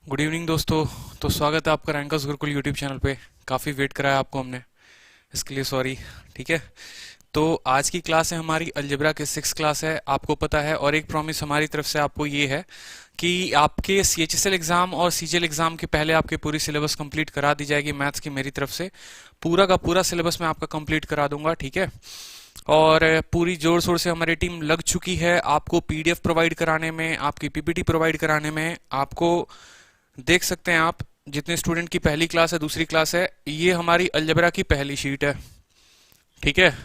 Good evening दोस्तों। तो स्वागत है आपका रैंकर्स गुरुकुल यूट्यूब चैनल पे। काफ़ी वेट कराया आपको हमने, इसके लिए सॉरी। ठीक है, तो आज की क्लास है हमारी अलजेब्रा की 6 क्लास है, आपको पता है। और एक प्रॉमिस हमारी तरफ से आपको ये है कि आपके CHSL एग्जाम और CGL एग्जाम के पहले आपके पूरी सिलेबस कंप्लीट करा दी जाएगी मैथ्स की मेरी तरफ से। पूरा का पूरा सिलेबस मैं आपका कंप्लीट करा दूंगा, ठीक है। और पूरी जोर शोर से हमारी टीम लग चुकी है आपको PDF प्रोवाइड कराने में, आपकी PPT प्रोवाइड कराने में। आपको देख सकते हैं आप, जितने स्टूडेंट की पहली क्लास है, दूसरी क्लास है, ये हमारी अलजेब्रा की पहली शीट है, ठीक है।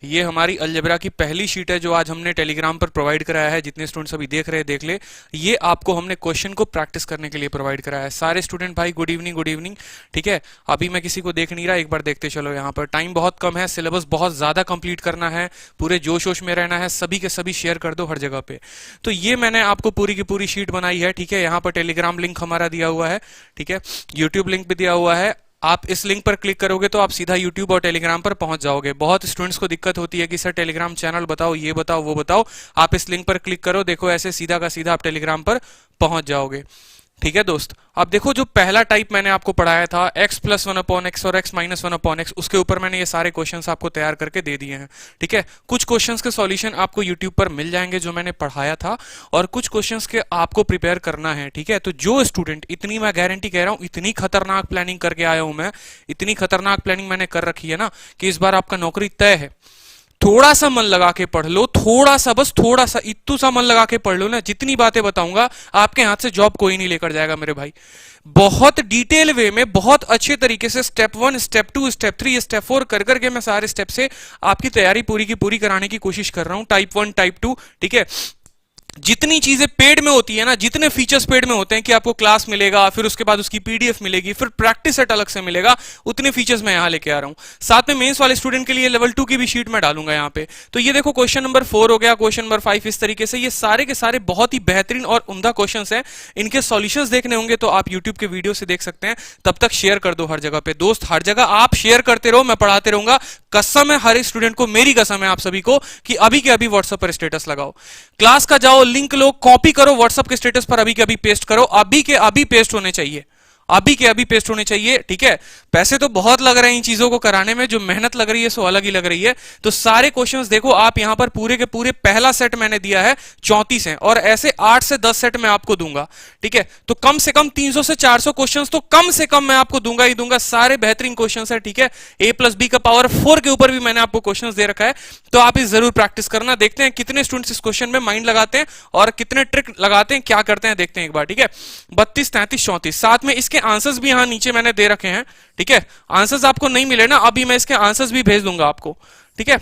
ये हमारी अलजेब्रा की पहली शीट है जो आज हमने टेलीग्राम पर प्रोवाइड कराया है। जितने स्टूडेंट्स अभी देख रहे हैं देख ले, ये आपको हमने क्वेश्चन को प्रैक्टिस करने के लिए प्रोवाइड कराया है। सारे स्टूडेंट भाई गुड इवनिंग, गुड इवनिंग। ठीक है, अभी मैं किसी को देख नहीं रहा, एक बार देखते चलो। यहाँ पर टाइम बहुत कम है, सिलेबस बहुत ज्यादा कंप्लीट करना है, पूरे जोश वोश में रहना है। सभी के सभी शेयर कर दो हर जगह पे। तो ये मैंने आपको पूरी की पूरी शीट बनाई है, ठीक है। यहाँ पर टेलीग्राम लिंक हमारा दिया हुआ है, ठीक है। यूट्यूब लिंक भी दिया हुआ है। आप इस लिंक पर क्लिक करोगे तो आप सीधा YouTube और टेलीग्राम पर पहुंच जाओगे। बहुत स्टूडेंट्स को दिक्कत होती है कि सर टेलीग्राम चैनल बताओ, ये बताओ, वो बताओ। आप इस लिंक पर क्लिक करो, देखो ऐसे सीधा का सीधा आप टेलीग्राम पर पहुंच जाओगे, ठीक है दोस्त। अब देखो, जो पहला टाइप मैंने आपको पढ़ाया था x+1/x और x-1/x, उसके ऊपर मैंने ये सारे क्वेश्चंस आपको तैयार करके दे दिए हैं, ठीक है। कुछ क्वेश्चंस के सॉल्यूशन आपको यूट्यूब पर मिल जाएंगे जो मैंने पढ़ाया था, और कुछ क्वेश्चंस के आपको प्रिपेयर करना है, ठीक है। तो जो स्टूडेंट, इतनी मैं गारंटी कह रहा हूं, इतनी खतरनाक प्लानिंग करके आया हूं मैं, इतनी खतरनाक प्लानिंग मैंने कर रखी है ना कि इस बार आपका नौकरी तय है। थोड़ा सा मन लगा के पढ़ लो, थोड़ा सा, बस थोड़ा सा, इतू सा मन लगा के पढ़ लो ना। जितनी बातें बताऊंगा आपके हाथ से जॉब कोई नहीं लेकर जाएगा मेरे भाई। बहुत डिटेल वे में, बहुत अच्छे तरीके से स्टेप 1, स्टेप 2, स्टेप 3, स्टेप 4 कर करके मैं सारे स्टेप से आपकी तैयारी पूरी की पूरी कराने की कोशिश कर रहा हूं। टाइप 1, टाइप 2, ठीक है। जितनी चीजें पेड में होती है ना, जितने फीचर्स पेड में होते हैं कि आपको क्लास मिलेगा, फिर उसके बाद उसकी PDF मिलेगी, फिर प्रैक्टिस सेट अलग से मिलेगा, उतने फीचर्स मैं यहां लेके आ रहा हूं। साथ में मेंस वाले स्टूडेंट के लिए लेवल 2 की भी शीट मैं डालूंगा यहां पे। तो ये देखो, क्वेश्चन नंबर 4 हो गया, क्वेश्चन नंबर 5, इस तरीके से ये सारे के सारे बहुत ही बेहतरीन और उम्दा क्वेश्चंस हैं। इनके सॉल्यूशंस देखने होंगे तो आप यूट्यूब के वीडियो से देख सकते हैं। तब तक शेयर कर दो हर जगह पे दोस्त, हर जगह आप शेयर करते रहो, मैं पढ़ाते रहूंगा। कसम है हर एक स्टूडेंट को, मेरी कसम है आप सभी को, कि अभी के अभी व्हाट्सएप पर स्टेटस लगाओ, क्लास का जाओ, लिंक लो, कॉपी करो, व्हाट्सएप के स्टेटस पर अभी के अभी पेस्ट करो। अभी के अभी पेस्ट होने चाहिए, अभी के अभी पेस्ट होने चाहिए, ठीक है। पैसे तो बहुत लग रहे हैं इन चीजों को कराने में, जो मेहनत लग रही है सो अलग ही लग रही है। तो सारे क्वेश्चंस देखो आप यहां पर पूरे के पूरे, पहला सेट मैंने दिया है 34 है, और ऐसे 8 से 10 सेट मैं आपको दूंगा, ठीक है। तो कम से कम 300 से 400 क्वेश्चंस तो कम से कम मैं आपको दूंगा ही दूंगा। सारे बेहतरीन क्वेश्चंस है, ठीक है। A+B का पावर 4 के ऊपर भी मैंने आपको क्वेश्चंस दे रखा है, तो आप इस जरूर प्रैक्टिस करना। देखते हैं कितने स्टूडेंट्स इस क्वेश्चन में माइंड लगाते हैं और कितने ट्रिक लगाते हैं, क्या करते हैं, देखते हैं एक बार, ठीक है। 32, 33, 34, साथ में इसके आंसर्स भी यहां नीचे मैंने दे रखे हैं, ठीक है। आंसर्स आपको नहीं मिले ना, अभी मैं इसके आंसर्स भी भेज दूंगा आपको, ठीक है।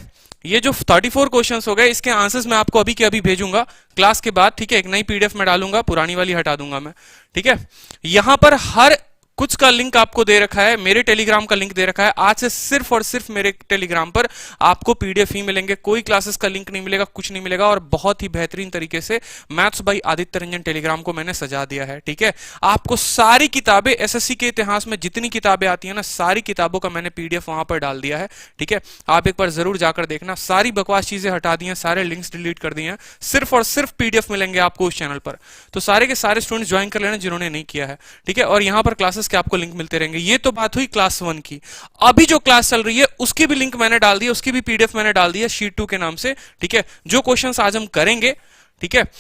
ये जो 34 क्वेश्चंस हो गए, इसके आंसर्स मैं आपको अभी के अभी भेजूंगा क्लास के बाद, ठीक है। एक नई PDF में डालूंगा, पुरानी वाली हटा दूंगा मैं, ठीक है। यहां पर हर कुछ का लिंक आपको दे रखा है, मेरे टेलीग्राम का लिंक दे रखा है। आज से सिर्फ और सिर्फ मेरे टेलीग्राम पर आपको PDF ही मिलेंगे, कोई क्लासेस का लिंक नहीं मिलेगा, कुछ नहीं मिलेगा। और बहुत ही बेहतरीन तरीके से maths by Aditya Ranjan Telegram को मैंने सजा दिया है, ठीक है। आपको सारी किताबें, SSC के इतिहास में जितनी किताबें आती है ना, सारी किताबों का मैंने PDF वहां पर डाल दिया है, ठीक है। आप एक बार जरूर जाकर देखना। सारी बकवास चीजें हटा दी हैं, सारे लिंक्स डिलीट कर दिए हैं, सिर्फ और सिर्फ PDF मिलेंगे आपको उस चैनल पर। तो सारे के सारे स्टूडेंट्स ज्वाइन कर लेना जिन्होंने नहीं किया है, ठीक है। और यहां पर क्लासेस के आपको लिंक मिलते रहेंगे। ये तो बात हुई क्लास 1 की। अभी जो क्लास चल रही है उसकी भी लिंक मैंने डाल दी है, उसकी भी PDF मैंने डाल दी है शीट 2 के नाम से, ठीक है। जो क्वेश्चंस आज हम करेंगे, ठीक है।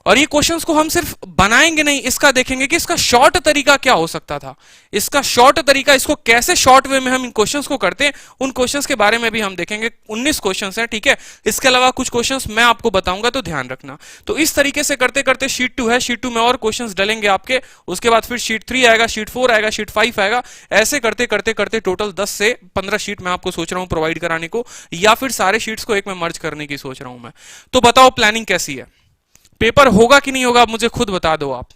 और ये क्वेश्चंस को हम सिर्फ बनाएंगे नहीं, इसका देखेंगे कि इसका शॉर्ट तरीका क्या हो सकता था, इसका शॉर्ट तरीका, इसको कैसे शॉर्ट वे में हम इन क्वेश्चंस को करते हैं, उन क्वेश्चंस के बारे में भी हम देखेंगे। 19 क्वेश्चंस हैं, ठीक है। इसके अलावा कुछ क्वेश्चंस मैं आपको बताऊंगा, तो ध्यान रखना। तो इस तरीके से करते करते शीट 2 है, शीट 2 में और क्वेश्चंस डलेंगे आपके, उसके बाद फिर शीट 3 आएगा, शीट 4 आएगा, शीट 5 आएगा। ऐसे करते करते करते टोटल 10 से 15 शीट मैं आपको सोच रहा हूं प्रोवाइड कराने को, या फिर सारे शीट्स को एक में मर्ज करने की सोच रहा हूं मैं। तो बताओ प्लानिंग कैसी है, पेपर होगा कि नहीं होगा, मुझे खुद बता दो आप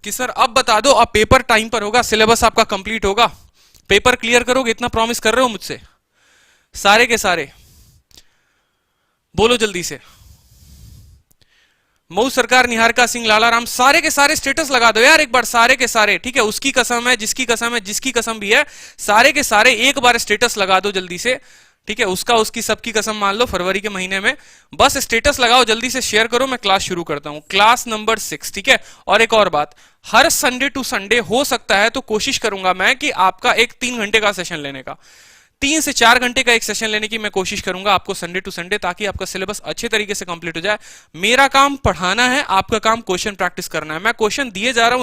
कि सर अब बता दो, अब पेपर टाइम पर होगा, सिलेबस आपका कंप्लीट होगा, पेपर क्लियर करोगे, इतना प्रॉमिस कर रहे हो मुझसे सारे के सारे? बोलो जल्दी से। मऊ सरकार, निहारिका सिंह, लाला राम, सारे के सारे स्टेटस लगा दो यार एक बार, सारे के सारे, ठीक है। उसकी कसम है, जिसकी कसम है, जिसकी कसम भी है, सारे के सारे एक बार स्टेटस लगा दो जल्दी से, ठीक है, उसका उसकी सबकी कसम मान लो फरवरी के महीने में। बस स्टेटस लगाओ, जल्दी से शेयर करो, मैं क्लास शुरू करता हूं, क्लास नंबर 6। ठीक है, और एक और बात, हर संडे टू संडे हो सकता है तो कोशिश करूंगा मैं कि आपका एक 3 घंटे का सेशन लेने का, 3 से 4 घंटे का एक सेशन लेने की मैं कोशिश करूंगा आपको संडे टू संडे, ताकि आपका सिलेबस अच्छे तरीके से कंप्लीट हो जाए। मेरा काम पढ़ाना है, आपका काम क्वेश्चन प्रैक्टिस करना है। मैं क्वेश्चन दिए जा रहा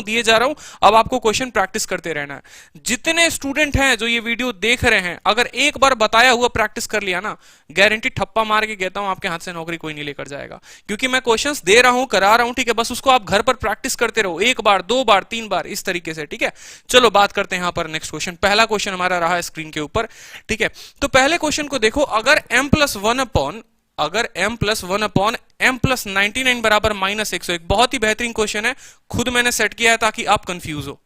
हूं, अब आपको क्वेश्चन प्रैक्टिस करते रहना है। जितने स्टूडेंट हैं जो ये वीडियो देख रहे हैं, अगर एक बार बताया हुआ प्रैक्टिस कर लिया ना, गारंटी ठप्पा मार के कहता हूं आपके हाथ से नौकरी कोई नहीं लेकर जाएगा, क्योंकि मैं क्वेश्चंस दे रहा हूं, करा रहा हूं। ठीक है, बस उसको आप घर पर प्रैक्टिस करते रहो, 1 बार 2 बार 3 बार इस तरीके से। ठीक है, चलो बात करते हैं यहां पर नेक्स्ट क्वेश्चन। पहला क्वेश्चन हमारा रहा है स्क्रीन के ऊपर। ठीक है, तो पहले क्वेश्चन को देखो, अगर m+1/m+99 बराबर -101, बहुत ही बेहतरीन क्वेश्चन है, खुद मैंने सेट किया है ताकि आप कंफ्यूज हो।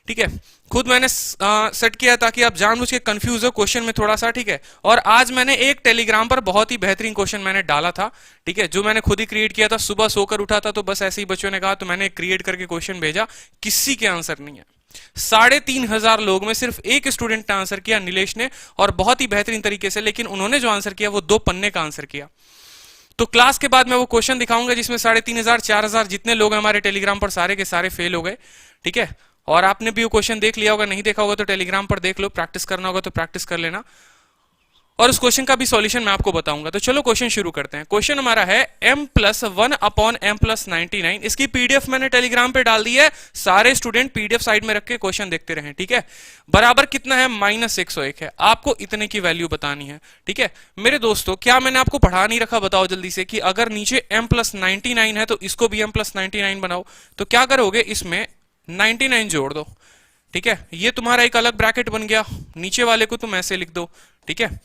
ठीक है, खुद मैंने सेट किया ताकि आप जानबूझ के कंफ्यूज हो क्वेश्चन में थोड़ा सा। ठीक है, और आज मैंने एक टेलीग्राम पर बहुत ही बेहतरीन क्वेश्चन मैंने डाला था। ठीक है, जो मैंने खुद ही क्रिएट किया था, सुबह सोकर उठा था तो बस ऐसे ही बच्चों ने कहा तो मैंने क्रिएट करके क्वेश्चन भेजा, किसी के आंसर नहीं है। 3,500 लोग में सिर्फ एक स्टूडेंट ने आंसर किया, नीलेश ने, और बहुत ही बेहतरीन तरीके से, लेकिन उन्होंने जो आंसर किया वो 2 पन्ने का आंसर किया। तो क्लास के बाद मैं वो क्वेश्चन दिखाऊंगा जिसमें 3,500 4,000 जितने लोग हमारे टेलीग्राम पर सारे के सारे फेल हो गए। ठीक है, और आपने भी वो क्वेश्चन देख लिया होगा, नहीं देखा होगा तो टेलीग्राम पर देख लो, प्रैक्टिस करना होगा तो प्रैक्टिस कर लेना, और उस क्वेश्चन का भी सॉल्यूशन मैं आपको बताऊंगा। तो चलो क्वेश्चन शुरू करते हैं। क्वेश्चन हमारा है m+1/m+99। इसकी पीडीएफ मैंने टेलीग्राम पे डाल दी है, सारे स्टूडेंट पीडीएफ साइड में रख के क्वेश्चन देखते रहें। ठीक है, बराबर कितना है, -101 है, आपको इतने की वैल्यू बतानी है। ठीक है मेरे दोस्तों, क्या मैंने आपको पढ़ा नहीं रखा, बताओ जल्दी से, कि अगर नीचे m+99 है तो इसको भी m+99 बनाओ। तो क्या करोगे, इसमें 99 जोड़ दो। ठीक है, ये तुम्हारा एक अलग ब्रैकेट बन गया, नीचे वाले को तुम ऐसे लिख दो। ठीक है,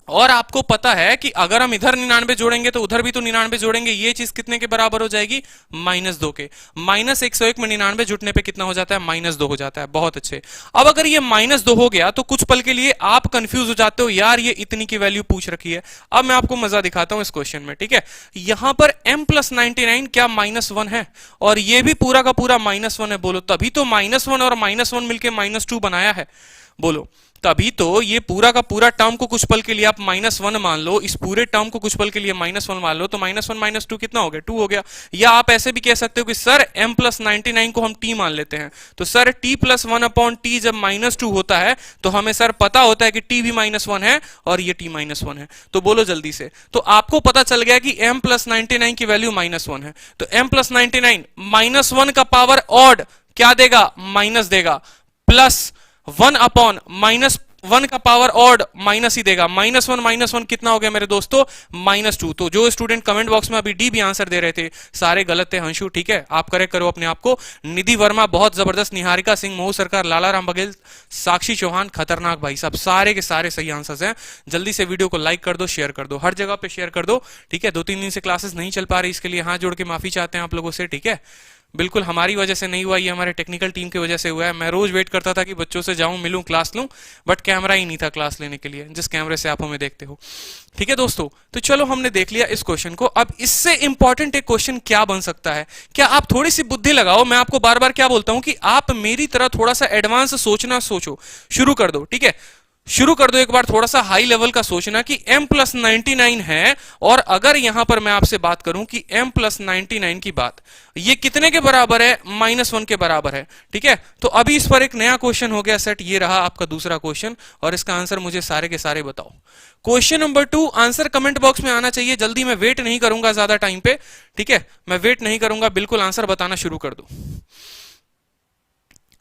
और आपको पता है कि अगर हम इधर 99 जोड़ेंगे तो उधर भी तो 99 जोड़ेंगे, ये चीज कितने के बराबर हो जाएगी, -2 के। -101 में 99 जुटने पे कितना हो जाता है, -2 हो जाता है। बहुत अच्छे। अब अगर ये -2 हो गया तो कुछ पल के लिए आप कंफ्यूज हो जाते हो, यार ये इतनी की वैल्यू पूछ रखी है। अब मैं आपको मजा दिखाता हूं इस क्वेश्चन में। ठीक है, यहां पर m+99 क्या -1 है, और ये भी पूरा का पूरा -1 है। बोलो, तभी तो -1 और -1 मिलके -2 बनाया है। बोलो, तभी तो ये पूरा का पूरा टर्म को कुछ पल के लिए आप -1 मान लो, इस पूरे टर्म को कुछ पल के लिए -1 मान लो, तो -1 -2 कितना हो गया, 2 हो गया। या आप ऐसे भी कह सकते हो कि सर m+99 को हम t मान लेते हैं, तो सर t+1/t जब -2 होता है तो हमें सर पता होता है कि t भी -1 है और ये t -1 है। तो बोलो जल्दी से, तो आपको पता चल गया कि m+99 की वैल्यू -1 है। तो m+99 -1 का पावर ऑड क्या देगा, माइनस देगा, प्लस 1/-1 का पावर ऑड माइनस ही देगा। -1 कितना हो गया मेरे दोस्तों, -2। तो जो स्टूडेंट कमेंट बॉक्स में अभी डी भी आंसर दे रहे थे, सारे गलत थे। हंशु, ठीक है, आप करेक्ट करो अपने आप को। निधि वर्मा बहुत जबरदस्त, निहारिका सिंह, मोहू सरकार, लाला राम बघेल, साक्षी चौहान, खतरनाक भाई साहब, सारे के सारे सही आंसर्स हैं। जल्दी से वीडियो को लाइक कर दो, शेयर कर दो, हर जगह पे शेयर कर दो। ठीक है, 2-3 दिन से क्लासेस नहीं चल पा रही, इसके लिए हाथ जोड़ के माफी चाहते हैं आप लोगों से। ठीक है, बिल्कुल हमारी वजह से नहीं हुआ, ये हमारे टेक्निकल टीम की वजह से हुआ है। मैं रोज वेट करता था कि बच्चों से जाऊं, मिलूं, क्लास लूं, बट कैमरा ही नहीं था क्लास लेने के लिए, जिस कैमरे से आप हमें देखते हो। ठीक है दोस्तों, तो चलो हमने देख लिया इस क्वेश्चन को। अब इससे इंपॉर्टेंट एक क्वेश्चन क्या बन सकता है, क्या आप थोड़ी सी बुद्धि लगाओ। मैं आपको बार बार क्या बोलता हूं कि आप मेरी तरह थोड़ा सा एडवांस सोचना सोचो, शुरू कर दो। ठीक है, शुरू कर दो एक बार थोड़ा सा हाई लेवल का सोचना कि m+99 है, और अगर यहां पर मैं आपसे बात करूं कि m+99 की बात, ये कितने के बराबर है, -1 के बराबर है। ठीक है, तो अभी इस पर एक नया क्वेश्चन हो गया सेट, ये रहा आपका दूसरा क्वेश्चन, और इसका आंसर मुझे सारे के सारे बताओ। Question number 2, answer comment box में आना चाहिए जल्दी, मैं वेट नहीं करूंगा ज्यादा टाइम पे। ठीक है, मैं वेट नहीं करूंगा, बिल्कुल आंसर बताना शुरू कर दो।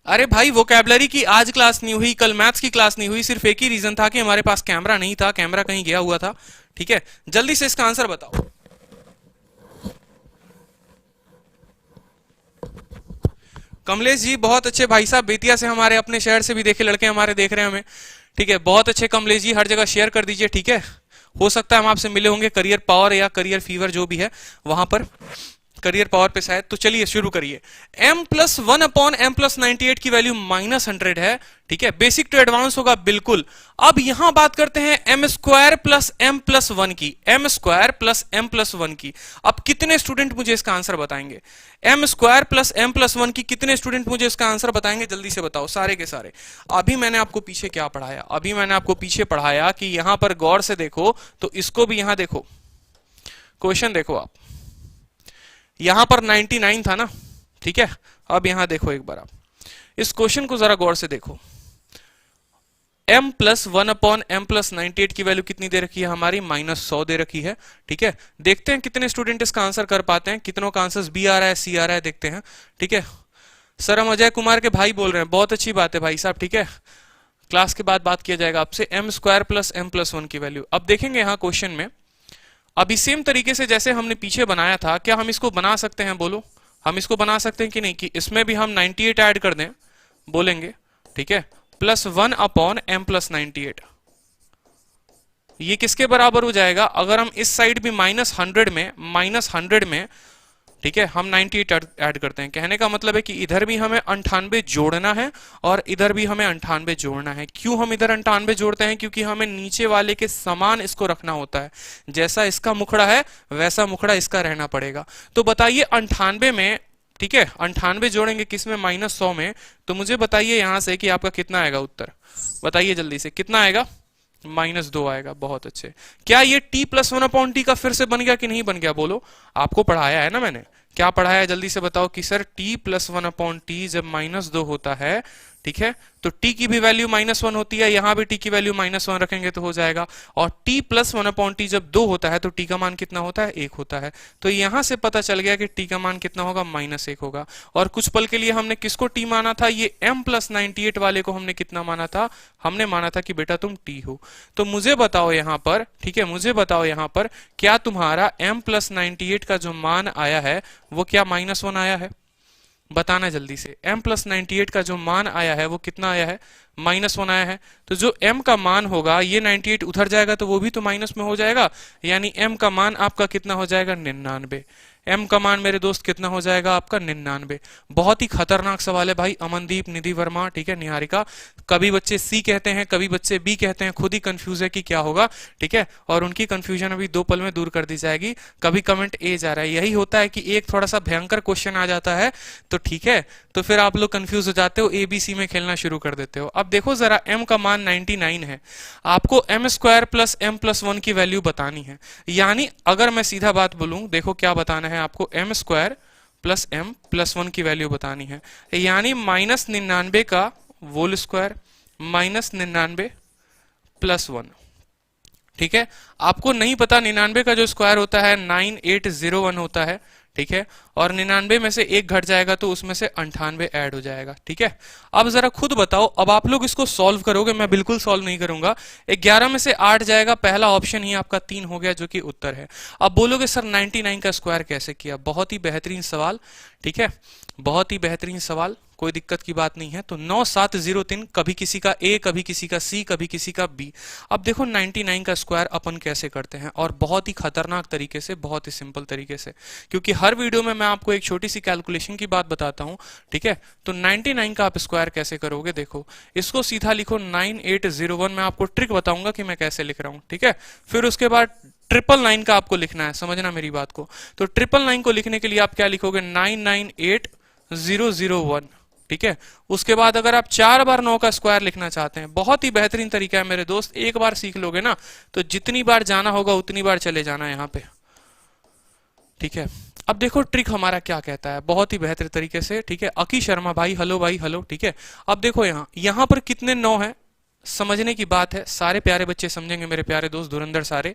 अरे भाई, वोकैबुलरी की आज क्लास नहीं हुई, कल मैथ्स की क्लास नहीं हुई, सिर्फ एक ही रीजन था कि हमारे पास कैमरा नहीं था, कैमरा कहीं गया हुआ था। ठीक है, जल्दी से इसका आंसर बताओ। कमलेश जी बहुत अच्छे भाई साहब, बेतिया से, हमारे अपने शहर से भी देखे लड़के हमारे देख रहे हैं हमें। ठीक है, बहुत अच्छे कमलेश जी, हर जगह शेयर कर दीजिए। ठीक है, हो सकता है हम आपसे मिले होंगे करियर पावर या करियर फीवर जो भी है वहां पर। करियर पावर पे शायद। तो चलिए शुरू करिए। m प्लस 1/m+98 की वैल्यू -100 है, ठीक है। बेसिक टू एडवांस होगा बिल्कुल। अब यहां बात करते हैं m² प्लस m+1 की, m² प्लस m+1 की। अब कितने स्टूडेंट मुझे इसका आंसर बताएंगे? m² प्लस m+1 की कितने स्टूडेंट मुझे इसका आंसर बताएंगे? जल्दी से बताओ सारे के सारे। अभी मैंने आपको पीछे क्या पढ़ाया? अभी मैंने आपको पीछे पढ़ाया कि यहां पर गौर से देखो, तो इसको भी यहां देखो, क्वेश्चन देखो आप, यहां पर 99 था ना, ठीक है। अब यहां देखो एक बार आप इस क्वेश्चन को जरा गौर से देखो। m प्लस 1/m+98 की वैल्यू कितनी दे रखी है हमारी? -100 दे रखी है, ठीक है। देखते हैं कितने स्टूडेंट इसका आंसर कर पाते हैं, कितनों का आंसर बी आ रहा है, सी आ रहा है, देखते हैं, ठीक है। सर हम अजय कुमार के भाई बोल रहे हैं, बहुत अच्छी बात है भाई साहब, ठीक है। क्लास के बाद बात किया जाएगा आपसे। m² प्लस m+1 की वैल्यू अब देखेंगे यहाँ क्वेश्चन में। अभी सेम तरीके से जैसे हमने पीछे बनाया था, क्या हम इसको बना सकते हैं? बोलो, हम इसको बना सकते हैं कि नहीं, कि इसमें भी हम 98 ऐड कर दें, बोलेंगे, ठीक है। प्लस 1/m+98, ये किसके बराबर हो जाएगा? अगर हम इस साइड भी -100 में, ठीक है, हम 98 ऐड करते हैं। कहने का मतलब है कि इधर भी हमें 98 जोड़ना है और इधर भी हमें 98 जोड़ना है। क्यों हम इधर 98 जोड़ते हैं? क्योंकि हमें नीचे वाले के समान इसको रखना होता है। जैसा इसका मुखड़ा है वैसा मुखड़ा इसका रहना पड़ेगा। तो बताइए 98 में, ठीक है, 98 जोड़ेंगे किसमें? -100 में। तो मुझे बताइए यहां से कि आपका कितना आएगा उत्तर? बताइए जल्दी से, कितना आएगा? -2 आएगा। बहुत अच्छे। क्या ये t प्लस 1/t का फिर से बन गया कि नहीं बन गया? बोलो, आपको पढ़ाया है ना मैंने, क्या पढ़ाया है? जल्दी से बताओ कि सर t प्लस 1/t जब -2 होता है, ठीक है, तो t की भी वैल्यू -1 होती है, यहां भी t की वैल्यू -1 रखेंगे तो हो जाएगा। और t प्लस 1/t जब 2 होता है तो t का मान कितना होता है? 1 होता है। तो यहां से पता चल गया कि t का मान कितना होगा? -1 होगा। और कुछ पल के लिए हमने किसको t माना था? ये m+98 वाले को हमने कितना माना था? हमने माना था कि बेटा तुम t हो। तो मुझे बताओ यहां पर, ठीक है, मुझे बताओ यहां पर, क्या तुम्हारा m+98 का जो मान आया है वो क्या -1 आया है? बताना जल्दी से। m+98 का जो मान आया है वो कितना आया है? -1 आया है। तो जो m का मान होगा, ये 98 उधर जाएगा तो वो भी तो माइनस में हो जाएगा, यानी m का मान आपका कितना हो जाएगा? 99। m का मान मेरे दोस्त कितना हो जाएगा आपका? 99। बहुत ही खतरनाक सवाल है भाई। अमनदीप, निधि वर्मा, ठीक है, निहारिका, कभी बच्चे C कहते हैं, कभी बच्चे B कहते हैं, खुद ही कंफ्यूज है कि क्या होगा, ठीक है। और उनकी कंफ्यूजन अभी 2 पल में दूर कर दी जाएगी। कभी कमेंट A जा रहा है, यही होता है कि एक थोड़ा सा भयंकर क्वेश्चन आ जाता है तो ठीक है, तो फिर आप लोग कंफ्यूज हो जाते हो, ABC में खेलना शुरू कर देते हो। अब देखो जरा, m का मान 99 है, आपको m² प्लस m+1 की वैल्यू बतानी है। यानी अगर मैं सीधा बात बोलूं, देखो क्या बताना है आपको, m² प्लस m+1 की वैल्यू बतानी है। यानी -99 का होल स्क्वायर -99 + 1, ठीक है। आपको नहीं पता 99 का जो स्क्वायर होता है 9801 होता है, ठीक है। और 99 में से एक घट जाएगा तो उसमें से 98 ऐड हो जाएगा, ठीक है। अब जरा खुद बताओ, अब आप लोग इसको सॉल्व करोगे, मैं बिल्कुल सॉल्व नहीं करूंगा। 11 में से 8 जाएगा, पहला ऑप्शन ही आपका 3 हो गया जो कि उत्तर है। अब बोलोगे सर 99 का स्क्वायर कैसे किया? बहुत ही बेहतरीन सवाल, ठीक है, बहुत ही बेहतरीन सवाल, कोई दिक्कत की बात नहीं है। तो 9703, कभी किसी का A, कभी किसी का C, कभी किसी का B। अब देखो 99 का स्क्वायर अपन कैसे करते हैं, और बहुत ही खतरनाक तरीके से, बहुत ही सिंपल तरीके से, क्योंकि हर वीडियो में मैं आपको एक छोटी सी कैलकुलेशन की बात बताता हूं, ठीक है। तो 99 का आप स्क्वायर कैसे करोगे? देखो, इसको सीधा लिखो 9801। मैं आपको ट्रिक बताऊंगा कि मैं कैसे लिख रहा हूं, ठीक है। फिर उसके बाद 999 का आपको लिखना है, समझना मेरी बात को। तो 999 को लिखने के लिए आप क्या लिखोगे? 998001, ठीक है। उसके बाद अगर आप 4 बार 9 का स्क्वायर लिखना चाहते हैं, बहुत ही बेहतरीन तरीका है मेरे दोस्त, एक बार सीख लोगे ना तो जितनी बार जाना होगा उतनी बार चले जाना यहाँ पे, ठीक है। अब देखो ट्रिक हमारा क्या कहता है, बहुत ही बेहतर तरीके से, ठीक है। अकी शर्मा भाई, हेलो भाई, हेलो, ठीक है। अब देखो यहाँ पर कितने 9 है, समझने की बात है, सारे प्यारे बच्चे समझेंगे मेरे प्यारे दोस्त धुरंधर सारे।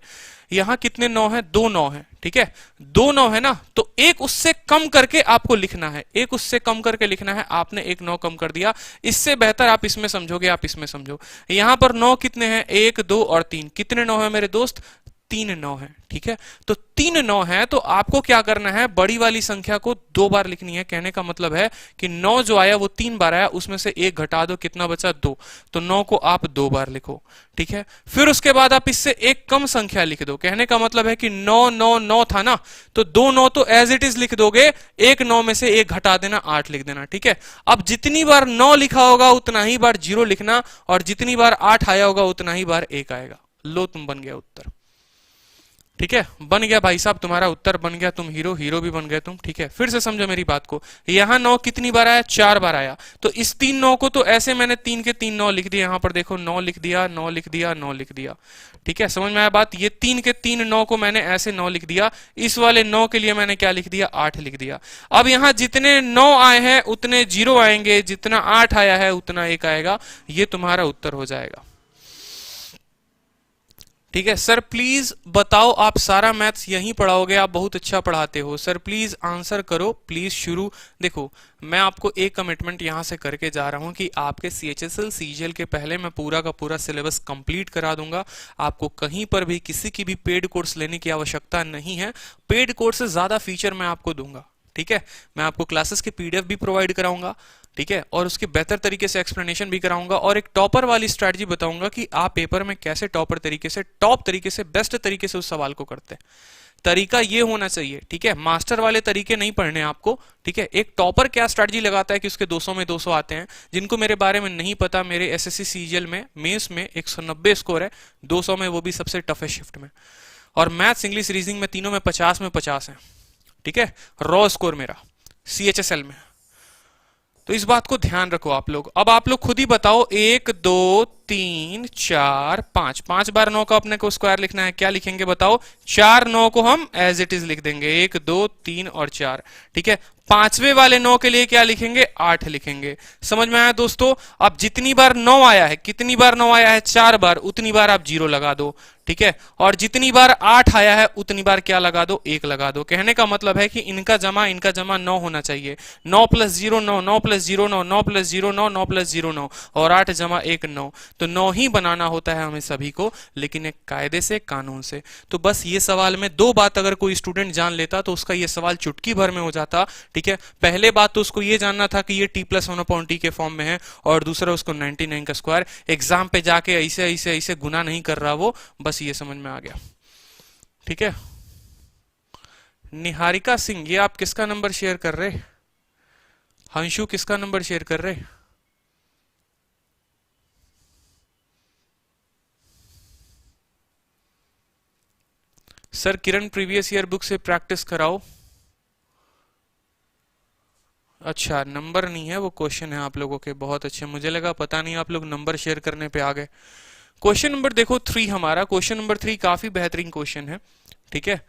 यहां कितने 9 है? 2 9 है, ठीक है। 2 9 है ना, तो एक उससे कम करके आपको लिखना है, एक उससे कम करके लिखना है। आपने एक 9 कम कर दिया, इससे बेहतर आप इसमें समझोगे, आप इसमें समझो। यहां पर 9 कितने हैं? 1 2 और 3, कितने 9 है मेरे दोस्त? 3 9 है, ठीक है। तो 3 9 है तो आपको क्या करना है, बड़ी वाली संख्या को 2 बार लिखनी है। कहने का मतलब है कि 9 जो आया वो 3 बार आया, उसमें से 1 घटा दो, कितना बचा 2, तो 9 को आप 2 बार लिखो, ठीक है। फिर उसके बाद आप इससे एक कम संख्या लिख दो। कहने का मतलब है कि 9 9 9 था ना, तो 2 9 तो एज इट इज लिख दोगे, एक 9 में से एक घटा देना, 8 लिख देना, ठीक है। अब जितनी बार 9 लिखा होगा उतना ही बार 0 लिखना, और जितनी बार 8 आया होगा उतना ही बार 1 आएगा। लो तुम बन गया उत्तर, ठीक है। बन गया भाई साहब, तुम्हारा उत्तर बन गया, तुम हीरो, हीरो भी बन गए तुम, ठीक है। फिर से समझो मेरी बात को, यहां 9 कितनी बार आया, 4 बार आया, तो इस 3 9 को तो ऐसे मैंने 3 के 3 9 लिख दिया। यहां पर देखो 9 लिख दिया, 9 लिख दिया, 9 लिख दिया, ठीक है। समझ में आया बात, ये 3 के 3 9 को मैंने ऐसे 9 लिख दिया, इस वाले 9 के लिए मैंने क्या लिख दिया, 8 लिख दिया। अब यहां जितने 9 आए हैं उतने 0 आएंगे, जितना 8 आया है उतना 1 आएगा, ये तुम्हारा उत्तर हो जाएगा, ठीक है। सर प्लीज बताओ, आप सारा मैथ्स यहीं पढ़ाओगे, आप बहुत अच्छा पढ़ाते हो सर, प्लीज आंसर करो, प्लीज शुरू। देखो मैं आपको एक कमिटमेंट यहां से करके जा रहा हूं कि आपके CHSL CGL के पहले मैं पूरा का पूरा सिलेबस कंप्लीट करा दूंगा। आपको कहीं पर भी किसी की भी पेड कोर्स लेने की आवश्यकता नहीं है। पेड कोर्स से ज्यादा फीचर मैं आपको दूंगा, ठीक है। मैं आपको क्लासेस के PDF भी प्रोवाइड कराऊंगा, ठीक है, और उसके बेहतर तरीके से एक्सप्लेनेशन भी कराऊंगा, और एक टॉपर वाली स्ट्रैटेजी बताऊंगा कि आप पेपर में कैसे टॉपर तरीके से, टॉप तरीके से, बेस्ट तरीके से उस सवाल को करते हैं। तरीका ये होना चाहिए, ठीक है। मास्टर वाले तरीके नहीं पढ़ने आपको, ठीक है। एक टॉपर क्या स्ट्रैटेजी लगाता है कि उसके 200 में 200 आते हैं। जिनको मेरे बारे में नहीं पता, मेरे SSC CGL में मेंस में 190 स्कोर है, 200 में, वो भी सबसे टफेस्ट शिफ्ट में, और मैथ्स इंग्लिश रीजनिंग में तीनों में 50 है, ठीक है। रॉ स्कोर मेरा CHSL में, तो इस बात को ध्यान रखो आप लोग। अब आप लोग खुद ही बताओ, 1 2 3 4 5, 5 बार 9 का अपने को स्क्वायर लिखना है, क्या लिखेंगे बताओ, 4 9 को हम एज इट इज लिख देंगे, 1 2 3 और 4, ठीक है। पांचवें वाले 9 के लिए क्या लिखेंगे, 8 लिखेंगे। समझ में आया दोस्तों। अब जितनी बार 9 आया है, कितनी बार 9 आया है, 4 बार, उतनी बार आप 0 लगा दो, ठीक है। और जितनी बार 8 आया है उतनी बार क्या लगा दो, 1 लगा दो। कहने का मतलब है कि इनका जमा 9 होना चाहिए। 9 + 0 9, 9 + 0 9, 9 + 0 9, 9 + 0 9, और 8 जमा 1 9, तो 9 ही बनाना होता है हमें सभी को, लेकिन एक कायदे से, कानून से। तो बस ये सवाल में 2 बात अगर कोई स्टूडेंट जान लेता तो उसका ये सवाल चुटकी भर में हो जाता, ठीक है। पहले बात तो उसको ये जानना था कि ये t+1/t के फॉर्म में है, और दूसरा उसको 99 का स्क्वायर, एग्जाम पे जाके ऐसे ऐसे ऐसे गुना नहीं कर रहा वो, बस ये समझ में आ गया, ठीक है। निहारिका सिंह, ये आप किसका नंबर शेयर कर रहे, हंशु किसका नंबर शेयर कर रहे, सर किरण प्रीवियस ईयर बुक से प्रैक्टिस कराओ। अच्छा नंबर नहीं है, वो क्वेश्चन है आप लोगों के, बहुत अच्छे। मुझे लगा पता नहीं आप लोग नंबर शेयर करने पे आ गए। क्वेश्चन नंबर देखो 3 हमारा, क्वेश्चन नंबर 3 काफी बेहतरीन क्वेश्चन है, ठीक है।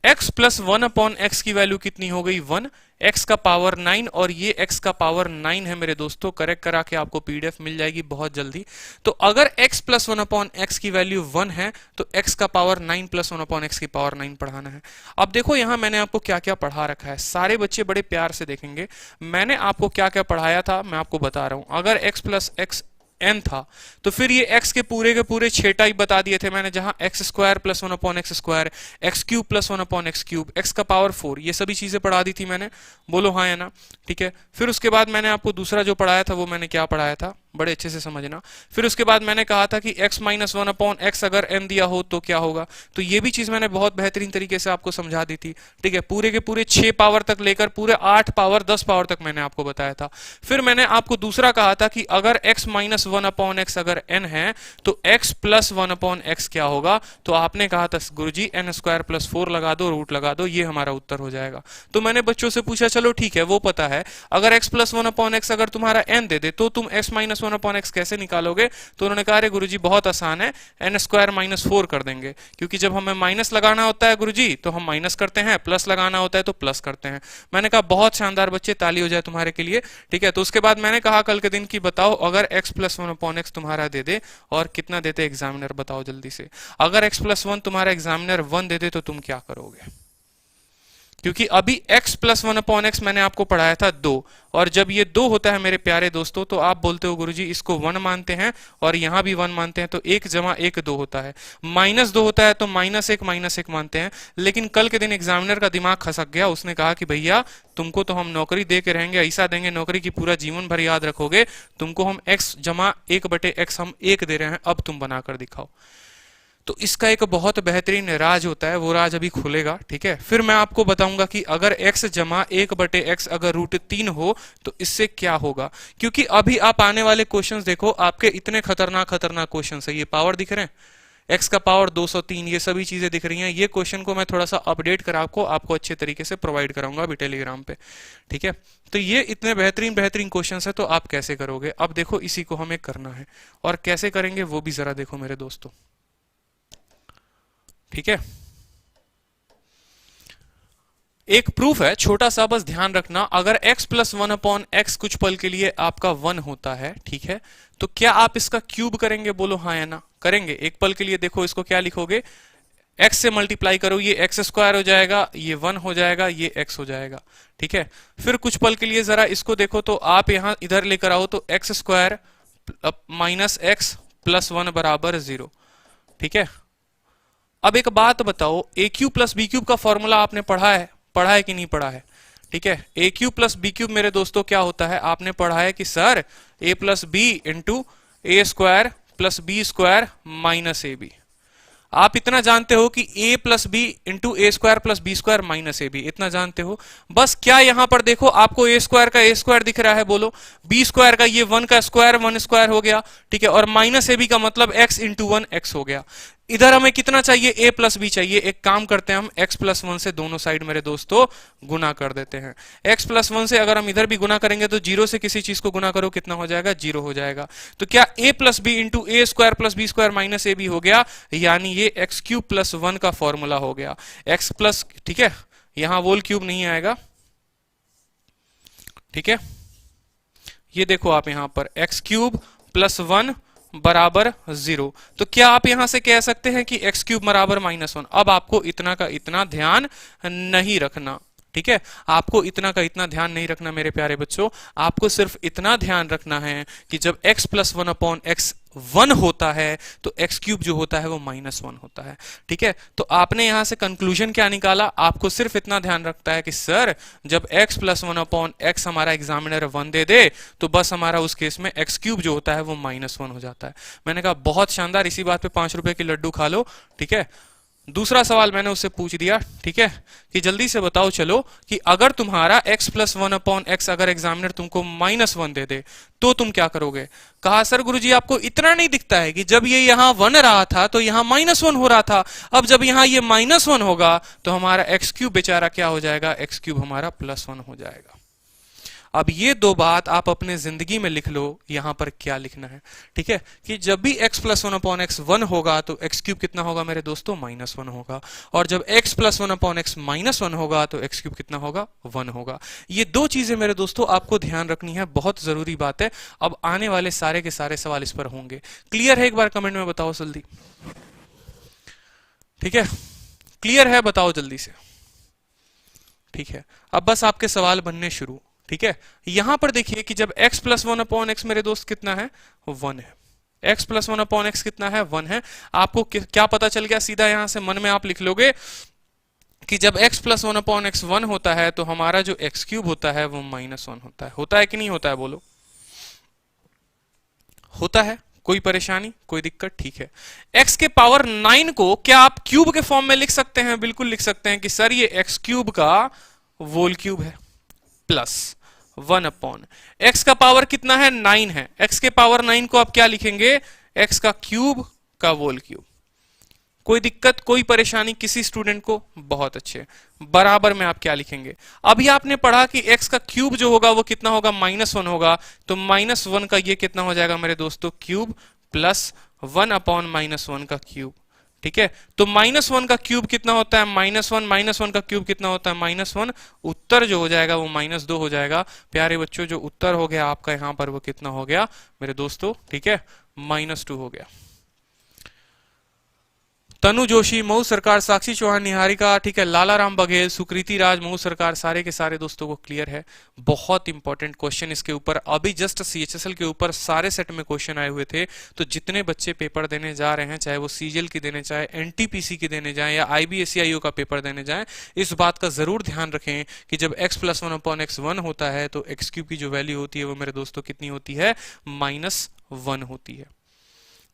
x + 1/x की वैल्यू कितनी हो गई, 1, x का पावर 9, और ये x का पावर 9 है मेरे दोस्तों। करेक्ट करा के आपको PDF मिल जाएगी बहुत जल्दी। तो अगर x + 1/x की वैल्यू 1 है तो x का पावर 9 + 1/x की पावर 9 पढ़ाना है। अब देखो यहां मैंने आपको क्या क्या पढ़ा रखा है, सारे बच्चे बड़े प्यार से देखेंगे। मैंने आपको क्या क्या पढ़ाया था मैं आपको बता रहा हूं। अगर x + x n था तो फिर ये x के पूरे 6 टाइप बता दिए थे मैंने, जहां x² + 1/x², x³ + 1/x³, x का पावर 4, ये सभी चीजें पढ़ा दी थी मैंने। बोलो हाँ या ना, ठीक है। फिर उसके बाद मैंने आपको दूसरा जो पढ़ाया था वो मैंने क्या पढ़ाया था, बड़े अच्छे से समझना। फिर उसके बाद मैंने कहा था कि x - 1/x अगर n दिया हो तो क्या होगा, तो ये भी चीज मैंने बहुत बेहतरीन तरीके से आपको समझा दी थी, ठीक है। पूरे के पूरे 6 पावर तक लेकर पूरे 8 पावर 10 पावर तक मैंने आपको बताया था। फिर मैंने आपको दूसरा कहा था कि अगर x - 1/x अगर n है तो x + 1/x क्या होगा, तो आपने कहा था गुरुजी n² + 4 लगा दो, रूट लगा दो, ये हमारा उत्तर हो जाएगा। तो मैंने बच्चों से पूछा चलो ठीक है वो पता है, अगर x + 1/x अगर तुम्हारा n दे दे तो तुम x - 1/x कैसे निकालोगे, तो उन्होंने कहा अरे गुरुजी बहुत आसान है, n² - 4 कर देंगे, क्योंकि जब हमें माइनस लगाना होता है गुरुजी तो हम माइनस करते हैं, प्लस लगाना होता है तो प्लस करते हैं। मैंने कहा बहुत शानदार बच्चे, ताली हो जाए तुम्हारे के लिए, ठीक है। तो उसके बाद मैंने कहा कल के दिन की बताओ अगर x + 1/x तुम्हारा दे दे, और कितना देते एग्जामिनर बताओ जल्दी से, अगर x + 1 तुम्हारा एग्जामिनर 1 दे दे तो तुम क्या करोगे। क्योंकि अभी x प्लस 1/x मैंने आपको पढ़ाया था 2, और जब ये 2 होता है मेरे प्यारे दोस्तों तो आप बोलते हो गुरुजी इसको 1 मानते हैं और यहां भी 1 मानते हैं, तो 1 जमा 1 2 होता है, -2 होता है तो -1 मानते हैं। लेकिन कल के दिन एग्जामिनर का दिमाग खसक गया, उसने कहा कि भैया तुमको तो हम नौकरी दे के रहेंगे, ऐसा देंगे नौकरी की पूरा जीवन भर याद रखोगे, तुमको हम x जमा 1/x हम 1 दे रहे हैं, अब तुम बनाकर दिखाओ। तो इसका एक बहुत बेहतरीन राज होता है, वो राज अभी खुलेगा, ठीक है। फिर मैं आपको बताऊंगा कि अगर x जमा 1/x अगर √3 हो तो इससे क्या होगा, क्योंकि अभी आप आने वाले क्वेश्चंस देखो, आपके इतने खतरनाक खतरनाक क्वेश्चंस है। ये पावर दिख रहे हैं, x का पावर 203, ये सभी चीजें दिख रही हैं। ये क्वेश्चन को मैं थोड़ा सा अपडेट कर आपको अच्छे तरीके से प्रोवाइड कराऊंगा अभी टेलीग्राम पे, ठीक है। तो ये इतने बेहतरीन बेहतरीन क्वेश्चंस है, तो आप कैसे करोगे, अब देखो इसी को हमें करना है, और कैसे करेंगे वो भी जरा देखो मेरे दोस्तों, ठीक है। एक प्रूफ है छोटा सा, बस ध्यान रखना, अगर x प्लस 1/x कुछ पल के लिए आपका 1 होता है, ठीक है, तो क्या आप इसका क्यूब करेंगे, बोलो हाँ या ना। करेंगे। एक पल के लिए देखो इसको क्या लिखोगे, x से मल्टीप्लाई करो, ये x² हो जाएगा, ये 1 हो जाएगा, ये x हो जाएगा, ठीक है। फिर कुछ पल के लिए जरा इसको देखो, तो आप यहां इधर लेकर आओ, तो x² माइनस x प्लस 1 बराबर 0, ठीक है। अब एक बात बताओ, A cube plus B cube का फॉर्मूला आपने पढ़ा है कि नहीं पढ़ा है, ठीक है। A cube plus B cube मेरे दोस्तों क्या होता है, आपने पढ़ा है कि sir A plus B into A² plus B² minus AB। आप इतना जानते हो कि a plus B into A² plus B² minus AB, इतना जानते हो बस। क्या यहां पर देखो आपको A² का A² दिख रहा है, बोलो। B² का ये 1 का स्क्वायर 1² हो गया, ठीक है, और माइनस AB का मतलब x इंटू 1 x हो गया। इधर हमें कितना चाहिए, a प्लस बी चाहिए। एक काम करते हैं, हम x प्लस 1 से दोनों साइड मेरे दोस्तों गुना कर देते हैं। x प्लस 1 से अगर हम इधर भी गुना करेंगे तो 0 से किसी चीज को गुना करो, कितना हो जाएगा, 0 हो जाएगा। तो क्या a plus B into A² plus B² minus AB हो गया, यानी ये x³ प्लस 1 का फॉर्मूला हो गया। x प्लस, ठीक है, यहां होल क्यूब नहीं आएगा, ठीक है। ये देखो आप यहां पर x³ प्लस 1 बराबर 0, तो क्या आप यहां से कह सकते हैं कि x³ बराबर -1। अब आपको इतना का इतना ध्यान नहीं रखना, ठीक है, आपको इतना का इतना ध्यान नहीं रखना मेरे प्यारे बच्चों। आपको सिर्फ इतना ध्यान रखना है कि जब x प्लस 1/x 1 होता है तो x³ जो होता है वो -1 होता है, ठीक है। तो आपने यहां से कंक्लूजन क्या निकाला, आपको सिर्फ इतना ध्यान रखता है कि सर जब x प्लस 1/x हमारा एग्जामिनर 1 दे दे तो बस हमारा उस केस में x³ जो होता है वो -1 हो जाता है। मैंने कहा बहुत शानदार, इसी बात पे 5 रुपए की लड्डू खा लो, ठीक है। दूसरा सवाल मैंने उससे पूछ दिया, ठीक है, कि जल्दी से बताओ चलो कि अगर तुम्हारा x प्लस 1/x अगर एग्जामिनर तुमको -1 दे दे तो तुम क्या करोगे। कहा सर गुरुजी आपको इतना नहीं दिखता है कि जब ये यहां 1 रहा था तो यहां -1 हो रहा था, अब जब यहां ये -1 होगा तो हमारा x³ बेचारा क्या हो जाएगा, x³ हमारा +1 हो जाएगा। अब ये दो बात आप अपने जिंदगी में लिख लो, यहां पर क्या लिखना है, ठीक है, कि जब भी x प्लस 1/x 1 होगा तो x³ कितना होगा मेरे दोस्तों, -1 होगा, और जब x प्लस 1/x -1 होगा तो x³ कितना होगा, 1 होगा। ये दो चीजें मेरे दोस्तों आपको ध्यान रखनी है, बहुत जरूरी बात है। अब आने वाले सारे के सारे सवाल इस पर होंगे। क्लियर है, एक बार कमेंट में बताओ जल्दी, ठीक है, क्लियर है, बताओ जल्दी से, ठीक है। अब बस आपके सवाल बनने शुरू, ठीक है। यहां पर देखिए कि जब x प्लस 1/x मेरे दोस्त कितना है, 1 है। x प्लस 1/x कितना है, 1 है। आपको क्या पता चल गया, सीधा यहां से मन में आप लिख लोगे कि जब x प्लस 1/x 1 होता है तो हमारा जो x³ होता है वो -1 होता है कि नहीं होता है, बोलो। होता है, कोई परेशानी कोई दिक्कत, ठीक है। x के पावर 9 को क्या आप क्यूब के फॉर्म में लिख सकते हैं, बिल्कुल लिख सकते हैं कि सर ये x³ का होल क्यूब है प्लस 1/, x का पावर कितना है, 9 है। x के पावर 9 को आप क्या लिखेंगे, x का क्यूब का होल क्यूब। कोई दिक्कत कोई परेशानी किसी स्टूडेंट को, बहुत अच्छे। बराबर में आप क्या लिखेंगे, अभी आपने पढ़ा कि x का क्यूब जो होगा वो कितना होगा, -1 होगा, तो -1 का ये कितना हो जाएगा मेरे दोस्तों, क्यूब प्लस 1/-1 का क्यूब, ठीक है। तो -1 का क्यूब कितना होता है, -1 का क्यूब कितना होता है, -1। उत्तर जो हो जाएगा वो -2 हो जाएगा। प्यारे बच्चों जो उत्तर हो गया आपका यहां पर वो कितना हो गया मेरे दोस्तों, ठीक है, -2 हो गया। तनु जोशी, मऊ सरकार, साक्षी चौहान, निहारिका, ठीक है, लाला राम बघेल, सुकृति राज, मऊ सरकार, सारे के सारे दोस्तों को क्लियर है। बहुत इंपॉर्टेंट क्वेश्चन इसके ऊपर अभी जस्ट सीएचएसएल के ऊपर सारे सेट में क्वेश्चन आए हुए थे। तो जितने बच्चे पेपर देने जा रहे हैं, चाहे वो सीजीएल की देने, चाहे एनटीपीसी की देने जाएं या आईबीएसईआईओ का पेपर देने जाएं, इस बात का जरूर ध्यान रखें कि जब x plus one upon x 1 होता है तो एक्स क्यूब की जो वैल्यू होती है वो मेरे दोस्तों कितनी होती है, -1 होती है।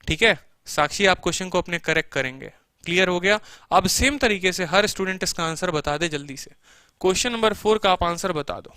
ठीक है, साक्षी आप क्वेश्चन को अपने करेक्ट करेंगे। क्लियर हो गया। अब सेम तरीके से हर स्टूडेंट इसका आंसर बता दे जल्दी से। क्वेश्चन नंबर 4 का आप आंसर बता दो।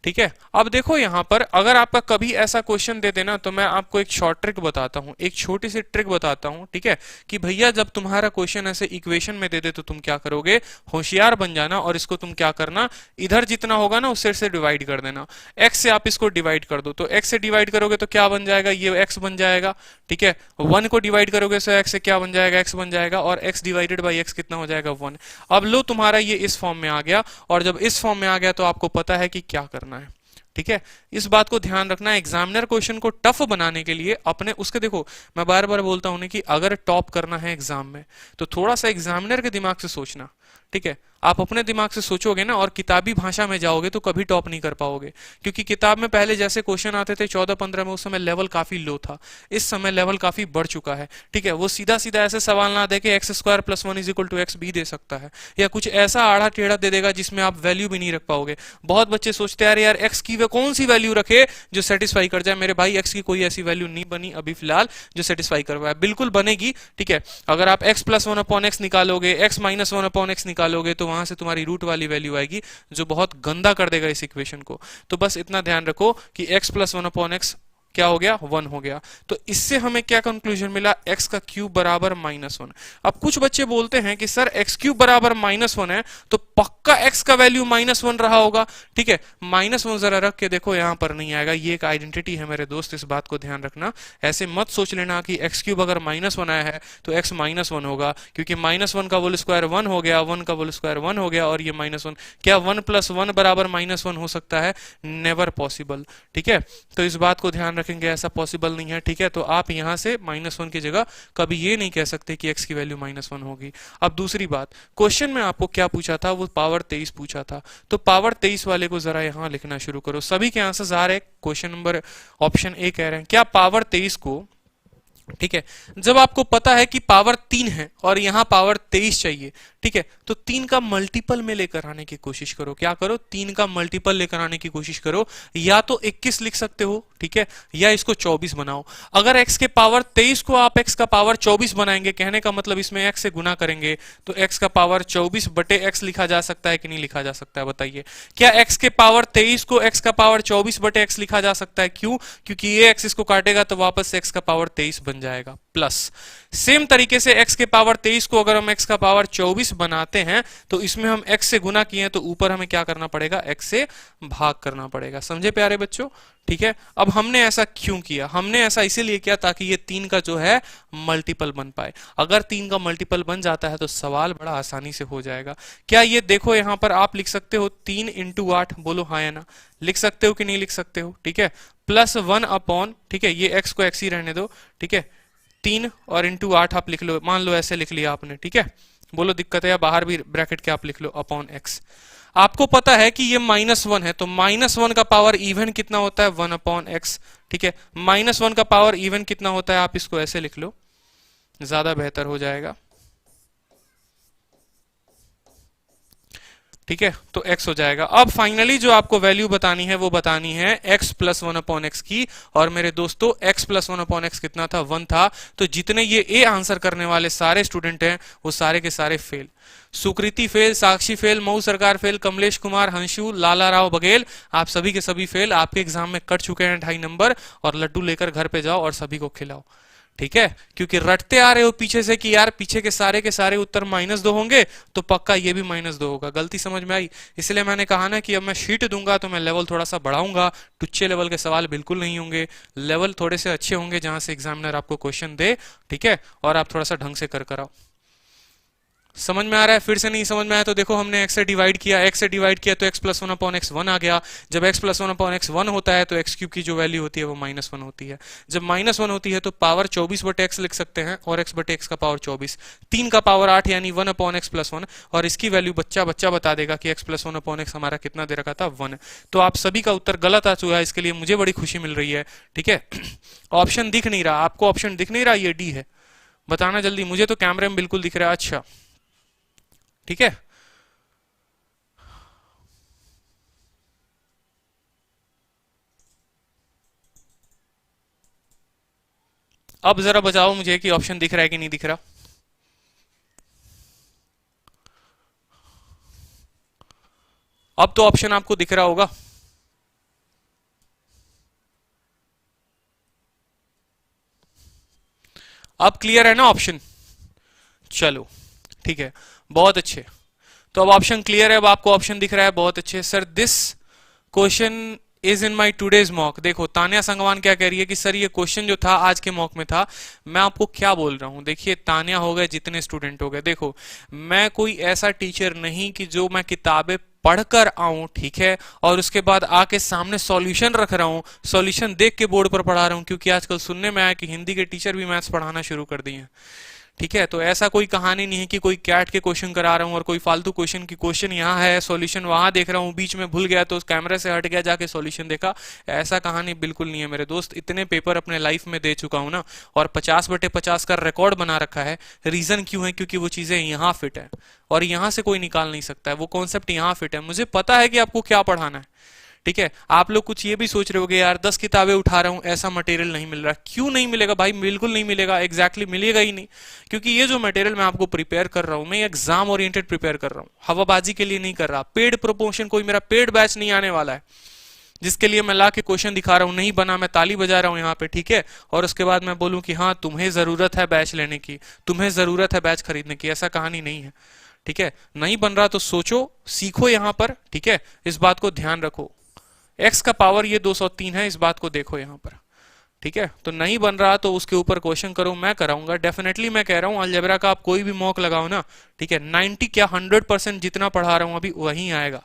ठीक है, अब देखो यहां पर अगर आपका कभी ऐसा क्वेश्चन दे देना तो मैं आपको एक शॉर्ट ट्रिक बताता हूं, एक छोटी सी ट्रिक बताता हूं। ठीक है, कि भैया जब तुम्हारा क्वेश्चन ऐसे इक्वेशन में दे दे तो तुम क्या करोगे, होशियार बन जाना और इसको तुम क्या करना, इधर जितना होगा ना उससे से डिवाइड कर देना। एक्स से आप इसको डिवाइड कर दो, तो एक्स से डिवाइड करोगे तो क्या बन जाएगा, ये एक्स बन जाएगा। ठीक है, 1 को डिवाइड करोगे तो एक्स से क्या बन जाएगा, एक्स बन जाएगा, और एक्स डिवाइडेड बाई एक्स कितना हो जाएगा, 1। अब लो तुम्हारा ये इस फॉर्म में आ गया, और जब इस फॉर्म में आ गया तो आपको पता है कि क्या करना है। ठीक है, इस बात को ध्यान रखना, एग्जामिनर क्वेश्चन को टफ बनाने के लिए अपने उसके, देखो मैं बार बार बोलता हूं कि अगर टॉप करना है एग्जाम में तो थोड़ा सा एग्जामिनर के दिमाग से सोचना। ठीक है, आप अपने दिमाग से सोचोगे ना और किताबी भाषा में जाओगे तो कभी टॉप नहीं कर पाओगे, क्योंकि किताब में पहले जैसे क्वेश्चन आते थे 14-15 में, उस समय लेवल काफी लो था, इस समय लेवल काफी बढ़ चुका है। ठीक है, वो सीधा सीधा ऐसे सवाल ना दे के x square plus 1 is equal to x भी दे सकता है, या कुछ ऐसा आड़ा टेढ़ा दे देगा जिसमें आप वैल्यू भी नहीं रख पाओगे। बहुत बच्चे सोचते हैं यार एक्स की वे कौन सी वैल्यू रखे जो सेटिस्फाई कर जाए। मेरे भाई एक्स की कोई ऐसी वैल्यू नहीं बनी अभी फिलहाल जो सेटिस्फाई कर पाए, बिल्कुल बनेगी। ठीक है, अगर आप एक्स प्लस 1 अपॉन एक्स निकालोगे, एक्स माइनस 1 अपॉन एक्स निकालोगे तो वहां से तुम्हारी रूट वाली वैल्यू आएगी जो बहुत गंदा कर देगा इस इक्वेशन को। तो बस इतना ध्यान रखो कि x प्लस 1 अपॉन एक्स क्या हो गया, 1 हो गया। तो इससे हमें क्या कंक्लूजन मिला, x का क्यूब बराबर -1। अब कुछ बच्चे बोलते हैं कि सर x क्यूब बराबर -1 है तो पक्का x का वैल्यू -1 रहा होगा। ठीक है, -1 जरा रख के देखो, यहां पर नहीं आएगा। ये एक आइडेंटिटी है मेरे दोस्त, इस बात को ध्यान रखना। ऐसे मत सोच लेना कि x क्यूब अगर -1 आया है तो x -1 होगा, क्योंकि -1 का होल स्क्वायर 1 हो गया, 1 का होल स्क्वायर 1 हो गया, और ये -1, क्या 1 + 1 बराबर -1 हो सकता है, नेवर पॉसिबल। ठीक है, तो इस बात को ध्यान रखेंगे, ऐसा पॉसिबल नहीं है। ठीक है, तो आप यहां से -1 की जगह कभी ये नहीं कह सकते कि x की वैल्यू -1 होगी। अब दूसरी बात, क्वेश्चन में आपको क्या पूछा था, वो पावर 23 पूछा था, तो पावर 23 वाले को जरा यहां लिखना शुरू करो। सभी के आंसर्स आ रहे हैं, क्वेश्चन नंबर ऑप्शन ए कह रहे हैं क्या पावर 23 को, ठीक है, जब आपको पता है कि पावर 3 है और यहां पावर 23 चाहिए, ठीक है, तो 3 का मल्टीपल में लेकर आने की कोशिश करो। क्या करो, 3 का मल्टीपल लेकर आने की कोशिश करो। या तो 21 लिख सकते हो, ठीक है, या इसको 24 बनाओ। अगर x के पावर 23 को आप x का पावर 24 बनाएंगे, कहने का मतलब इसमें x से गुना करेंगे, तो x का पावर 24 बटे x लिखा जा सकता है कि नहीं लिखा जा सकता है, बताइए। क्या x के पावर 23 को x का पावर 24 बटे x लिखा जा सकता है? क्यों? क्योंकि ये x इसको काटेगा तो वापस से x का पावर 23 बन जाएगा। प्लस सेम तरीके से x के पावर 23 को अगर हम x का पावर 24 बनाते हैं तो इसमें हम x से गुना किए तो ऊपर हमें क्या करना पड़ेगा, x से भाग करना पड़ेगा। समझे प्यारे बच्चों? ठीक है, अब हमने ऐसा क्यों किया, हमने ऐसा इसीलिए किया ताकि ये 3 का जो है मल्टीपल बन पाए। अगर 3 का मल्टीपल बन जाता है तो सवाल बड़ा आसानी से हो जाएगा। क्या ये देखो यहां पर आप लिख सकते हो 3 × 8, बोलो हाँ या ना, लिख सकते हो कि नहीं लिख सकते हो? ठीक है, +1 अपॉन, ठीक है, ये x को x ही रहने दो, ठीक है, 3 और इंटू 8 आप लिख लो, मान लो ऐसे लिख लिया आपने, ठीक है, बोलो दिक्कत है, या बाहर भी ब्रैकेट के आप लिख लो अपॉन x। आपको पता है कि ये -1 है तो -1 का पावर इवन कितना होता है, 1 अपॉन x। ठीक है, -1 का पावर इवन कितना होता है, आप इसको ऐसे लिख लो, ज्यादा बेहतर हो जाएगा। ठीक है, तो x हो जाएगा। अब फाइनली जो आपको वैल्यू बतानी है वो बतानी है x + 1 अपॉन एक्स की। और मेरे दोस्तों x + 1 अपॉन एक्स कितना था, 1 था। तो जितने ये ए आंसर करने वाले सारे स्टूडेंट हैं वो सारे के सारे फेल। सुकृति फेल, साक्षी फेल, मऊ सरकार फेल, कमलेश कुमार, हंशु, लाला राव बघेल, आप सभी के सभी फेल। आपके एग्जाम में कट चुके हैं 2.5 नंबर, और लड्डू लेकर घर पे जाओ और सभी को खिलाओ। ठीक है, क्योंकि रटते आ रहे हो पीछे से कि यार पीछे के सारे उत्तर -2 होंगे तो पक्का ये भी -2 होगा। गलती समझ में आई, इसलिए मैंने कहा ना कि अब मैं शीट दूंगा तो मैं लेवल थोड़ा सा बढ़ाऊंगा। टुच्चे लेवल के सवाल बिल्कुल नहीं होंगे, लेवल थोड़े से अच्छे होंगे जहां से एग्जामिनर आपको क्वेश्चन दे, ठीक है, और आप थोड़ा सा ढंग से कर कराओ। समझ में आ रहा है? फिर से नहीं समझ में आया तो देखो, हमने x से डिवाइड किया, x से डिवाइड किया तो x plus one upon x one आ गया। जब x plus one upon x one होता है तो एक्स क्यूब की जो वैल्यू होती है वो माइनस वन होती है। जब माइनस वन होती है तो पावर 24 बटे एक्स लिख सकते हैं, और x बटे एक्स का पावर 24, 3 का पावर 8 यानी 1 अपॉन एक्स प्लस वन, और इसकी वैल्यू बच्चा बच्चा बता देगा कि x plus one upon x हमारा कितना दे रखा था, 1। तो आप सभी का उत्तर गलत आ चुका है, इसके लिए मुझे बड़ी खुशी मिल रही है। ठीक है, ऑप्शन दिख नहीं रहा आपको, ऑप्शन दिख नहीं रहा, ये डी है। बताना जल्दी, मुझे तो कैमरे में बिल्कुल दिख रहा है। अच्छा ठीक है, अब जरा बताओ मुझे कि ऑप्शन दिख रहा है कि नहीं दिख रहा। अब तो ऑप्शन आपको दिख रहा होगा। अब क्लियर है ना ऑप्शन? चलो ठीक है, बहुत अच्छे। तो अब ऑप्शन क्लियर है, अब आपको ऑप्शन दिख रहा है, बहुत अच्छे। Sir this question is in my today's mock. देखो तान्या संगवान क्या कह रही है कि सर ये क्वेश्चन जो था आज के मॉक में था। मैं आपको क्या बोल रहा हूं, देखिए तान्या हो गए, जितने स्टूडेंट हो गए, देखो मैं कोई ऐसा टीचर नहीं कि जो मैं किताबें पढ़कर आऊं, ठीक है, और उसके बाद आके सामने सॉल्यूशन रख रहा हूं, सॉल्यूशन देख के बोर्ड पर पढ़ा रहा हूं, क्योंकि आजकल सुनने में आया कि हिंदी के टीचर भी मैथ्स पढ़ाना शुरू कर दिए हैं। ठीक है, तो ऐसा कोई कहानी नहीं है कि कोई कैट के क्वेश्चन करा रहा हूं और कोई फालतू क्वेश्चन की क्वेश्चन यहाँ है, सॉल्यूशन वहां देख रहा हूं, बीच में भूल गया तो कैमरे से हट गया, जाके सॉल्यूशन देखा। ऐसा कहानी बिल्कुल नहीं है मेरे दोस्त। इतने पेपर अपने लाइफ में दे चुका हूं ना, और 50/50 का रिकॉर्ड बना रखा है। रीजन क्यों है? क्योंकि वो चीजें यहाँ फिट है और यहाँ से कोई निकाल नहीं सकता है, वो कॉन्सेप्ट यहाँ फिट है। मुझे पता है कि आपको क्या पढ़ाना है। ठीक है, आप लोग कुछ ये भी सोच रहे होगे यार 10 किताबें उठा रहा हूं, ऐसा मटेरियल नहीं मिल रहा। क्यों नहीं मिलेगा भाई? बिल्कुल नहीं मिलेगा, एग्जैक्टली मिलेगा ही नहीं। क्योंकि ये जो मटेरियल मैं आपको प्रिपेयर कर रहा हूं, मैं एग्जाम ओरिएंटेड प्रिपेयर कर रहा हूं, हवाबाजी के लिए नहीं कर रहा। पेड प्रपोर्शन कोई मेरा पेड बैच नहीं आने वाला है जिसके लिए मैं ला के क्वेश्चन दिखा रहा हूं। नहीं बना, मैं ताली बजा रहा हूं यहाँ पे, ठीक है, और उसके बाद मैं बोलूं कि हाँ तुम्हें जरूरत है बैच लेने की, तुम्हें जरूरत है बैच खरीदने की। ऐसा कहानी नहीं है। ठीक है, नहीं बन रहा तो सोचो, सीखो यहाँ पर। ठीक है, इस बात को ध्यान रखो। x का पावर ये 203 है, इस बात को देखो यहाँ पर। ठीक है, तो नहीं बन रहा तो उसके ऊपर क्वेश्चन करो, मैं कराऊंगा डेफिनेटली। मैं कह रहा हूं अलजेब्रा का आप कोई भी मॉक लगाओ ना, ठीक है, 90 क्या 100% जितना पढ़ा रहा हूं अभी वही आएगा।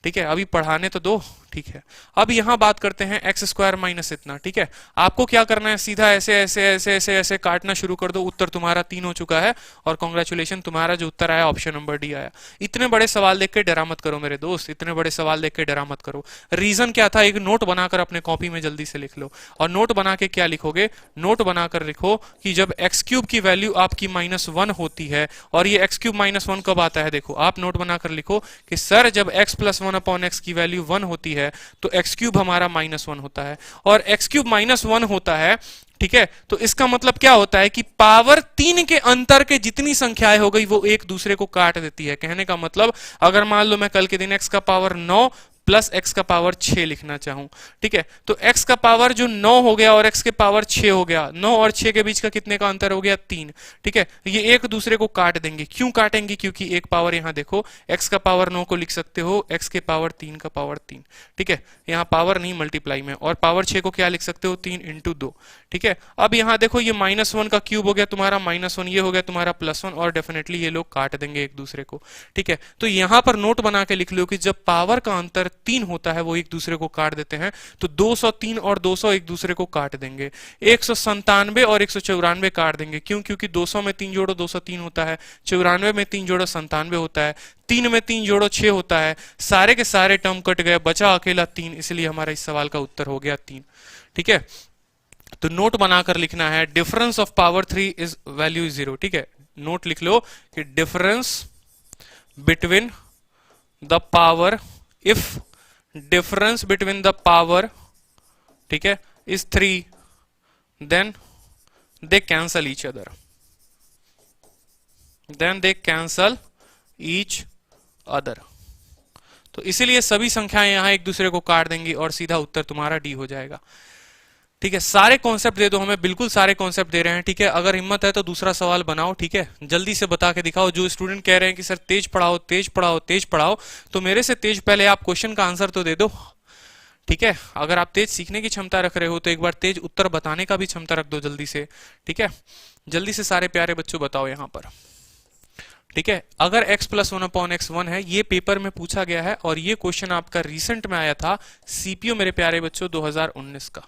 ठीक है, अभी पढ़ाने तो दो। ठीक है, अब यहां बात करते हैं एक्स स्क्वायर माइनस इतना। ठीक है, आपको क्या करना है, सीधा ऐसे ऐसे ऐसे ऐसे ऐसे काटना शुरू कर दो। उत्तर तुम्हारा 3 हो चुका है, और कॉन्ग्रेचुलेशन, तुम्हारा जो उत्तर आया ऑप्शन नंबर डी आया। इतने बड़े सवाल देख के डरा मत करो मेरे दोस्त, इतने बड़े सवाल देख के डरा मत करो। रीजन क्या था, एक नोट बनाकर अपने कॉपी में जल्दी से लिख लो। और नोट बना के क्या लिखोगे? नोट बनाकर लिखो कि जब एक्स क्यूब की वैल्यू आपकी -1 होती है, और ये एक्स क्यूब -1 कब आता है, देखो आप नोट बनाकर लिखो कि सर जब x plus one upon x की वैल्यू 1 होती है तो एक्स क्यूब हमारा -1 होता है, और एक्स क्यूब -1 होता है। ठीक है, तो इसका मतलब क्या होता है कि पावर 3 के अंतर के जितनी संख्याएं हो गई वो एक दूसरे को काट देती है। कहने का मतलब, अगर मान लो मैं कल के दिन x का पावर 9 प्लस x का पावर 6 लिखना चाहूं, ठीक है, तो x का पावर जो 9 हो गया और x के पावर 6 हो गया, 9 और 6 के बीच का कितने का अंतर हो गया? 3। ठीक है, ये एक दूसरे को काट देंगे। क्यों काटेंगे? क्योंकि एक पावर यहां देखो, x का पावर 9 को लिख सकते हो x के पावर 3 का पावर 3। ठीक है, यहां पावर नहीं मल्टीप्लाई में, और पावर 6 को क्या लिख सकते हो? 3 × 2। ठीक है, अब यहां देखो ये -1 का क्यूब हो गया तुम्हारा -1, ये हो गया तुम्हारा +1, और डेफिनेटली ये लोग काट देंगे एक दूसरे को। ठीक है, तो यहां पर नोट बना के लिख लो कि जब पावर का अंतर 3 होता है वो एक दूसरे को काट देते हैं, तो 203 और 200 एक दूसरे को काट देंगे। 197 और 194 काट देंगे। क्यों? क्योंकि 200 में 3 जोड़ो 203 होता है, 94 में 3 जोड़ो 97 होता है, 3 में 3 जोड़ो 6 होता है। सारे के सारे टर्म कट गए, बचा अकेला 3, इसलिए हमारा इस सवाल का उत्तर हो गया 3। ठीक है, तो नोट बनाकर लिखना है difference of power 3 is value 0। ठीक है, नोट लिख लो कि difference between the power, if difference between the power, ठीक है, is 3, then they cancel each other, then they cancel each other। तो इसीलिए सभी संख्याएं यहां एक दूसरे को काट देंगी और सीधा उत्तर तुम्हारा डी हो जाएगा। ठीक है, सारे कॉन्सेप्ट दे दो हमें, बिल्कुल सारे कॉन्सेप्ट दे रहे हैं। ठीक है, अगर हिम्मत है तो दूसरा सवाल बनाओ। ठीक है, जल्दी से बता के दिखाओ। जो स्टूडेंट कह रहे हैं कि सर तेज पढ़ाओ तेज पढ़ाओ तेज पढ़ाओ, तो मेरे से तेज पहले आप क्वेश्चन का आंसर तो दे दो। ठीक है, अगर आप तेज सीखने की क्षमता रख रहे हो तो एक बार तेज उत्तर बताने का भी क्षमता रख दो जल्दी से। ठीक है, जल्दी से सारे प्यारे बच्चों बताओ यहां पर। ठीक है। अगर x plus one upon x one है, ये पेपर में पूछा गया है और ये क्वेश्चन आपका रिसेंट में आया था सीपीओ मेरे प्यारे बच्चों 2019 का।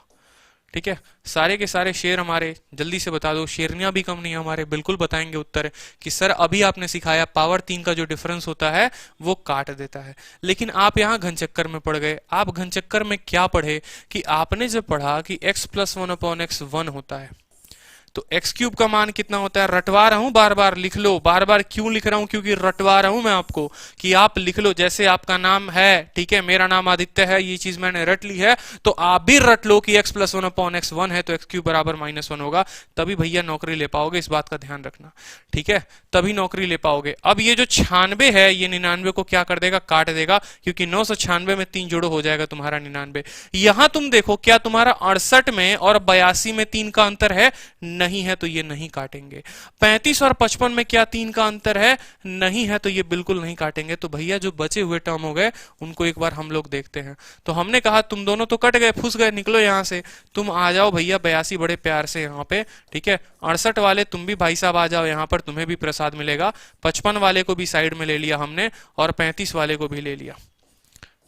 ठीक है, सारे के सारे शेर हमारे जल्दी से बता दो, शेरनियां भी कम नहीं है हमारे, बिल्कुल बताएंगे उत्तर कि सर अभी आपने सिखाया पावर 3 का जो डिफरेंस होता है वो काट देता है। लेकिन आप यहां घन चक्कर में पड़ गए। आप घन चक्कर में क्या पढ़े कि आपने जब पढ़ा कि x plus one upon x one होता है, तो एक्स क्यूब का मान कितना होता है, रटवा रहा हूं, बार बार लिख लो। बार बार क्यों लिख रहा हूं, क्योंकि रटवा रहा हूं मैं आपको कि आप लिख लो। जैसे आपका नाम है, ठीक है, मेरा नाम आदित्य है, ये चीज मैंने रट ली है, तो आप भी रट लो कि x plus one upon x one है तो एक्स क्यूब बराबर माइनस वन होगा। तभी भैया नौकरी ले पाओगे, इस बात का ध्यान रखना। ठीक है, तभी नौकरी ले पाओगे। अब ये जो 96 है, ये 99 को क्या कर देगा, काट देगा, क्योंकि 996 में 3 जोड़ो हो जाएगा तुम्हारा 99। यहां तुम देखो क्या तुम्हारा 68 में और 82 में 3 का अंतर है, नहीं है, तो ये नहीं काटेंगे। 35 और 55 में क्या 3 का अंतर है, नहीं है, तो ये बिल्कुल नहीं काटेंगे। तो भैया जो बचे हुए टर्म हो गए उनको एक बार हम लोग देखते हैं। तो हमने कहा तुम दोनों तो कट गए, फंस गए, निकलो यहां से। तुम आ जाओ भैया 82 बड़े प्यार से यहां पे। ठीक है, 68 वाले तुम भी भाई साहब आ जाओ यहां पर, तुम्हें भी प्रसाद मिलेगा। 55 वाले को भी साइड में ले लिया हमने और 35 वाले को भी ले लिया।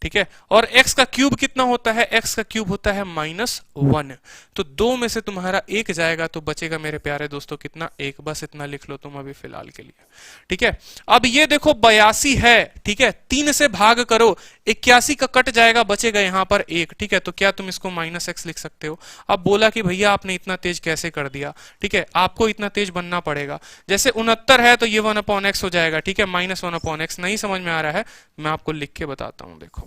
ठीक है, और x का क्यूब कितना होता है, x का क्यूब होता है -1। तो 2 में से तुम्हारा 1 जाएगा तो बचेगा मेरे प्यारे दोस्तों कितना, 1। बस इतना लिख लो तुम अभी फिलहाल के लिए। ठीक है, अब ये देखो 82 है, ठीक है, 3 से भाग करो, 81 का कट जाएगा, बचेगा यहां पर 1। ठीक है, तो क्या तुम इसको -x लिख सकते हो। अब बोला कि भैया आपने इतना तेज कैसे कर दिया। ठीक है, आपको इतना तेज बनना पड़ेगा। जैसे 69 है तो ये 1/x हो जाएगा। ठीक है, -1/x। नहीं समझ में आ रहा है, मैं आपको लिख के बताता हूं, देखो।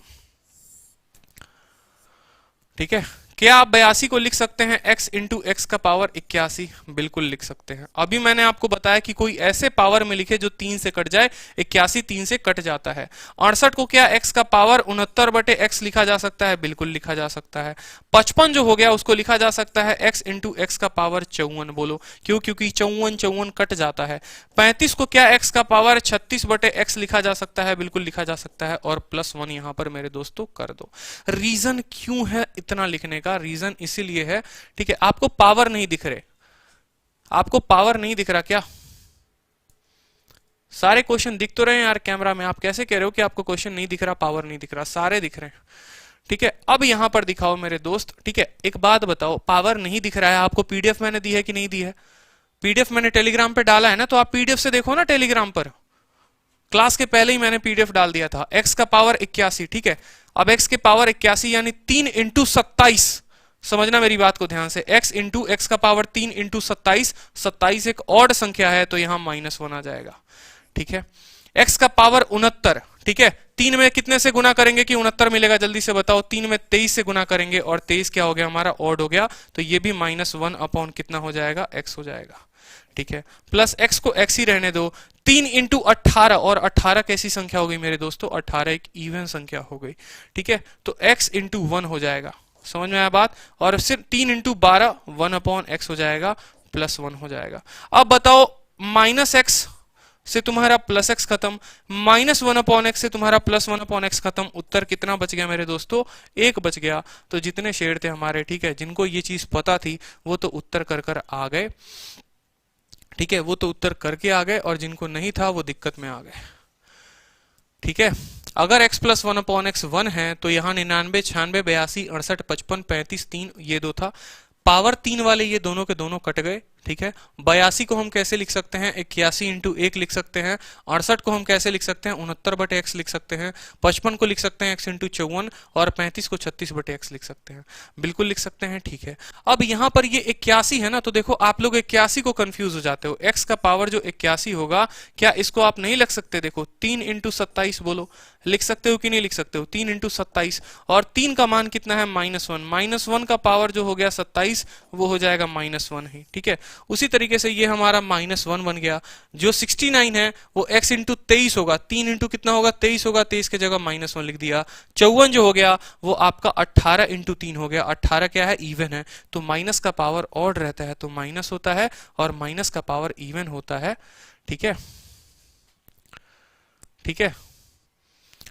ठीक है, क्या आप 82 को लिख सकते हैं x इंटू एक्स का पावर 81, बिल्कुल लिख सकते हैं। अभी मैंने आपको बताया कि कोई ऐसे पावर में लिखे जो 3 से कट जाए, 81 3 से कट जाता है। 68 को क्या x का पावर 69/x लिखा जा सकता है, बिल्कुल लिखा जा सकता है। 55 जो हो गया उसको लिखा जा सकता है x इंटू एक्स का पावर 54, बोलो क्यों, क्योंकि 54 कट जाता है। 35 को क्या x का पावर 36/x लिखा जा सकता है, बिल्कुल लिखा जा सकता है, और +1 यहां पर मेरे दोस्तों कर दो। रीजन क्यों है इतना लिखने का, रीजन इसीलिए है, ठीक है, आपको पावर नहीं दिख रहे, आपको पावर नहीं दिख रहा क्या। सारे क्वेश्चन दिख तो रहे हैं यार कैमरा में, आप कैसे कह रहे हो कि आपको क्वेश्चन नहीं दिख रहा, पावर नहीं दिख रहा, सारे दिख रहे हैं। ठीक है, अब यहां पर दिखाओ मेरे दोस्त। ठीक है, एक बात बताओ, पावर नहीं दिख रहा है, आपको पीडीएफ मैंने दी है कि नहीं दी है, पीडीएफ मैंने टेलीग्राम पे डाला है ना, तो आप पीडीएफ से देखो ना, टेलीग्राम पर क्लास के पहले ही मैंने पीडीएफ डाल दिया था। x का पावर 81, ठीक है, अब x के पावर 81 यानी 3 इंटू 27, समझना मेरी बात को ध्यान से, x इंटू एक्स का पावर 3 इंटू 27, 27 एक ऑड संख्या है तो यहां -1 आ जाएगा। ठीक है, x का पावर 69, ठीक है, 3 में कितने से गुना करेंगे कि 69 मिलेगा, जल्दी से बताओ। 3 में 23 से गुना करेंगे और 23 क्या हो गया हमारा, ऑड हो गया, तो ये भी -1 अपॉन कितना हो जाएगा, x हो जाएगा। ठीक है, प्लस x को x ही रहने दो। 3 इंटू 18, और 18 कैसी संख्या हो गई मेरे दोस्तों, 18 एक इवन संख्या हो गई। ठीक है, तो x इंटू 1 हो जाएगा, समझ में आया बात। और सिर्फ 3 इंटू 12, 1/x हो जाएगा, +1 हो जाएगा। अब बताओ -x से तुम्हारा +x खत्म, -1/x से तुम्हारा +1/x खत्म, उत्तर कितना बच गया मेरे दोस्तों, 1 बच गया। तो जितने शेर थे हमारे, ठीक है, जिनको ये चीज पता थी वो तो उत्तर कर कर आ गए। ठीक है, वो तो उत्तर करके आ गए, और जिनको नहीं था वो दिक्कत में आ गए। ठीक है, अगर x प्लस 1/x 1 है तो यहाँ 99, 96, 82, 68, 55, 35, 3 ये 2 था। पावर 3 वाले ये दोनों के दोनों कट गए। ठीक है, 82 को हम कैसे लिख सकते हैं, 81 इंटू 1 लिख सकते हैं। 68 को हम कैसे लिख सकते हैं, 69/x लिख सकते हैं। 55 को लिख सकते हैं x इंटू 54, और 35 को 36/x लिख सकते हैं, बिल्कुल लिख सकते हैं। ठीक है, अब यहां पर ये 81 है ना, तो देखो आप लोग 81 को कंफ्यूज हो जाते हो। x का पावर जो 81 होगा, क्या इसको आप नहीं लिख सकते, देखो 3 इंटू 27, बोलो लिख सकते हो कि नहीं लिख सकते हो, 3 इंटू 27, और 3 का मान कितना है, -1, -1 का पावर जो हो गया 27, वो हो जाएगा -1 ही। ठीक है, उसी तरीके से ये हमारा -1 बन गया। जो 69 है वो x इंटू 23 होगा, 3 इंटू कितना होगा, 23 होगा, 23 की जगह -1 लिख दिया। 54 जो हो गया वो आपका 18 इंटू 3 हो गया। 18 क्या है, इवन है, तो माइनस का पावर ऑड रहता है तो माइनस होता है, और माइनस का पावर इवन होता है। ठीक है, ठीक है,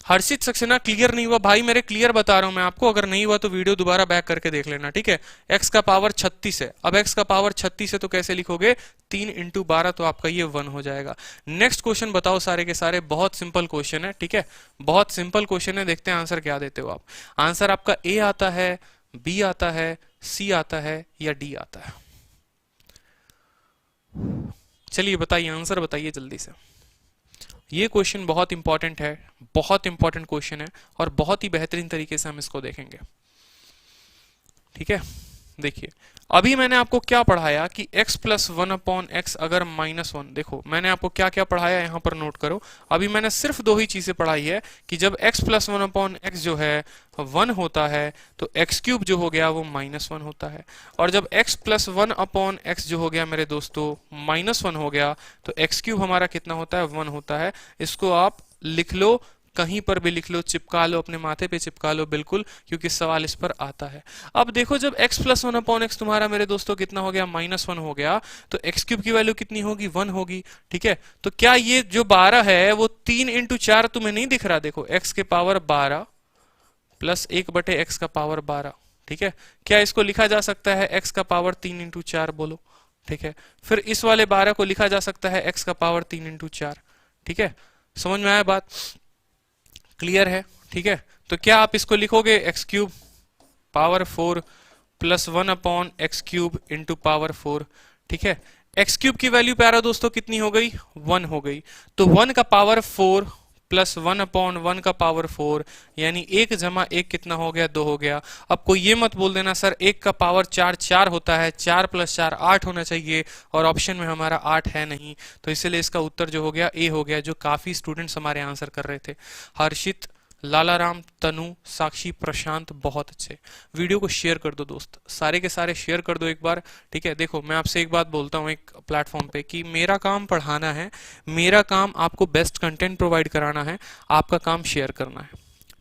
हर्षित सक्सेना क्लियर नहीं हुआ भाई, मेरे क्लियर बता रहा हूं मैं आपको, अगर नहीं हुआ तो वीडियो दोबारा बैक करके देख लेना, ठीक है। x का पावर 36 है, अब x का पावर 36 है तो कैसे लिखोगे, 3 इंटू 12, तो आपका ये 1 हो जाएगा। नेक्स्ट क्वेश्चन बताओ, सारे के सारे बहुत सिंपल क्वेश्चन है, ठीक है, बहुत सिंपल क्वेश्चन है, देखते हैं आंसर क्या देते हो आप। आंसर आपका ए आता है, बी आता है, सी आता है या डी आता है। चलिए बताइए, आंसर बताइए जल्दी से। ये क्वेश्चन बहुत इंपॉर्टेंट है, बहुत इंपॉर्टेंट क्वेश्चन है और बहुत ही बेहतरीन तरीके से हम इसको देखेंगे, ठीक है। देखिए अभी मैंने आपको क्या पढ़ाया कि x प्लस 1/x अगर -1, देखो मैंने आपको क्या क्या पढ़ाया यहां पर नोट करो। अभी मैंने सिर्फ दो ही चीजें पढ़ाई है कि जब x प्लस 1/x जो है 1 होता है तो x क्यूब जो हो गया वो -1 होता है, और जब x प्लस 1/x जो हो गया मेरे दोस्तों -1 हो गया तो x क्यूब हमारा कितना होता है, 1 होता है। इसको आप लिख लो, कहीं पर भी लिख लो, चिपका लो, अपने माथे पे चिपका लो बिल्कुल, क्योंकि सवाल इस पर आता है। अब देखो जब x प्लस 1/x तुम्हारा मेरे दोस्तों कितना हो गया, -1 हो गया, तो x क्यूब की वैल्यू कितनी होगी, 1 होगी, ठीक है। तो क्या ये जो 12 है वो 3 इंटू 4 तुम्हें नहीं दिख रहा, देखो x के पावर 12 प्लस 1/x का पावर 12, ठीक है। क्या इसको लिखा जा सकता है x का पावर 3 इंटू 4, बोलो, ठीक है। फिर इस वाले 12 को लिखा जा सकता है x का पावर 3 इंटू 4, ठीक है। समझ में आया बात, क्लियर है, ठीक है। तो क्या आप इसको लिखोगे x cube power 4 plus 1/x cube into power 4, ठीक है। x क्यूब की वैल्यू प्यारा दोस्तों कितनी हो गई, 1 हो गई, तो 1 का पावर 4 प्लस 1/1 का पावर 4, यानी 1 जमा 1 कितना हो गया, 2 हो गया। अब कोई ये मत बोल देना सर 1 का पावर 4 4 होता है, 4 प्लस 4 8 होना चाहिए, और ऑप्शन में हमारा 8 है नहीं, तो इसलिए इसका उत्तर जो हो गया ए हो गया, जो काफी स्टूडेंट्स हमारे आंसर कर रहे थे। हर्षित, लालाराम, तनु, साक्षी, प्रशांत, बहुत अच्छे। वीडियो को शेयर कर दो दोस्त, सारे के सारे शेयर कर दो एक बार, ठीक है। देखो मैं आपसे एक बात बोलता हूँ एक प्लेटफॉर्म पे कि मेरा काम पढ़ाना है, मेरा काम आपको बेस्ट कंटेंट प्रोवाइड कराना है, आपका काम शेयर करना है,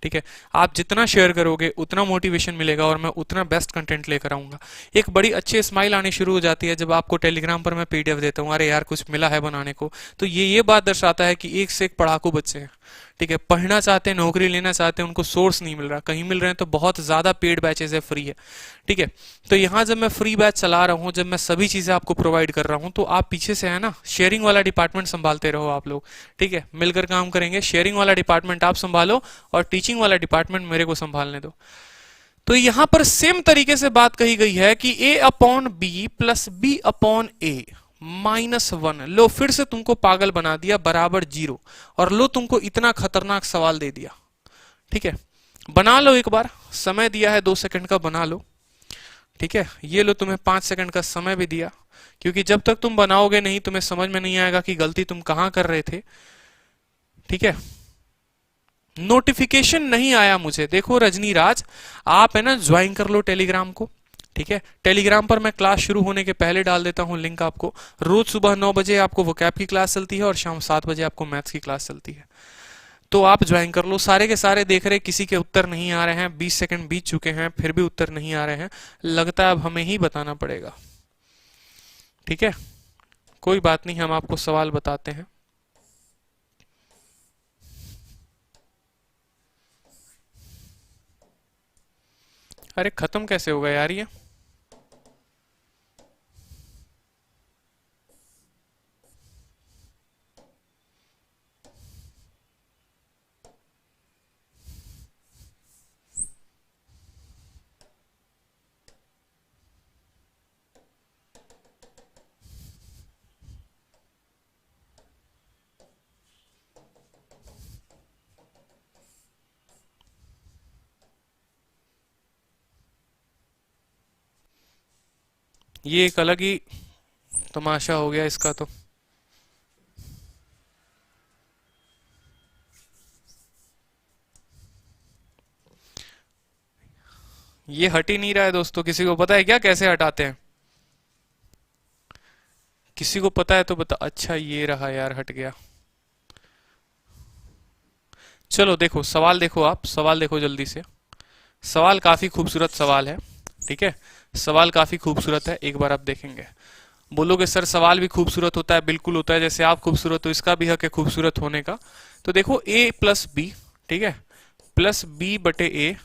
ठीक है। आप जितना शेयर करोगे उतना मोटिवेशन मिलेगा और मैं उतना बेस्ट कंटेंट लेकर आऊंगा। एक बड़ी अच्छी स्माइल आनी शुरू हो जाती है जब आपको टेलीग्राम पर मैं पीडीएफ देता हूँ, अरे यार कुछ मिला है बनाने को, तो ये बात दर्शाता है कि एक से एक पढ़ाकू बच्चे हैं, ठीक है, पढ़ना चाहते हैं, नौकरी लेना चाहते हैं, उनको सोर्स नहीं मिल रहा, कहीं मिल रहे हैं तो बहुत ज्यादा पेड बैचेस है, फ्री है, ठीक है। तो यहाँ जब मैं फ्री बैच चला रहा हूँ, जब मैं सभी चीजें आपको प्रोवाइड कर रहा हूँ, तो आप पीछे से है ना शेयरिंग वाला डिपार्टमेंट संभालते रहो आप लोग, ठीक है, मिलकर काम करेंगे। शेयरिंग वाला डिपार्टमेंट आप संभालो और टीचिंग वाला डिपार्टमेंट मेरे को संभालने दो। तो यहां पर सेम तरीके से बात कही गई है कि a/b प्लस b/a -1, लो फिर से तुमको पागल बना दिया, बराबर 0, और लो तुमको इतना खतरनाक सवाल दे दिया, ठीक है। बना लो एक बार, समय दिया है 2 सेकंड का, बना लो, ठीक है। ये लो तुम्हें 5 सेकंड का समय भी दिया, क्योंकि जब तक तुम बनाओगे नहीं तुम्हें समझ में नहीं आएगा कि गलती तुम कहां कर रहे थे, ठीक है। नोटिफिकेशन नहीं आया मुझे, देखो रजनी राज, आप है ना ज्वाइन कर लो टेलीग्राम को, ठीक है। टेलीग्राम पर मैं क्लास शुरू होने के पहले डाल देता हूं लिंक आपको। रोज सुबह 9 बजे आपको वोकैब की क्लास चलती है और शाम 7 बजे आपको मैथ्स की क्लास चलती है, तो आप ज्वाइन कर लो। सारे के सारे देख रहे, किसी के उत्तर नहीं आ रहे हैं, 20 सेकंड बीत चुके हैं फिर भी उत्तर नहीं आ रहे हैं, लगता है अब हमें ही बताना पड़ेगा, ठीक है। कोई बात नहीं, हम आपको सवाल बताते हैं। अरे खत्म कैसे होगा यार ये, ये एक अलग ही तमाशा हो गया इसका तो। ये हट ही नहीं रहा है दोस्तों, किसी को पता है क्या कैसे हटाते हैं? किसी को पता है तो बता। अच्छा ये रहा यार, हट गया। चलो देखो सवाल, देखो आप सवाल देखो जल्दी से। सवाल काफी खूबसूरत सवाल है, ठीक है, सवाल काफी खूबसूरत है, एक बार आप देखेंगे बोलोगे सर सवाल भी खूबसूरत होता है, बिल्कुल होता है, जैसे आप खूबसूरत हो इसका भी हक है खूबसूरत होने का। तो देखो a प्लस बी, ठीक है, प्लस बी बटे ए,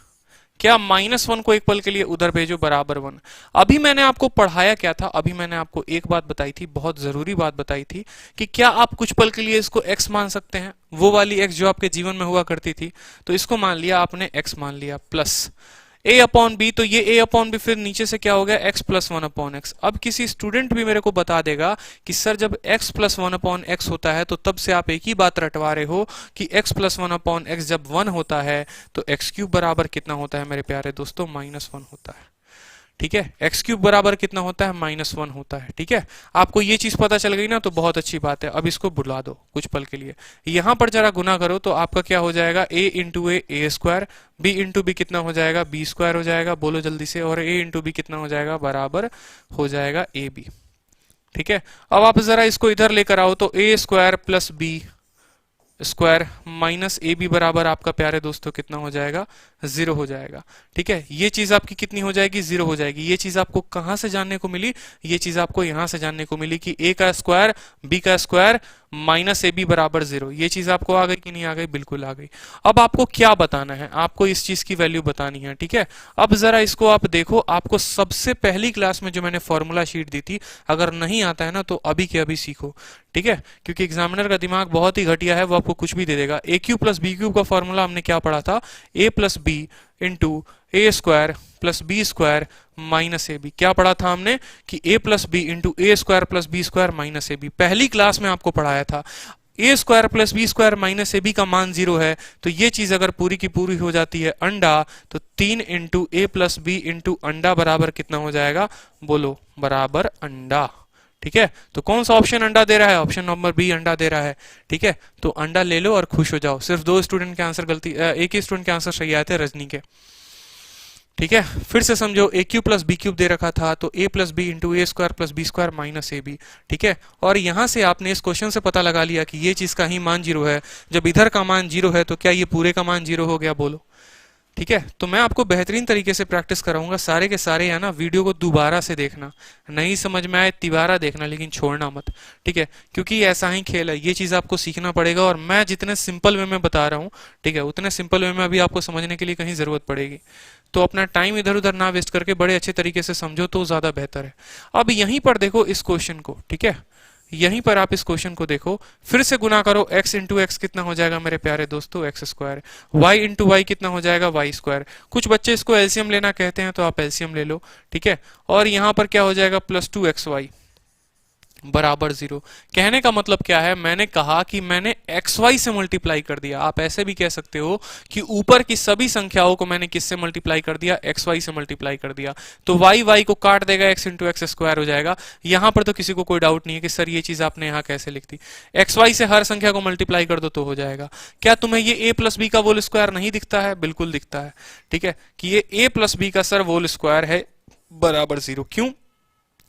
क्या -1 को एक पल के लिए उधर भेजो बराबर 1। अभी मैंने आपको पढ़ाया क्या था, अभी मैंने आपको एक बात बताई थी, बहुत जरूरी बात बताई थी कि क्या आप कुछ पल के लिए इसको x मान सकते हैं, वो वाली x जो आपके जीवन में हुआ करती थी। तो इसको मान लिया आपने, x मान लिया, प्लस a अपॉन बी, तो ये a अपॉन बी फिर नीचे से क्या हो गया, x प्लस 1 अपॉन एक्स। अब किसी स्टूडेंट भी मेरे को बता देगा कि सर जब x प्लस 1 अपॉन एक्स होता है तो तब से आप एक ही बात रटवा रहे हो कि x प्लस 1 अपॉन एक्स जब 1 होता है तो x क्यूब बराबर कितना होता है मेरे प्यारे दोस्तों, -1 होता है। ठीक है, एक्स क्यूब बराबर कितना होता है, -1 होता है। ठीक है, आपको ये चीज पता चल गई ना, तो बहुत अच्छी बात है। अब इसको बुला दो कुछ पल के लिए, यहां पर जरा गुना करो तो आपका क्या हो जाएगा, a into A square, b into b कितना हो जाएगा, बी स्क्वायर हो जाएगा, बोलो जल्दी से, और a इंटू बी कितना हो जाएगा, बराबर हो जाएगा ए बी। ठीक है, अब आप जरा इसको इधर लेकर आओ तो a square plus B square minus A b बराबर आपका प्यारे दोस्तों कितना हो जाएगा, 0 हो जाएगा। ठीक है, ये चीज आपकी कितनी हो जाएगी, 0 हो जाएगी। ये चीज आपको कहां से जानने को मिली, ये चीज आपको यहां से जानने को मिली कि a का स्क्वायर b का स्क्वायर माइनस ए बी बराबर 0। ये चीज आपको आ गई कि नहीं आ गई, बिल्कुल आ गई। अब आपको क्या बताना है, आपको इस चीज की वैल्यू बतानी है। ठीक है, अब जरा इसको आप देखो, आपको सबसे पहली क्लास में जो मैंने फॉर्मूला शीट दी थी, अगर नहीं आता है ना तो अभी के अभी सीखो। ठीक है, क्योंकि एग्जामिनर का दिमाग बहुत ही घटिया है, वो आपको कुछ भी दे देगा। A cube plus B cube का फॉर्मूला हमने क्या पढ़ा था, a plus B into A square plus B square minus A B. क्या पढ़ा था हमने कि a plus B into A square plus B square minus A B, पहली क्लास में आपको पढ़ाया था। A square plus B square minus A B का मान 0 है, तो ये चीज अगर पूरी की पूरी हो जाती है अंडा, तो 3 इंटू ए प्लस बी इंटू अंडा बराबर कितना हो जाएगा, बोलो, बराबर अंडा। ठीक है, तो कौन सा ऑप्शन अंडा दे रहा है, ऑप्शन नंबर बी अंडा दे रहा है। ठीक है, तो अंडा ले लो और खुश हो जाओ। सिर्फ 2 स्टूडेंट के आंसर गलती, एक ही स्टूडेंट के आंसर सही आए थे, रजनी के। ठीक है, फिर से समझो, a cube plus B cube दे रखा था, तो a plus B into A square plus B square minus A b. ठीक है, और यहां से आपने इस क्वेश्चन से पता लगा लिया कि ये चीज का ही मान 0 है। जब इधर का मान 0 है तो क्या ये पूरे का मान 0 हो गया, बोलो। ठीक है, तो मैं आपको बेहतरीन तरीके से प्रैक्टिस कराऊंगा, सारे के सारे है ना, वीडियो को दोबारा से देखना, नहीं समझ में आए तिबारा देखना, लेकिन छोड़ना मत। ठीक है, क्योंकि ऐसा ही खेल है, ये चीज आपको सीखना पड़ेगा, और मैं जितने सिंपल वे में बता रहा हूँ, ठीक है, उतने सिंपल वे में अभी आपको समझने के लिए कहीं जरूरत पड़ेगी। तो अपना टाइम इधर उधर ना वेस्ट करके बड़े अच्छे तरीके से समझो तो ज्यादा बेहतर है। अब यहीं पर देखो इस क्वेश्चन को, ठीक है, यहीं पर आप इस क्वेश्चन को देखो, फिर से गुना करो, x इंटू एक्स कितना हो जाएगा मेरे प्यारे दोस्तों, x square, y into y कितना हो जाएगा, वाई स्क्वायर। कुछ बच्चे इसको एलसीएम लेना कहते हैं, तो आप एलसीएम ले लो। ठीक है, और यहां पर क्या हो जाएगा, प्लस 2xy बराबर 0। कहने का मतलब क्या है, मैंने कहा कि मैंने xy से मल्टीप्लाई कर दिया। आप ऐसे भी कह सकते हो कि ऊपर की सभी संख्याओं को मैंने किससे मल्टीप्लाई कर दिया, xy से मल्टीप्लाई कर दिया। तो y को काट देगा, x इंटू एक्स स्क्वायर हो जाएगा। यहां पर तो किसी को कोई डाउट नहीं है कि सर ये चीज आपने यहां कैसे लिख दी, xy से हर संख्या को मल्टीप्लाई कर दो तो हो जाएगा। क्या तुम्हें ये a प्लस बी का होल स्क्वायर नहीं दिखता है, बिल्कुल दिखता है। ठीक है, कि ये a प्लस बी का सर होल स्क्वायर है बराबर 0। क्यों,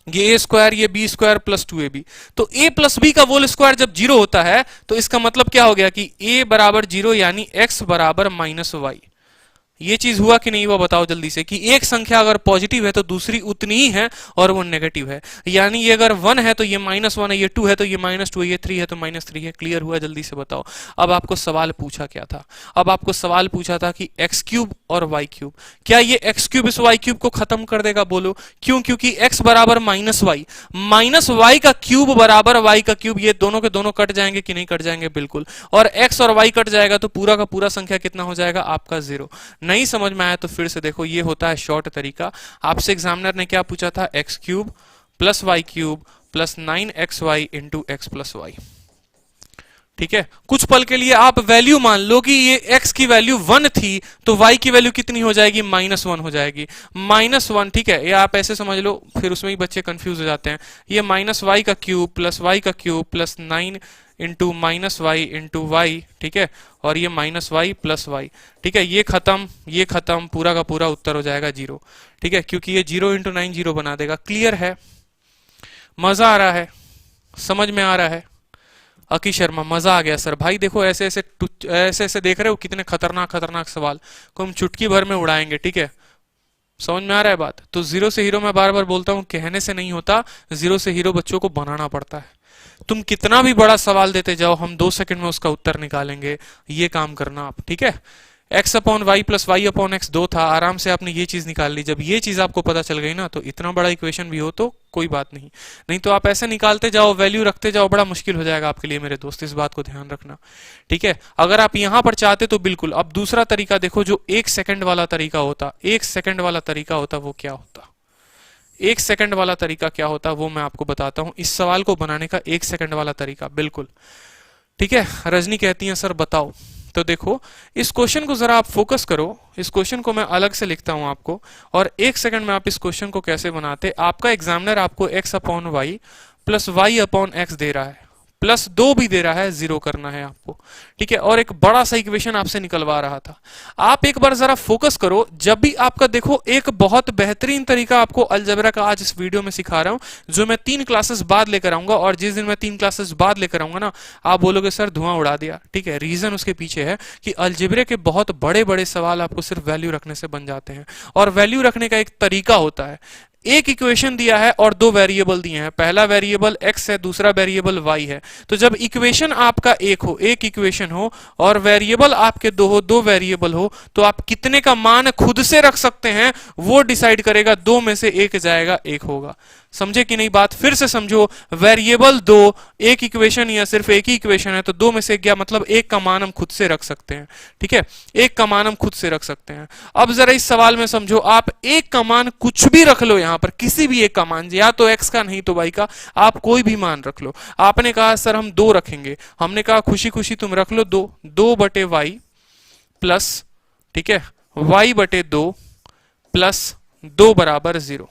ये ए स्क्वायर, ये बी स्क्वायर प्लस 2ab, तो a प्लस बी का होल स्क्वायर जब 0 होता है तो इसका मतलब क्या हो गया कि a बराबर 0 यानी x बराबर -y। ये चीज हुआ कि नहीं हुआ, बताओ जल्दी से, कि एक संख्या अगर पॉजिटिव है तो दूसरी उतनी ही है और वो नेगेटिव है। यानी ये अगर 1 है तो ये -1 है, ये 2 है तो ये -2 है, ये 3 है तो -3 है। क्लियर हुआ, जल्दी से बताओ। अब आपको सवाल पूछा क्या था, अब आपको सवाल पूछा था कि x क्यूब और y क्यूब, क्या ये x क्यूब इस y क्यूब को खत्म कर देगा, बोलो। क्यों, क्योंकि x बराबर -y, -y का क्यूब बराबर y का क्यूब, ये दोनों के दोनों कट जाएंगे कि नहीं कट जाएंगे, बिल्कुल। और x और y कट जाएगा तो पूरा का पूरा संख्या कितना हो जाएगा, आपका 0। नहीं समझ में आया तो फिर से देखो, ये होता है शॉर्ट तरीका। आपसे एग्जामिनर ने क्या पूछा था, x cube plus y cube plus 9xy into x plus y. ठीक है, कुछ पल के लिए आप वैल्यू मान लो कि ये x की वैल्यू 1 थी तो y की वैल्यू कितनी हो जाएगी, -1 हो जाएगी, -1। ठीक है, ये आप ऐसे समझ लो, फिर उसमें ही बच्चे कंफ्यूज हो जाते हैं। ये -y का क्यूब प्लस y का cube plus 9 into -y into y. ठीक है, और ये -y प्लस y। ठीक है, ये खत्म, पूरा का पूरा उत्तर हो जाएगा 0। ठीक है, क्योंकि ये 0 इंटू 9 0 बना देगा। क्लियर है, मजा आ रहा है, समझ में आ रहा है। अकी शर्मा, मजा आ गया सर। भाई देखो, ऐसे ऐसे देख रहे हो कितने खतरनाक खतरनाक सवाल को हम चुटकी भर में उड़ाएंगे। ठीक है, समझ में आ रहा है बात। तो 0 से हीरो मैं बार बार बोलता हूं, कहने से नहीं होता, 0 से हीरो बच्चों को बनाना पड़ता है। तुम कितना भी बड़ा सवाल देते जाओ, हम 2 सेकंड में उसका उत्तर निकालेंगे। ये काम करना आप, ठीक है। X upon y plus y upon x 2 था, आराम से आपने ये चीज निकाल ली। जब ये चीज आपको पता चल गई ना, तो इतना बड़ा इक्वेशन भी हो तो कोई बात नहीं, नहीं तो आप ऐसे निकालते जाओ, वैल्यू रखते जाओ, बड़ा मुश्किल हो जाएगा आपके लिए मेरे दोस्त, इस बात को ध्यान रखना, ठीक है। अगर आप यहां पर चाहते तो बिल्कुल। अब दूसरा तरीका देखो, जो 1 सेकंड वाला तरीका होता, 1 सेकंड वाला तरीका होता, वो क्या होता? 1 सेकंड वाला तरीका क्या होता वो मैं आपको बताता हूं। इस सवाल को बनाने का 1 सेकंड वाला तरीका, बिल्कुल, ठीक है। रजनी कहती है सर बताओ। तो देखो, इस क्वेश्चन को जरा आप फोकस करो, इस क्वेश्चन को मैं अलग से लिखता हूं आपको, और 1 सेकंड में आप इस क्वेश्चन को कैसे बनाते। आपका एग्जामिनर आपको x upon y plus y upon x दे रहा है, प्लस 2 भी दे रहा है, 0 करना है आपको, ठीक है। और एक बड़ा सा इक्वेशन आपसे निकलवा रहा था। आप एक बार जरा फोकस करो, जब भी आपका देखो, एक बहुत बेहतरीन तरीका आपको अलजेब्रा का आज इस वीडियो में सिखा रहा हूं, जो मैं 3 क्लासेस बाद लेकर आऊंगा। और जिस दिन मैं 3 क्लासेस बाद लेकर आऊंगा ना, आप बोलोगे सर धुआं उड़ा दिया, ठीक है। रीजन उसके पीछे है कि अलजेब्रा के बहुत बड़े बड़े सवाल आपको सिर्फ वैल्यू रखने से बन जाते हैं, और वैल्यू रखने का एक तरीका होता है। एक इक्वेशन दिया है और 2 वेरिएबल दिए हैं, पहला वेरिएबल x है, दूसरा वेरिएबल y है। तो जब इक्वेशन आपका एक हो, एक इक्वेशन हो, और वेरिएबल आपके 2 हो, 2 वेरिएबल हो, तो आप कितने का मान खुद से रख सकते हैं, वो डिसाइड करेगा। 2 में से 1 जाएगा, 1 होगा। समझे कि नहीं बात? फिर से समझो, वेरिएबल 2, एक इक्वेशन या सिर्फ एक ही इक्वेशन है, तो 2 में से क्या मतलब 1 का मान हम खुद से रख सकते हैं, ठीक है। 1 का मान हम खुद से रख सकते हैं। अब जरा इस सवाल में समझो, आप 1 का मान कुछ भी रख लो, यहां पर किसी भी 1 का मान, या तो x का नहीं तो y का, आप कोई भी मान रख लो। आपने कहा सर हम 2 रखेंगे, हमने कहा खुशी खुशी तुम रख लो 2, 2 बटे वाई प्लस, ठीक है, y बटे 2 प्लस 2 बराबर 0,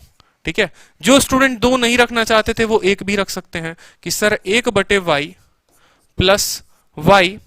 ठीक है। जो स्टूडेंट 2 नहीं रखना चाहते थे वो 1 भी रख सकते हैं कि सर 1 बटे वाई प्लस वाई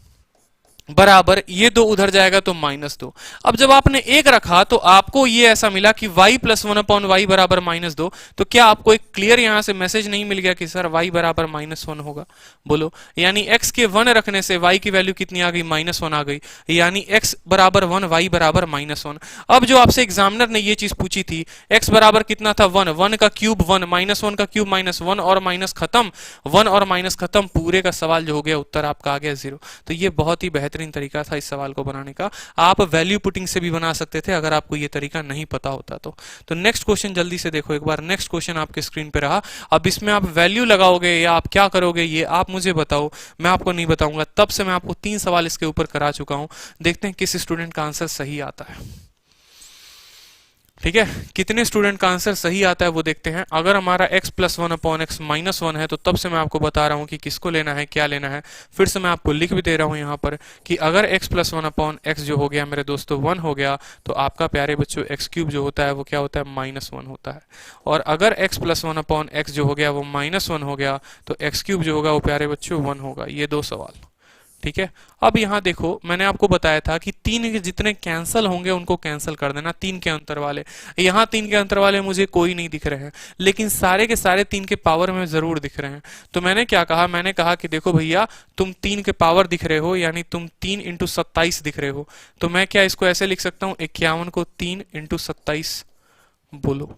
बराबर, ये 2 उधर जाएगा तो -2। अब जब आपने 1 रखा तो आपको ये ऐसा मिला कि y प्लस 1 अपॉन वाई बराबर -2। तो क्या आपको एक क्लियर यहां से मैसेज नहीं मिल गया कि सर y बराबर -1 होगा? बोलो, यानी x के 1 रखने से y की वैल्यू कितनी आ गई? -1 आ गई, यानी x बराबर 1, y बराबर -1। अब जो आपसे एग्जामिनर ने ये चीज पूछी थी, x बराबर कितना था? 1, 1 का क्यूब 1, -1 का क्यूब -1, और माइनस खत्म, 1 और माइनस खत्म, पूरे का सवाल जो हो गया, उत्तर आपका आ गया 0। तो ये बहुत ही बेहतरीन तरीका था इस सवाल को बनाने का। आप वैल्यू पुटिंग से भी बना सकते थे अगर आपको ये तरीका नहीं पता होता तो नेक्स्ट क्वेश्चन जल्दी से देखो एक बार। नेक्स्ट क्वेश्चन आपके स्क्रीन पे रहा। अब इसमें आप वैल्यू लगाओगे या आप क्या करोगे, ये आप मुझे बताओ, मैं आपको नहीं बताऊंगा। तब से मैं आपको 3 सवाल इसके ऊपर करा चुका हूं। देखते हैं किस स्टूडेंट का आंसर सही आता है, ठीक है। कितने स्टूडेंट का आंसर सही आता है वो देखते हैं। अगर हमारा x प्लस 1 अपॉन एक्स -1 है, तो तब से मैं आपको बता रहा हूं कि किसको लेना है, क्या लेना है। फिर से मैं आपको लिख भी दे रहा हूं यहां पर कि अगर x प्लस 1 अपॉन एक्स जो हो गया मेरे दोस्तों 1 हो गया, तो आपका प्यारे बच्चों x क्यूब जो होता है वो क्या होता है? -1 होता है। और अगर x प्लस 1 अपॉन एक्स जो हो गया वो -1 हो गया, तो x क्यूब जो होगा वो प्यारे बच्चों 1 होगा। ये 2 सवाल, ठीक है। अब यहां देखो, मैंने आपको बताया था कि 3 के जितने कैंसिल होंगे उनको कैंसिल कर देना, 3 के अंतर वाले। यहां 3 के अंतर वाले मुझे कोई नहीं दिख रहे हैं, लेकिन सारे के सारे 3 के पावर में जरूर दिख रहे हैं। तो मैंने क्या कहा, मैंने कहा कि देखो भैया, तुम 3 के पावर दिख रहे हो, यानी तुम 3 × 27 दिख रहे हो। तो मैं क्या इसको ऐसे लिख सकता हूं, 51 को 3 × 27 बोलो।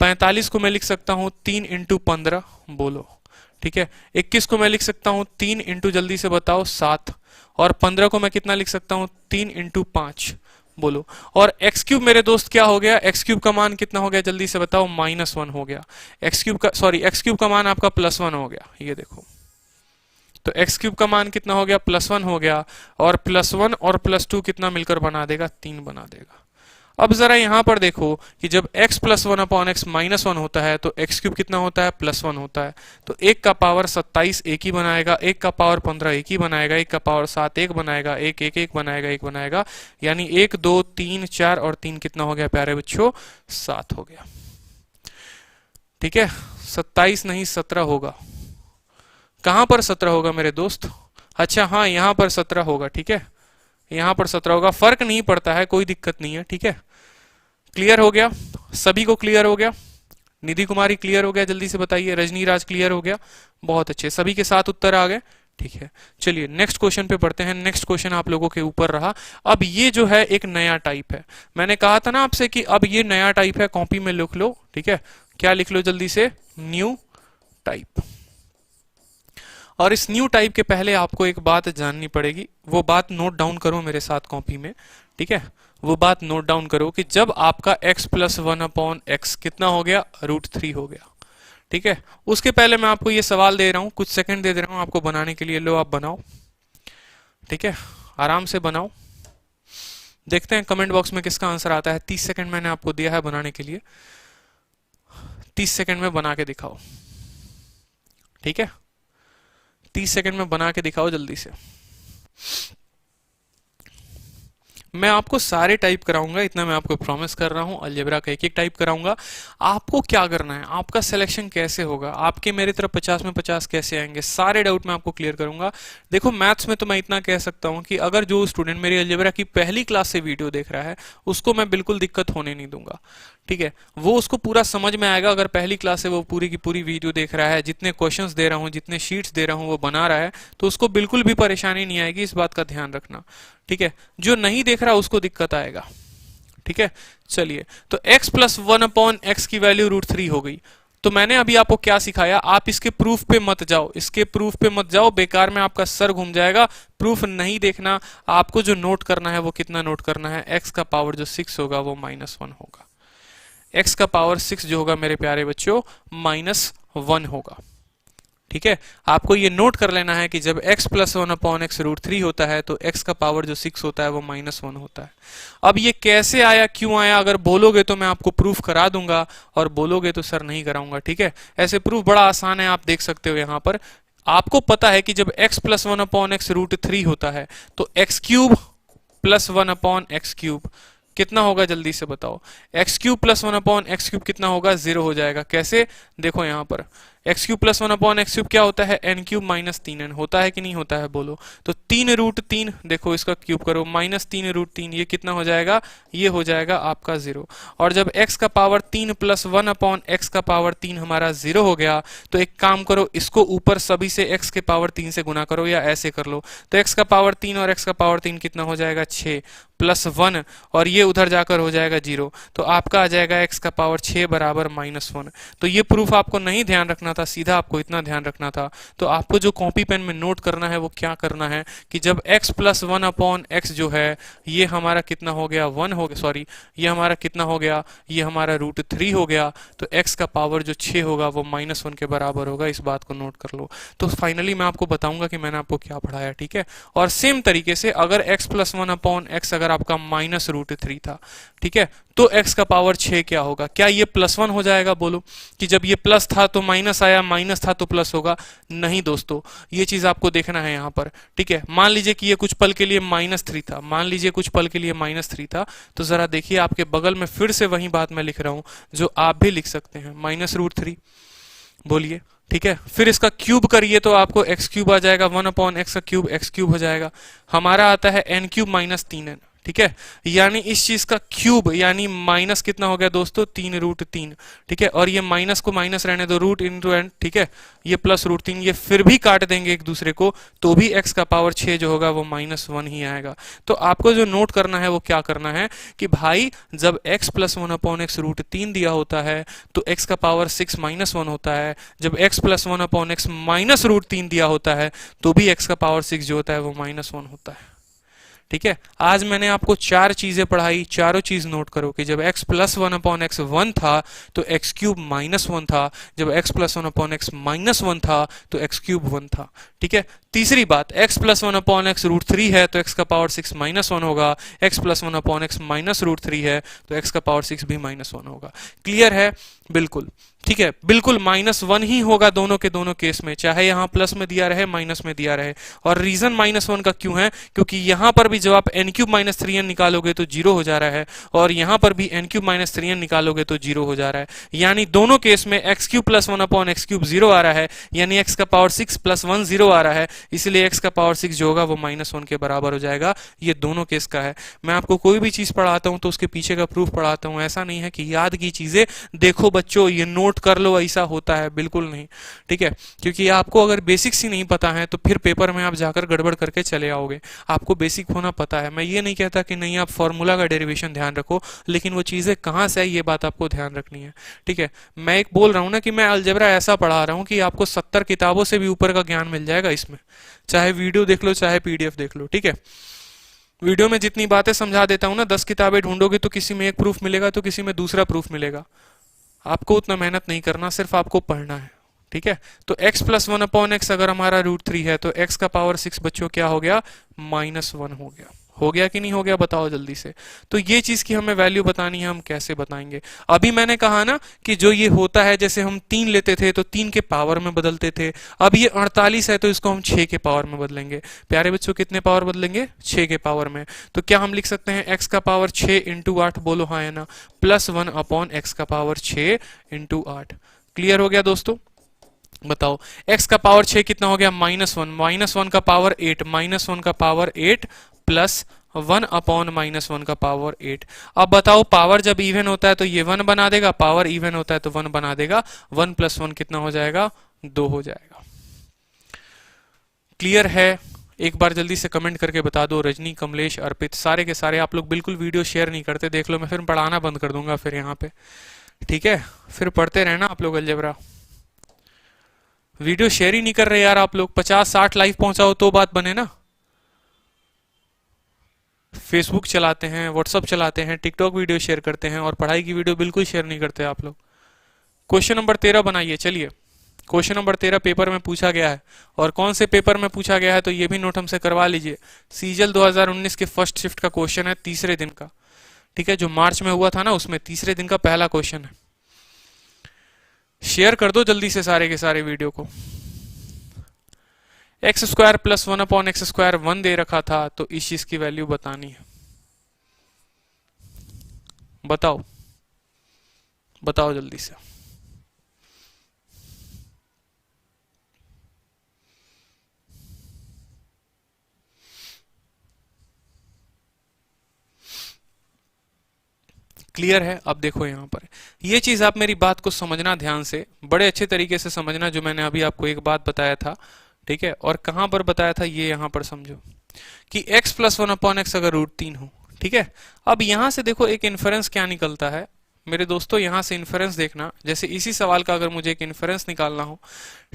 45 को मैं लिख सकता हूं 3 × 15 बोलो, ठीक है। 21 को मैं लिख सकता हूं 3 इंटू, जल्दी से बताओ, 7। और 15 को मैं कितना लिख सकता हूं? 3 × 5 बोलो। और x क्यूब मेरे दोस्त क्या हो गया? x क्यूब का मान कितना हो गया? जल्दी से बताओ, -1 हो गया। x क्यूब का, सॉरी, x क्यूब का मान आपका +1 हो गया, ये देखो। तो x क्यूब का मान कितना हो गया? +1 हो गया। और +1 और +2 कितना मिलकर बना देगा? 3 बना देगा। अब जरा यहां पर देखो कि जब x प्लस 1 अपॉन एक्स -1 होता है, तो x क्यूब कितना होता है? +1 होता है। तो 1 का पावर 27 एक ही बनाएगा, 1 का पावर 15 एक ही बनाएगा, 1 का पावर 7 एक बनाएगा, 1 1 1 बनाएगा, 1 बनाएगा, यानी 1 2 3 4 और 3 कितना हो गया प्यारे बच्चों? 7 हो गया, ठीक है। 27 नहीं 17 होगा। कहां पर 17 होगा मेरे दोस्त? अच्छा हाँ, यहां पर 17 होगा, ठीक है। यहां पर 17 होगा, फर्क नहीं पड़ता है, कोई दिक्कत नहीं है, ठीक है। क्लियर हो गया? सभी को क्लियर हो गया? निधि कुमारी क्लियर हो गया? जल्दी से बताइए। रजनी राज क्लियर हो गया? बहुत अच्छे, सभी के साथ उत्तर आ गए, ठीक है। चलिए नेक्स्ट क्वेश्चन पे पढ़ते हैं। नेक्स्ट क्वेश्चन आप लोगों के ऊपर रहा। अब ये जो है एक नया टाइप है। मैंने कहा था ना आपसे कि अब ये नया टाइप है, कॉपी में लिख लो, ठीक है। क्या लिख लो जल्दी से? New type. और इस न्यू टाइप के पहले आपको एक बात जाननी पड़ेगी, वो बात नोट डाउन करो मेरे साथ कॉपी में, ठीक है। वो बात नोट डाउन करो कि जब आपका x प्लस 1/x कितना हो गया, √3 हो गया, ठीक है। उसके पहले मैं आपको ये सवाल दे रहा हूं, कुछ सेकंड दे रहा हूं आपको बनाने के लिए। लो आप बनाओ, ठीक है, आराम से बनाओ। देखते हैं कमेंट बॉक्स में किसका आंसर आता है। 30 सेकंड मैंने आपको दिया है बनाने के लिए, 30 सेकंड में बना के दिखाओ, ठीक है। 30 सेकंड में बना के दिखाओ जल्दी से। मैं आपको सारे टाइप कराऊंगा, इतना मैं आपको प्रॉमिस कर रहा हूं। अलजेब्रा का एक एक टाइप कराऊंगा। आपको क्या करना है, आपका सिलेक्शन कैसे होगा, आपके मेरी तरफ 50 में 50 कैसे आएंगे, सारे डाउट मैं आपको क्लियर करूंगा। देखो मैथ्स में तो मैं इतना कह सकता हूं कि अगर जो स्टूडेंट मेरी अलजेब्रा की पहली क्लास से वीडियो देख रहा है उसको मैं बिल्कुल दिक्कत होने नहीं दूंगा, ठीक है। वो उसको पूरा समझ में आएगा। अगर पहली क्लास से वो पूरी की पूरी वीडियो देख रहा है, जितने क्वेश्चंस दे रहा हूं, जितने शीट्स दे रहा हूं वो बना रहा है, तो उसको बिल्कुल भी परेशानी नहीं आएगी। इस बात का ध्यान रखना, ठीक है। जो नहीं देख रहा उसको दिक्कत आएगा, ठीक है। चलिए, तो x प्लस 1/x की वैल्यू √3 हो गई। तो मैंने अभी आपको क्या सिखाया, आप इसके प्रूफ पे मत जाओ, इसके प्रूफ पे मत जाओ, बेकार में आपका सर घूम जाएगा। प्रूफ नहीं देखना, आपको जो नोट करना है वो कितना नोट करना है, x का पावर जो 6 होगा वो -1 होगा। x का पावर 6 जो होगा मेरे प्यारे बच्चों -1 होगा, ठीक है। आपको ये नोट कर लेना है कि जब x प्लस 1/x √3 होता है तो x का पावर जो 6 होता है वो -1 होता है। अब ये कैसे आया, क्यों आया, अगर बोलोगे तो मैं आपको प्रूफ करा दूंगा, और बोलोगे तो सर नहीं कराऊंगा, ठीक है। ऐसे प्रूफ बड़ा आसान है, आप देख सकते हो यहाँ पर। आपको पता है कि जब x प्लस 1/x √3 होता है तो x³ प्लस 1/x³ कितना होगा, जल्दी से बताओ। x³ प्लस 1/x³ कितना होगा, 0 हो जाएगा। कैसे, देखो यहाँ पर x³ प्लस 1/x³ क्या होता है, n³ -3n होता है कि नहीं होता है, बोलो। तो 3√3, देखो इसका क्यूब करो, -3√3, ये कितना हो जाएगा, ये हो जाएगा आपका 0। और जब x का पावर 3 प्लस 1/x का पावर 3 हमारा 0 हो गया, तो एक काम करो, इसको ऊपर सभी से x के पावर 3 से गुना करो, या ऐसे कर लो। तो x का पावर 3 और x का पावर 3 कितना हो जाएगा, 6 प्लस 1, और ये उधर जाकर हो जाएगा 0। तो आपका आ जाएगा x का पावर 6 बराबर -1। तो ये प्रूफ आपको नहीं ध्यान रखना था, सीधा आपको इतना ध्यान रखना था। तो आपको जो कॉपी पेन में नोट करना है वो क्या करना है कि जब x प्लस 1/x जो है ये हमारा कितना हो गया, 1 हो गया, सॉरी ये हमारा कितना हो गया, ये हमारा √3 हो गया, तो x का पावर जो 6 होगा वो -1 के बराबर होगा। इस बात को नोट कर लो। तो फाइनली मैं आपको बताऊंगा कि मैंने आपको क्या पढ़ाया, ठीक है। और सेम तरीके से अगर x प्लस 1/x अगर आपका -√3 था, ठीक है, तो x का पावर 6 क्या होगा, क्या ये +1 हो जाएगा, बोलो। कि जब ये प्लस था तो माइनस आया, माइनस था तो प्लस होगा, नहीं दोस्तों, ये चीज आपको देखना है यहाँ पर, ठीक है। मान लीजिए कि ये कुछ पल के लिए -3 था, मान लीजिए कुछ पल के लिए -3 था, तो जरा देखिए आपके बगल में फिर से वही बात मैं लिख रहा हूं जो आप भी लिख सकते हैं, -√3 बोलिए, ठीक है। फिर इसका क्यूब करिए तो आपको x³ आ जाएगा, 1/x का क्यूब x³ हो जाएगा। हमारा आता है n³ -3n, ठीक है। यानी इस चीज का क्यूब यानी माइनस कितना हो गया दोस्तों, 3√3, ठीक है। और ये माइनस को माइनस रहने दो, रूट इंटू एन, ठीक है। ये प्लस √3, ये फिर भी काट देंगे एक दूसरे को, तो भी x का पावर 6 जो होगा वो -1 ही आएगा। तो आपको जो नोट करना है वो क्या करना है कि भाई जब x प्लस 1/x √3 दिया होता है तो x का पावर 6 -1 होता है। जब x प्लस 1/x माइनस √3 दिया होता है तो भी x का पावर 6 जो होता है वो -1 होता है, ठीक है। आज मैंने आपको 4 चीजें पढ़ाई, चारों चीज नोट करो कि जब x प्लस 1/x 1 था तो x³ -1 था, जब x प्लस 1/x -1 था तो x³ 1 था, ठीक है। तीसरी बात, x प्लस 1/x √3 है तो x का पावर 6 -1 होगा, x प्लस 1/x माइनस √3 है तो x का पावर 6 भी -1 होगा। क्लियर है, बिल्कुल, ठीक है, बिल्कुल -1 ही होगा दोनों के दोनों केस में, चाहे यहां प्लस में दिया रहे माइनस में दिया रहे। और रीजन -1 का क्यों है, क्योंकि यहां पर भी जब आप n³ -3n निकालोगे तो 0 हो जा रहा है, और यहां पर भी n³ -3n निकालोगे तो 0 हो जा रहा है। यानी दोनों केस में x³ प्लस 1/x³ 0 आ रहा है, यानी x का पावर 6 + 1 0 आ रहा है। इसलिए x का पावर 6 जो होगा वो -1 के बराबर हो जाएगा। ये दोनों केस का है। मैं आपको कोई भी चीज पढ़ाता हूं तो उसके पीछे का प्रूफ पढ़ाता हूं, ऐसा नहीं है कि याद की चीजें देखो बच्चों ये नोट कर लो ऐसा होता है, बिल्कुल नहीं, ठीक है। क्योंकि आपको अगर बेसिक्स ही नहीं पता है तो फिर पेपर में आप जाकर गड़बड़ करके चले आओगे। आपको बेसिक होना पता है। मैं ये नहीं कहता कि नहीं आप फॉर्मूला का डेरिवेशन ध्यान रखो, लेकिन वो चीजें कहां से है ये बात आपको ध्यान रखनी है, ठीक है। मैं एक बोल रहा हूं ना कि मैं अलजेब्रा ऐसा पढ़ा रहा हूं कि आपको 70 किताबों से भी ऊपर का ज्ञान मिल जाएगा इसमें, चाहे वीडियो देख लो चाहे पीडीएफ देख लो, ठीक है। वीडियो में जितनी बातें समझा देता हूं ना, 10 किताबें ढूंढोगे तो किसी में एक प्रूफ मिलेगा तो किसी में दूसरा प्रूफ मिलेगा। आपको उतना मेहनत नहीं करना, सिर्फ आपको पढ़ना है, ठीक है। तो x प्लस 1/x अगर हमारा √3 है तो x का पावर 6 बच्चों क्या हो गया, -1 हो गया कि नहीं हो गया, बताओ जल्दी से। तो ये चीज की हमें वैल्यू बतानी है, हम कैसे बताएंगे। अभी मैंने कहा ना कि जो ये होता है, जैसे हम 3 लेते थे तो 3 के पावर में बदलते थे, अब ये 48 है तो इसको हम 6 के पावर में बदलेंगे। प्यारे बच्चों कितने पावर बदलेंगे, 6 के पावर में। तो क्या हम लिख सकते हैं x का पावर 6 × 8, बोलो हाँ है ना, +1/x का पावर 6 × 8। क्लियर हो गया दोस्तों, बताओ x का पावर 6 कितना हो गया, -1, -1 का पावर 8, -1 का पावर 8 प्लस 1/-1 का पावर 8। अब बताओ पावर जब इवन होता है तो ये 1 बना देगा, पावर इवन होता है तो 1 बना देगा, 1 + 1 कितना हो जाएगा, 2 हो जाएगा। क्लियर है? एक बार जल्दी से कमेंट करके बता दो। रजनी, कमलेश, अर्पित, सारे के सारे आप लोग बिल्कुल वीडियो शेयर नहीं करते, देख लो मैं फिर पढ़ाना बंद कर दूंगा फिर यहाँ पे, ठीक है। फिर पढ़ते रहना आप लोग अलजेब्रा। वीडियो शेयर ही नहीं कर रहे यार आप लोग, 50-60 लाइव पहुंचाओ तो बात बने ना। फेसबुक चलाते हैं, व्हाट्सअप चलाते हैं, टिकटॉक वीडियो शेयर करते हैं और पढ़ाई की वीडियो बिल्कुल शेयर नहीं करते आप लोग। क्वेश्चन नंबर 13 बनाइए, चलिए। क्वेश्चन नंबर 13 पेपर में पूछा गया है, और कौन से पेपर में पूछा गया है तो ये भी नोट हमसे करवा लीजिए। सीजल 2019 के फर्स्ट शिफ्ट का क्वेश्चन है, तीसरे दिन का, ठीक है। जो मार्च में हुआ था ना उसमें तीसरे दिन का पहला क्वेश्चन है। शेयर कर दो जल्दी से सारे के सारे वीडियो को। x² + 1/x², 1 दे रखा था तो इस चीज की वैल्यू बतानी है। बताओ बताओ जल्दी से। क्लियर है? अब देखो यहां पर ये चीज आप मेरी बात को समझना ध्यान से, बड़े अच्छे तरीके से समझना, जो मैंने अभी आपको एक बात बताया था, ठीक है। और कहां पर बताया था ये यहां पर समझो कि x + 1/x अगर √3 हो, ठीक है। अब यहां से देखो एक इन्फरेंस क्या निकलता है मेरे दोस्तों, यहां से इन्फरेंस देखना। जैसे इसी सवाल का अगर मुझे एक इन्फरेंस निकालना हो,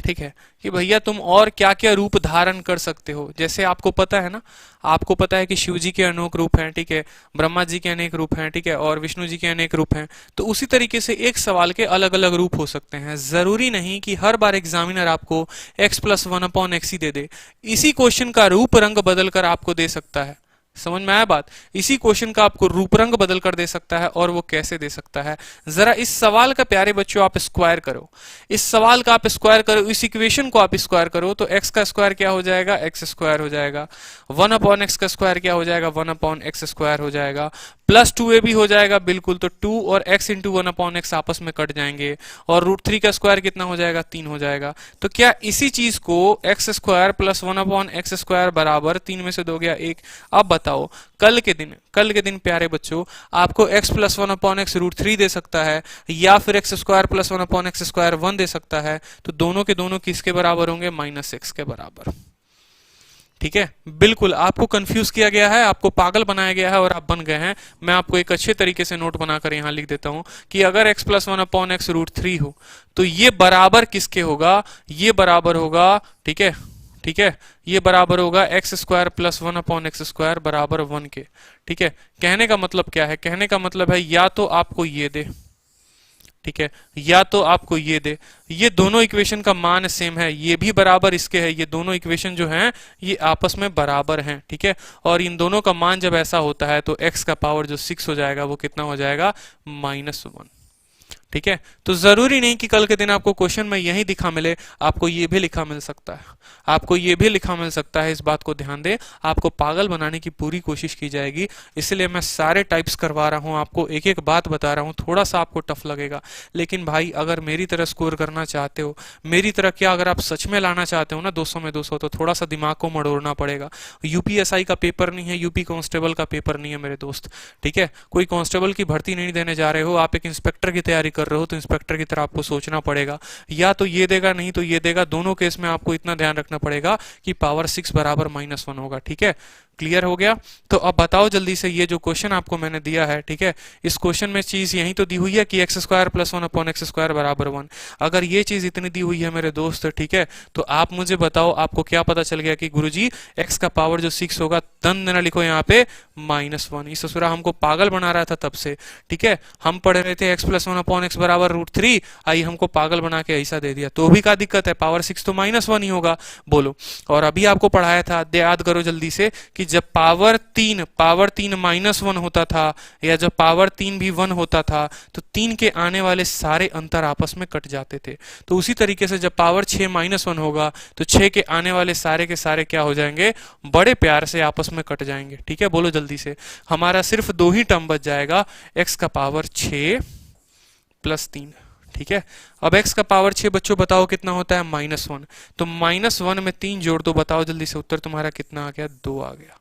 ठीक है, कि भैया तुम और क्या क्या रूप धारण कर सकते हो। जैसे आपको पता है ना, आपको पता है कि शिव जी के अनेक रूप हैं, ठीक है, ब्रह्मा जी के अनेक रूप हैं, ठीक है, और विष्णु जी के अनेक रूप हैं। तो उसी तरीके से एक सवाल के अलग अलग रूप हो सकते हैं। जरूरी नहीं कि हर बार एग्जामिनर आपको x + 1/x ही दे दे, इसी क्वेश्चन का रूप रंग बदल कर आपको दे सकता है। समझ में आया बात? इसी क्वेश्चन का आपको रूप रंग बदल कर दे सकता है। और वो कैसे दे सकता है, जरा इस सवाल का प्यारे बच्चों आप स्क्वायर करो, इस सवाल का आप स्क्वायर करो, इस इक्वेशन को आप स्क्वायर करो तो x का स्क्वायर क्या हो जाएगा, x² हो जाएगा। 1/x का स्क्वायर क्या हो जाएगा, 1/x² हो जाएगा। +2a भी हो जाएगा बिल्कुल, तो 2 और x × 1/x आपस में कट जाएंगे, और √3 का स्क्वायर कितना हो जाएगा, 3 हो जाएगा। तो क्या इसी चीज को x² + 1/x² बराबर 3 में से 2 गया 1। अब बताओ कल के दिन प्यारे बच्चों आपको x + 1/x √3 दे सकता है, या फिर x² + 1/x² 1 दे सकता है। तो दोनों के दोनों किसके बराबर होंगे, -x के बराबर, ठीक है। बिल्कुल आपको कंफ्यूज किया गया है, आपको पागल बनाया गया है और आप बन गए हैं। मैं आपको एक अच्छे तरीके से नोट बनाकर यहां लिख देता हूं कि अगर x + 1/x √3 हो तो ये बराबर किसके होगा, ये बराबर होगा, ठीक है, ठीक है, ये बराबर होगा x² + 1/x² बराबर 1 के, ठीक है। कहने का मतलब क्या है, कहने का मतलब है या तो आपको ये दे, ठीक है, या तो आपको ये दे, ये दोनों इक्वेशन का मान सेम है, ये भी बराबर इसके है, ये दोनों इक्वेशन जो हैं ये आपस में बराबर हैं, ठीक है। और इन दोनों का मान जब ऐसा होता है तो x का पावर जो 6 हो जाएगा वो कितना हो जाएगा, -1, ठीक ठीक है। तो जरूरी नहीं कि कल के दिन आपको क्वेश्चन में यही दिखा मिले, आपको ये भी लिखा मिल सकता है, आपको ये भी लिखा मिल सकता है। इस बात को ध्यान दें, आपको पागल बनाने की पूरी कोशिश की जाएगी, इसलिए मैं सारे टाइप्स करवा रहा हूं, आपको एक एक बात बता रहा हूं। थोड़ा सा आपको टफ लगेगा, लेकिन भाई अगर मेरी तरह स्कोर करना चाहते हो, मेरी तरह क्या, अगर आप सच में लाना चाहते हो ना 200 में 200, तो थोड़ा सा दिमाग को मड़ोड़ना पड़ेगा। यूपीएसआई का पेपर नहीं है, यूपी कांस्टेबल का पेपर नहीं है मेरे दोस्त, ठीक है। कोई कांस्टेबल की भर्ती नहीं देने जा रहे हो, आप एक इंस्पेक्टर की तैयारी कर रहे हो, तो इंस्पेक्टर की तरह आपको सोचना पड़ेगा, या तो ये देगा नहीं तो ये देगा। दोनों केस में आपको इतना ध्यान रखना पड़ेगा कि पावर 6 बराबर -1 होगा, ठीक है। क्लियर हो गया। तो अब बताओ जल्दी से, ये जो क्वेश्चन आपको मैंने दिया है, ठीक है, इस क्वेश्चन में चीज यही तो दी हुई है कि एक्स स्क्वायर प्लस 1/x² बराबर 1। अगर ये चीज इतनी दी हुई है मेरे दोस्त, ठीक है, तो आप मुझे बताओ आपको क्या पता चल गया कि गुरुजी एक्स का पावर जो 6 होगा, दंड ना लिखो यहाँ पे -1। इस ससुरा हमको पागल बना रहा था तब से, ठीक है। हम पढ़ रहे थे x + 1/x बराबर √3, आई हमको पागल बना के ऐसा दे दिया, तो भी क्या दिक्कत है, पावर 6 तो -1 ही होगा, बोलो। और अभी आपको पढ़ाया था, याद करो जल्दी से, कि जब पावर 3 -1 होता था, या जब पावर 3 भी 1 होता था, तो 3 के आने वाले सारे अंतर आपस में कट जाते थे। तो उसी तरीके से जब पावर 6 -1 होगा, तो 6 के आने वाले सारे के सारे क्या हो जाएंगे, बड़े प्यार से आपस में कट जाएंगे, ठीक है। बोलो जल्दी से, हमारा सिर्फ 2 ही टर्म बच जाएगा, x का पावर 6 + 3, ठीक है। अब x का पावर 6 बच्चों बताओ कितना होता है, -1। तो -1 में 3 जोड़ दो, बताओ जल्दी से, उत्तर तुम्हारा कितना आ गया, 2 आ गया।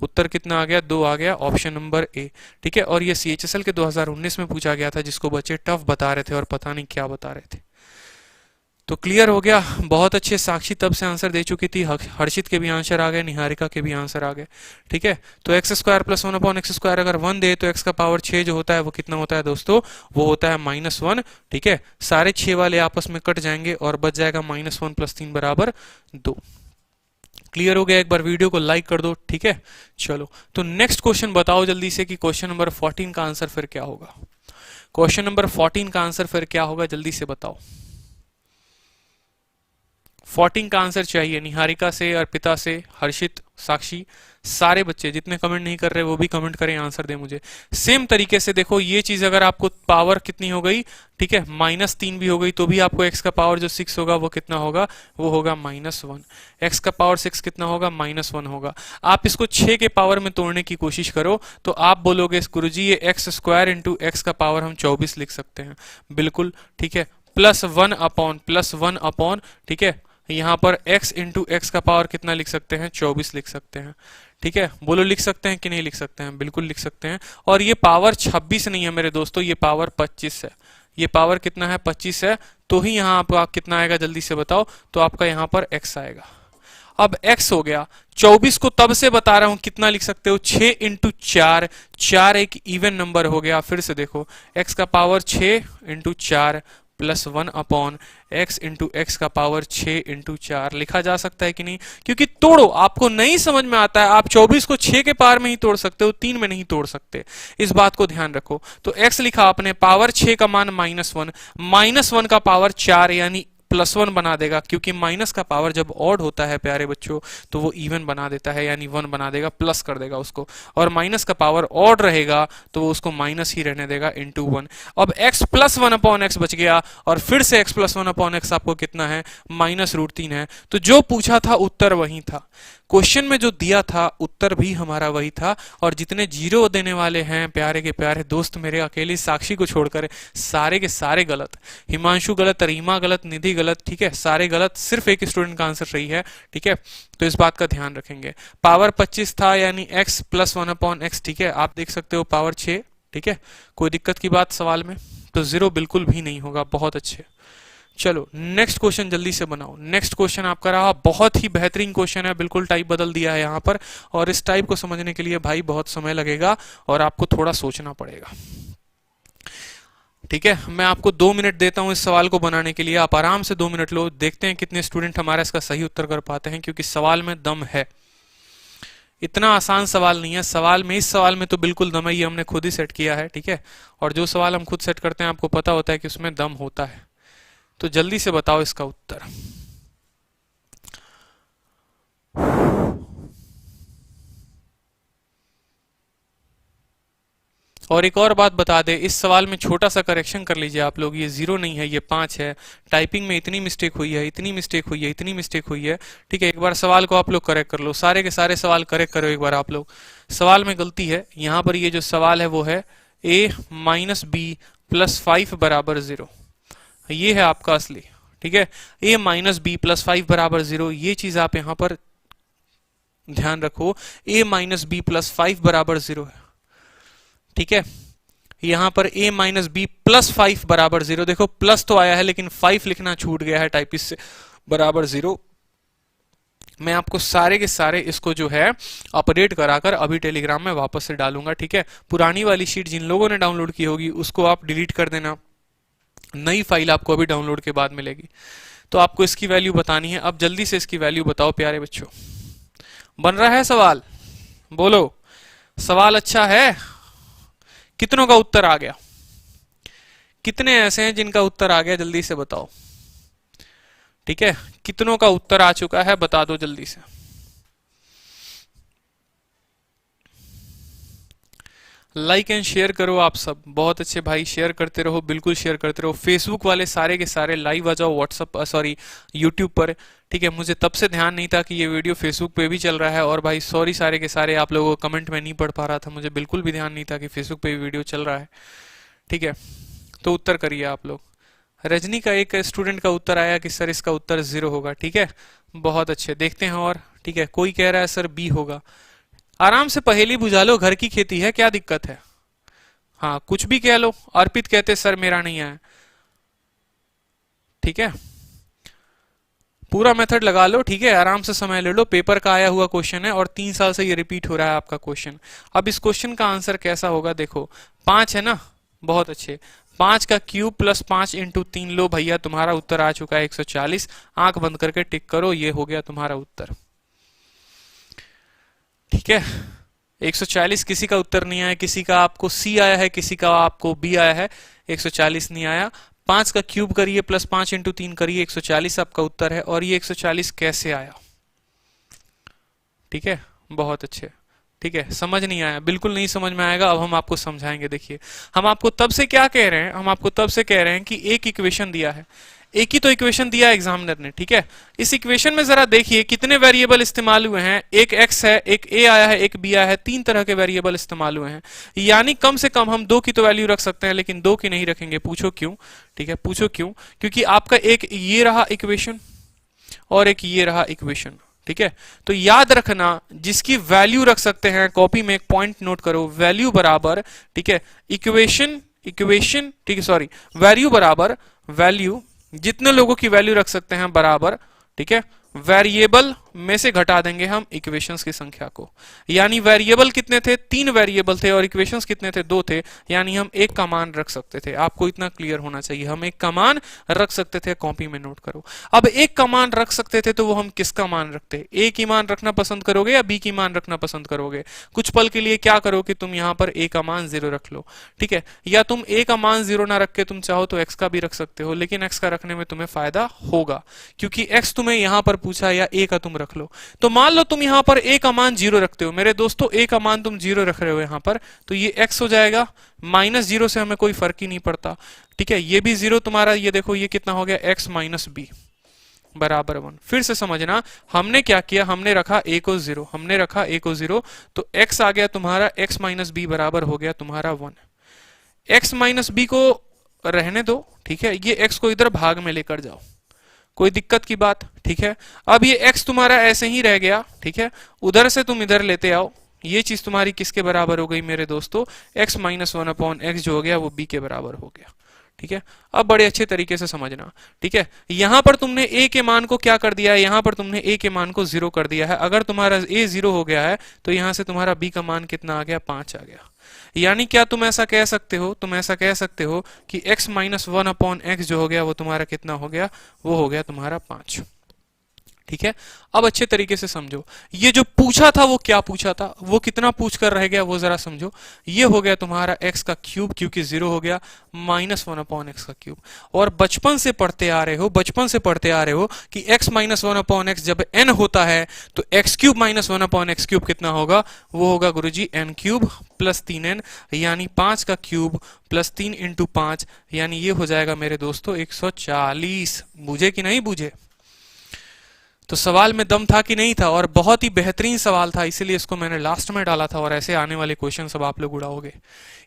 उत्तर कितना आ गया, 2 आ गया, ऑप्शन नंबर ए, ठीक है। और ये सीएचएसएल के 2019 में पूछा गया था, जिसको बच्चे टफ बता रहे थे और पता नहीं क्या बता रहे थे। तो क्लियर हो गया, बहुत अच्छे। साक्षी तब से आंसर दे चुकी थी, हर्षित के भी आंसर आ गए, निहारिका के भी आंसर आ गए, ठीक है। तो x² + 1/x² अगर 1 दे, तो x का पावर 6 जो होता है वो कितना होता है दोस्तों, वो होता है -1, ठीक है। सारे 6 वाले आपस में कट जाएंगे और बच जाएगा -1 + 3 बराबर 2। क्लियर हो गया, एक बार वीडियो को लाइक कर दो, ठीक है। चलो, तो नेक्स्ट क्वेश्चन बताओ जल्दी से कि क्वेश्चन नंबर 14 का आंसर फिर क्या होगा। क्वेश्चन नंबर 14 का आंसर फिर क्या होगा, जल्दी से बताओ। 14 का आंसर चाहिए निहारिका से, अर्पिता से, हर्षित, साक्षी, सारे बच्चे जितने कमेंट नहीं कर रहे वो भी कमेंट करें, आंसर दे मुझे। सेम तरीके से देखो, ये चीज अगर आपको पावर कितनी हो गई, ठीक है, -3 भी हो गई, तो भी आपको x का पावर जो 6 होगा वो कितना होगा, वो होगा -1। x का पावर 6 कितना होगा, -1 होगा। आप इसको 6 के पावर में तोड़ने की कोशिश करो, तो आप बोलोगे गुरुजी ये x² × x का पावर हम 24 लिख सकते हैं, बिल्कुल, ठीक है। +1/, ठीक है, यहाँ पर x × x का पावर कितना लिख सकते हैं, 24 लिख सकते हैं, ठीक है। बोलो लिख सकते हैं कि नहीं लिख सकते हैं, बिल्कुल लिख सकते हैं। और ये पावर 26 नहीं है मेरे दोस्तों, ये पावर 25 है। ये पावर कितना है, 25 है, तो ही यहाँ आपका कितना आएगा, जल्दी से बताओ। तो आपका यहाँ पर x आएगा। अब x हो गया, 24 को तब से बता रहा हूं कितना लिख सकते हो, 6 × 4, 4 एक इवन नंबर हो गया। फिर से देखो, x का पावर 6 × 4 +1/x × x का पावर 6 × 4 लिखा जा सकता है कि नहीं, क्योंकि तोड़ो, आपको नहीं समझ में आता है, आप 24 को 6 के पावर में ही तोड़ सकते हो, 3 में नहीं तोड़ सकते, इस बात को ध्यान रखो। तो x लिखा आपने, पावर 6 का मान -1, -1 का पावर 4 यानी +1 बना देगा, क्योंकि माइनस का पावर जब ऑड होता है प्यारे बच्चों, तो वो इवन बना देता है, यानी 1 बना देगा, प्लस कर देगा उसको। और माइनस का पावर ऑड रहेगा तो वो उसको माइनस ही रहने देगा, ×1। अब x + 1/x बच गया, और फिर से x + 1/x आपको कितना है, -√3 है। तो जो पूछा था उत्तर वही था, क्वेश्चन में जो दिया था उत्तर भी हमारा वही था। और जितने जीरो देने वाले हैं प्यारे के प्यारे दोस्त मेरे, अकेली साक्षी को छोड़कर सारे के सारे गलत, हिमांशु गलत, रीमा गलत, निधि गलत, ठीक है, सारे गलत, सिर्फ एक स्टूडेंट का आंसर सही है, ठीक है। तो इस बात का ध्यान रखेंगे। पावर 25 था, यानी x + 1/x, ठीक है, आप देख सकते हो पावर 6, ठीक है। कोई दिक्कत की बात सवाल में, तो 0 बिल्कुल भी नहीं होगा, बहुत अच्छे। चलो नेक्स्ट क्वेश्चन जल्दी से बनाओ। नेक्स्ट क्वेश्चन आपका रहा, बहुत ही बेहतरीन क्वेश्चन है, बिल्कुल टाइप बदल दिया है यहाँ पर, और इस टाइप को समझने के लिए भाई बहुत समय लगेगा और आपको थोड़ा सोचना पड़ेगा, ठीक है। मैं आपको 2 मिनट देता हूं इस सवाल को बनाने के लिए, आप आराम से 2 मिनट लो, देखते हैं कितने स्टूडेंट हमारा इसका सही उत्तर कर पाते हैं, क्योंकि सवाल में दम है। इतना आसान सवाल नहीं है, सवाल में, इस सवाल में तो बिल्कुल दम है, ये हमने खुद ही सेट किया है, ठीक है। और जो सवाल हम खुद सेट करते हैं आपको पता होता है कि उसमें दम होता है। तो जल्दी से बताओ इसका उत्तर। और एक और बात बता दे, इस सवाल में छोटा सा करेक्शन कर लीजिए आप लोग, ये 0 नहीं है, ये 5 है। टाइपिंग में इतनी मिस्टेक हुई है, इतनी मिस्टेक हुई है, इतनी मिस्टेक हुई है। ठीक है, एक बार सवाल को आप लोग करेक्ट कर लो, सारे के सारे सवाल करेक्ट करो एक बार आप लोग। सवाल में गलती है यहाँ पर, ये जो सवाल है वो है a माइनस बी प्लस 5 बराबर 0, ये है आपका असली। ठीक है, a माइनस बी प्लस 5 बराबर 0, ये चीज आप यहां पर ध्यान रखो, a माइनस बी प्लस 5 बराबर 0 है। ठीक है, यहां पर a माइनस बी प्लस 5 बराबर 0, देखो प्लस तो आया है लेकिन 5 लिखना छूट गया है टाइपिस्ट से, बराबर 0। मैं आपको सारे के सारे इसको जो है अपडेट कराकर अभी टेलीग्राम में वापस से डालूंगा। ठीक है, पुरानी वाली शीट जिन लोगों ने डाउनलोड की होगी उसको आप डिलीट कर देना, नई फाइल आपको अभी डाउनलोड के बाद मिलेगी। तो आपको इसकी वैल्यू बतानी है, अब जल्दी से इसकी वैल्यू बताओ प्यारे बच्चों। बन रहा है सवाल? बोलो, सवाल अच्छा है? कितनों का उत्तर आ गया? कितने ऐसे हैं जिनका उत्तर आ गया, जल्दी से बताओ। ठीक है, कितनों का उत्तर आ चुका है बता दो जल्दी से। लाइक एंड शेयर करो आप सब, बहुत अच्छे भाई, शेयर करते रहो, बिल्कुल शेयर करते रहो। फेसबुक वाले सारे के सारे लाइव आ जाओ व्हाट्सअप सॉरी यूट्यूब पर। ठीक है, मुझे तब से ध्यान नहीं था कि ये वीडियो फेसबुक पे भी चल रहा है, और भाई सॉरी सारे के सारे आप लोगों को कमेंट में नहीं पढ़ पा रहा था, मुझे बिल्कुल भी ध्यान नहीं था कि फेसबुक पे भी वीडियो चल रहा है। ठीक है, तो उत्तर करिए आप लोग। रजनी का एक स्टूडेंट का उत्तर आया कि सर इसका उत्तर 0 होगा। ठीक है, बहुत अच्छे, देखते हैं और। ठीक है, कोई कह रहा है सर बी होगा। आराम से पहेली बुझा लो, घर की खेती है, क्या दिक्कत है? हाँ, कुछ भी कह लो। अर्पित कहते सर मेरा नहीं आया। ठीक है, पूरा मेथड लगा लो। ठीक है, आराम से समय ले लो, पेपर का आया हुआ क्वेश्चन है और 3 साल से ये रिपीट हो रहा है आपका क्वेश्चन। अब इस क्वेश्चन का आंसर कैसा होगा देखो, 5 है ना, बहुत अच्छे। 5 का क्यूब प्लस 5 इंटू 3, लो भैया तुम्हारा उत्तर आ चुका है 140। आंख बंद करके टिक करो, ये हो गया तुम्हारा उत्तर। ठीक है, 140 किसी का उत्तर नहीं आया, किसी का आपको सी आया है, किसी का आपको बी आया है, 140 नहीं आया। 5 का क्यूब करिए प्लस 5 इंटू 3 करिए, 140 आपका उत्तर है। और ये 140 कैसे आया? ठीक है, बहुत अच्छे। ठीक है, समझ नहीं आया? बिल्कुल नहीं समझ में आएगा, अब हम आपको समझाएंगे। देखिए, हम आपको तब से क्या कह रहे हैं, हम आपको तब से कह रहे हैं कि एक इक्वेशन दिया है, एक ही तो इक्वेशन दिया एग्जामिनर ने। ठीक है, इस इक्वेशन में जरा देखिए कितने वेरिएबल इस्तेमाल हुए हैं। एक x है, एक a आया है, एक b आया है, 3 तरह के वेरिएबल इस्तेमाल हुए हैं। यानी कम से कम हम 2 की तो वैल्यू रख सकते हैं, लेकिन 2 की नहीं रखेंगे। पूछो क्यों? ठीक है, पूछो क्यों? क्योंकि आपका एक ये रहा इक्वेशन और एक ये रहा इक्वेशन। ठीक है, तो याद रखना, जिसकी वैल्यू रख सकते हैं, कॉपी में एक पॉइंट नोट करो, वैल्यू बराबर, ठीक है, इक्वेशन, इक्वेशन, ठीक है, सॉरी, वैल्यू बराबर वैल्यू, जितने लोगों की वैल्यू रख सकते हैं बराबर, ठीक है, वेरिएबल में से घटा देंगे हम इक्वेशंस की संख्या को। यानी वेरिएबल कितने थे? 3 वेरिएबल थे, और इक्वेशंस कितने थे? 2 थे। यानी हम एक का मान रख सकते थे। आपको इतना क्लियर होना चाहिए, हम एक का मान रख सकते थे, कॉपी में नोट करो। अब एक का मान रख सकते थे तो वो हम किसका मान रखते? ए की मान रखना पसंद करोगे या बी की मान रखना पसंद करोगे? कुछ पल के लिए क्या करो कि तुम यहां पर ए का मान 0 रख लो। ठीक है, या तुम ए का मान 0 ना रख के तुम चाहो तो एक्स का भी रख सकते हो, लेकिन एक्स का रखने में तुम्हें फायदा होगा, क्योंकि एक्स तुम्हें यहां पर पूछा, या ए का तुम रख लो। तो मान लो तुम यहां पर ए का मान 0 रखते हो मेरे दोस्तों, ए का मान तुम 0 रख रहे हो यहां पर, तो ये x हो जाएगा। -0 से हमें कोई फर्क ही नहीं पड़ता। ठीक है, ये भी 0 तुम्हारा, ये देखो ये कितना हो गया, x माइनस बी बराबर 1। फिर से समझना, हमने क्या किया, हमने रखा a को 0, हमने रखा a को 0, तो x आ गया तुम्हारा, x माइनस बी बराबर हो गया तुम्हारा 1। x माइनस बी को रहने दो, ठीक है, ये x को इधर भाग में लेकर जाओ, कोई दिक्कत की बात? ठीक है, अब ये x तुम्हारा ऐसे ही रह गया। ठीक है, उधर से तुम इधर लेते आओ, ये चीज तुम्हारी किसके बराबर हो गई मेरे दोस्तों? x माइनस 1/x जो हो गया वो b के बराबर हो गया। ठीक है, अब बड़े अच्छे तरीके से समझना। ठीक है, यहां पर तुमने a के मान को क्या कर दिया है, यहां पर तुमने a के मान को 0 कर दिया है। अगर तुम्हारा a 0 हो गया है तो यहां से तुम्हारा b का मान कितना आ गया? 5 आ गया। यानी क्या तुम ऐसा कह सकते हो, तुम ऐसा कह सकते हो कि x माइनस 1/x जो हो गया वो तुम्हारा कितना हो गया? वो हो गया तुम्हारा 5। ठीक है, अब अच्छे तरीके से समझो, ये जो पूछा था वो क्या पूछा था, वो कितना पूछ कर रह गया वो जरा समझो। ये हो गया तुम्हारा x का क्यूब, क्योंकि 0 हो गया, -1/x का क्यूब। और बचपन से पढ़ते आ रहे हो, बचपन से पढ़ते आ रहे हो कि x -1/x जब n होता है तो x³ -1/x क्यूब कितना होगा, वो होगा गुरुजी n³ प्लस 3n, यानी 5 का क्यूब प्लस 3 इंटू 5, यानी ये हो जाएगा मेरे दोस्तों 140। बूझे कि नहीं बूझे? तो सवाल में दम था कि नहीं था, और बहुत ही बेहतरीन सवाल था, इसीलिए इसको मैंने लास्ट में डाला था। और ऐसे आने वाले क्वेश्चन सब आप लोग उड़ाओगे।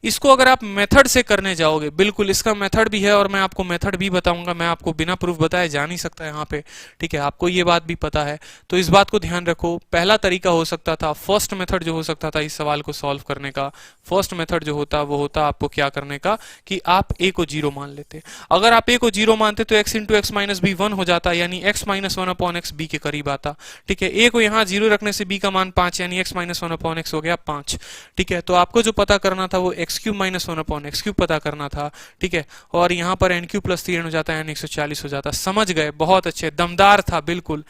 इसको अगर आप मेथड से करने जाओगे, बिल्कुल इसका मेथड भी है और मैं आपको मेथड भी बताऊंगा, मैं आपको बिना प्रूफ बताए जा नहीं सकता यहाँ पे, ठीक है, आपको ये बात भी पता है। तो इस बात को ध्यान रखो। पहला तरीका हो सकता था, फर्स्ट मेथड जो हो सकता था इस सवाल को सॉल्व करने का, फर्स्ट मेथड जो होता वो होता आपको क्या करने का कि आप a को 0 मान लेते। अगर आप a को 0 मानते तो x into x minus b 1 हो जाता, यानी x -1/x b के करीब आता। ठीक है, a को यहाँ 0 रखने से b का मान 5, यानी x -1/x हो गया 5। ठीक है, तो आपको जो पता करना था वो x³ -1/x³ पता करना था। ठीक है, और यहाँ पर n³ प्लस 3 हो जाता है, यानी 140 हो जाता। समझ गए? बहुत अच्छे, दमदार था बिल्कुल।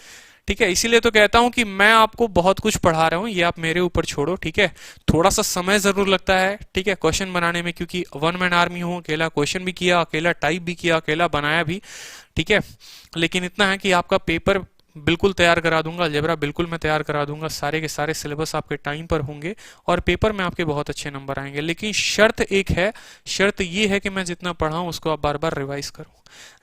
ठीक है, इसीलिए तो कहता हूं कि मैं आपको बहुत कुछ पढ़ा रहा हूं, ये आप मेरे ऊपर छोड़ो। ठीक है, थोड़ा सा समय जरूर लगता है, ठीक है, क्वेश्चन बनाने में, क्योंकि वन मैन आर्मी हूं, अकेला क्वेश्चन भी किया, अकेला टाइप भी किया, अकेला बनाया भी। ठीक है, लेकिन इतना है कि आपका पेपर बिल्कुल तैयार करा दूंगा, अलजेब्रा बिल्कुल मैं तैयार करा दूंगा, सारे के सारे सिलेबस आपके टाइम पर होंगे और पेपर में आपके बहुत अच्छे नंबर आएंगे। लेकिन शर्त एक है, शर्त ये है कि मैं जितना पढ़ाऊं उसको आप बार बार रिवाइज करो।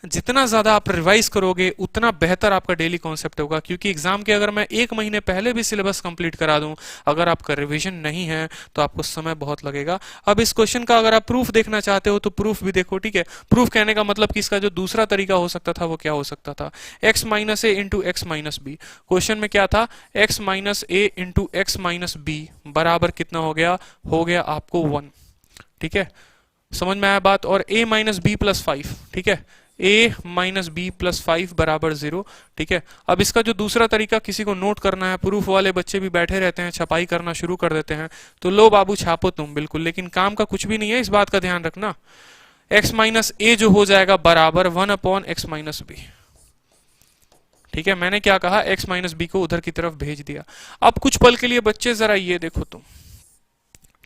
जितना ज्यादा आप रिवाइज करोगे उतना बेहतर आपका डेली कॉन्सेप्ट होगा, क्योंकि एग्जाम के अगर मैं 1 महीने पहले भी सिलेबस कंप्लीट करा दूं, अगर आपका रिवीजन नहीं है तो आपको समय बहुत लगेगा। अब इस क्वेश्चन का अगर आप प्रूफ देखना चाहते हो तो प्रूफ भी देखो। ठीक है, प्रूफ कहने का मतलब कि इसका जो दूसरा तरीका हो सकता था वो क्या हो सकता था, x minus A into x minus B. Question में क्या था, x minus A into x minus B बराबर कितना हो गया आपको 1। ठीक है, समझ में आया बात? और a माइनस बी प्लस 5, ठीक है, a माइनस बी प्लस 5 बराबर 0। ठीक है, अब इसका जो दूसरा तरीका किसी को नोट करना है, प्रूफ वाले बच्चे भी बैठे रहते हैं, छपाई करना शुरू कर देते हैं, तो लो बाबू छापो तुम बिल्कुल, लेकिन काम का कुछ भी नहीं है, इस बात का ध्यान रखना। x माइनस ए जो हो जाएगा बराबर 1/x माइनस बी। ठीक है, मैंने क्या कहा, x माइनस बी को उधर की तरफ भेज दिया। अब कुछ पल के लिए बच्चे जरा ये देखो तुम,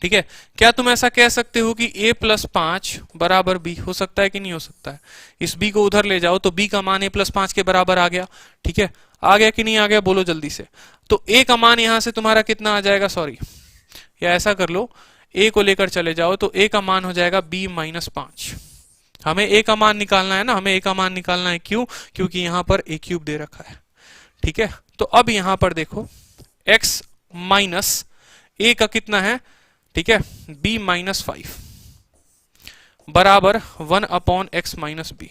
ठीक है, क्या तुम ऐसा कह सकते हो कि a प्लस 5 बराबर b? हो सकता है कि नहीं हो सकता है? इस b को उधर ले जाओ तो b का मान a प्लस 5 के बराबर आ गया। ठीक है, आ गया कि नहीं आ गया, बोलो जल्दी से। तो a का मान यहां से तुम्हारा कितना आ जाएगा, सॉरी, या ऐसा कर लो, a को लेकर चले जाओ तो a का मान हो जाएगा b माइनस 5। हमें a का मान निकालना है ना, हमें a का मान निकालना है, क्यों? क्योंकि यहां पर a³ दे रखा है। ठीक है, तो अब यहां पर देखो x माइनस a का कितना है, ठीक है, b माइनस 5 बराबर 1/x माइनस बी।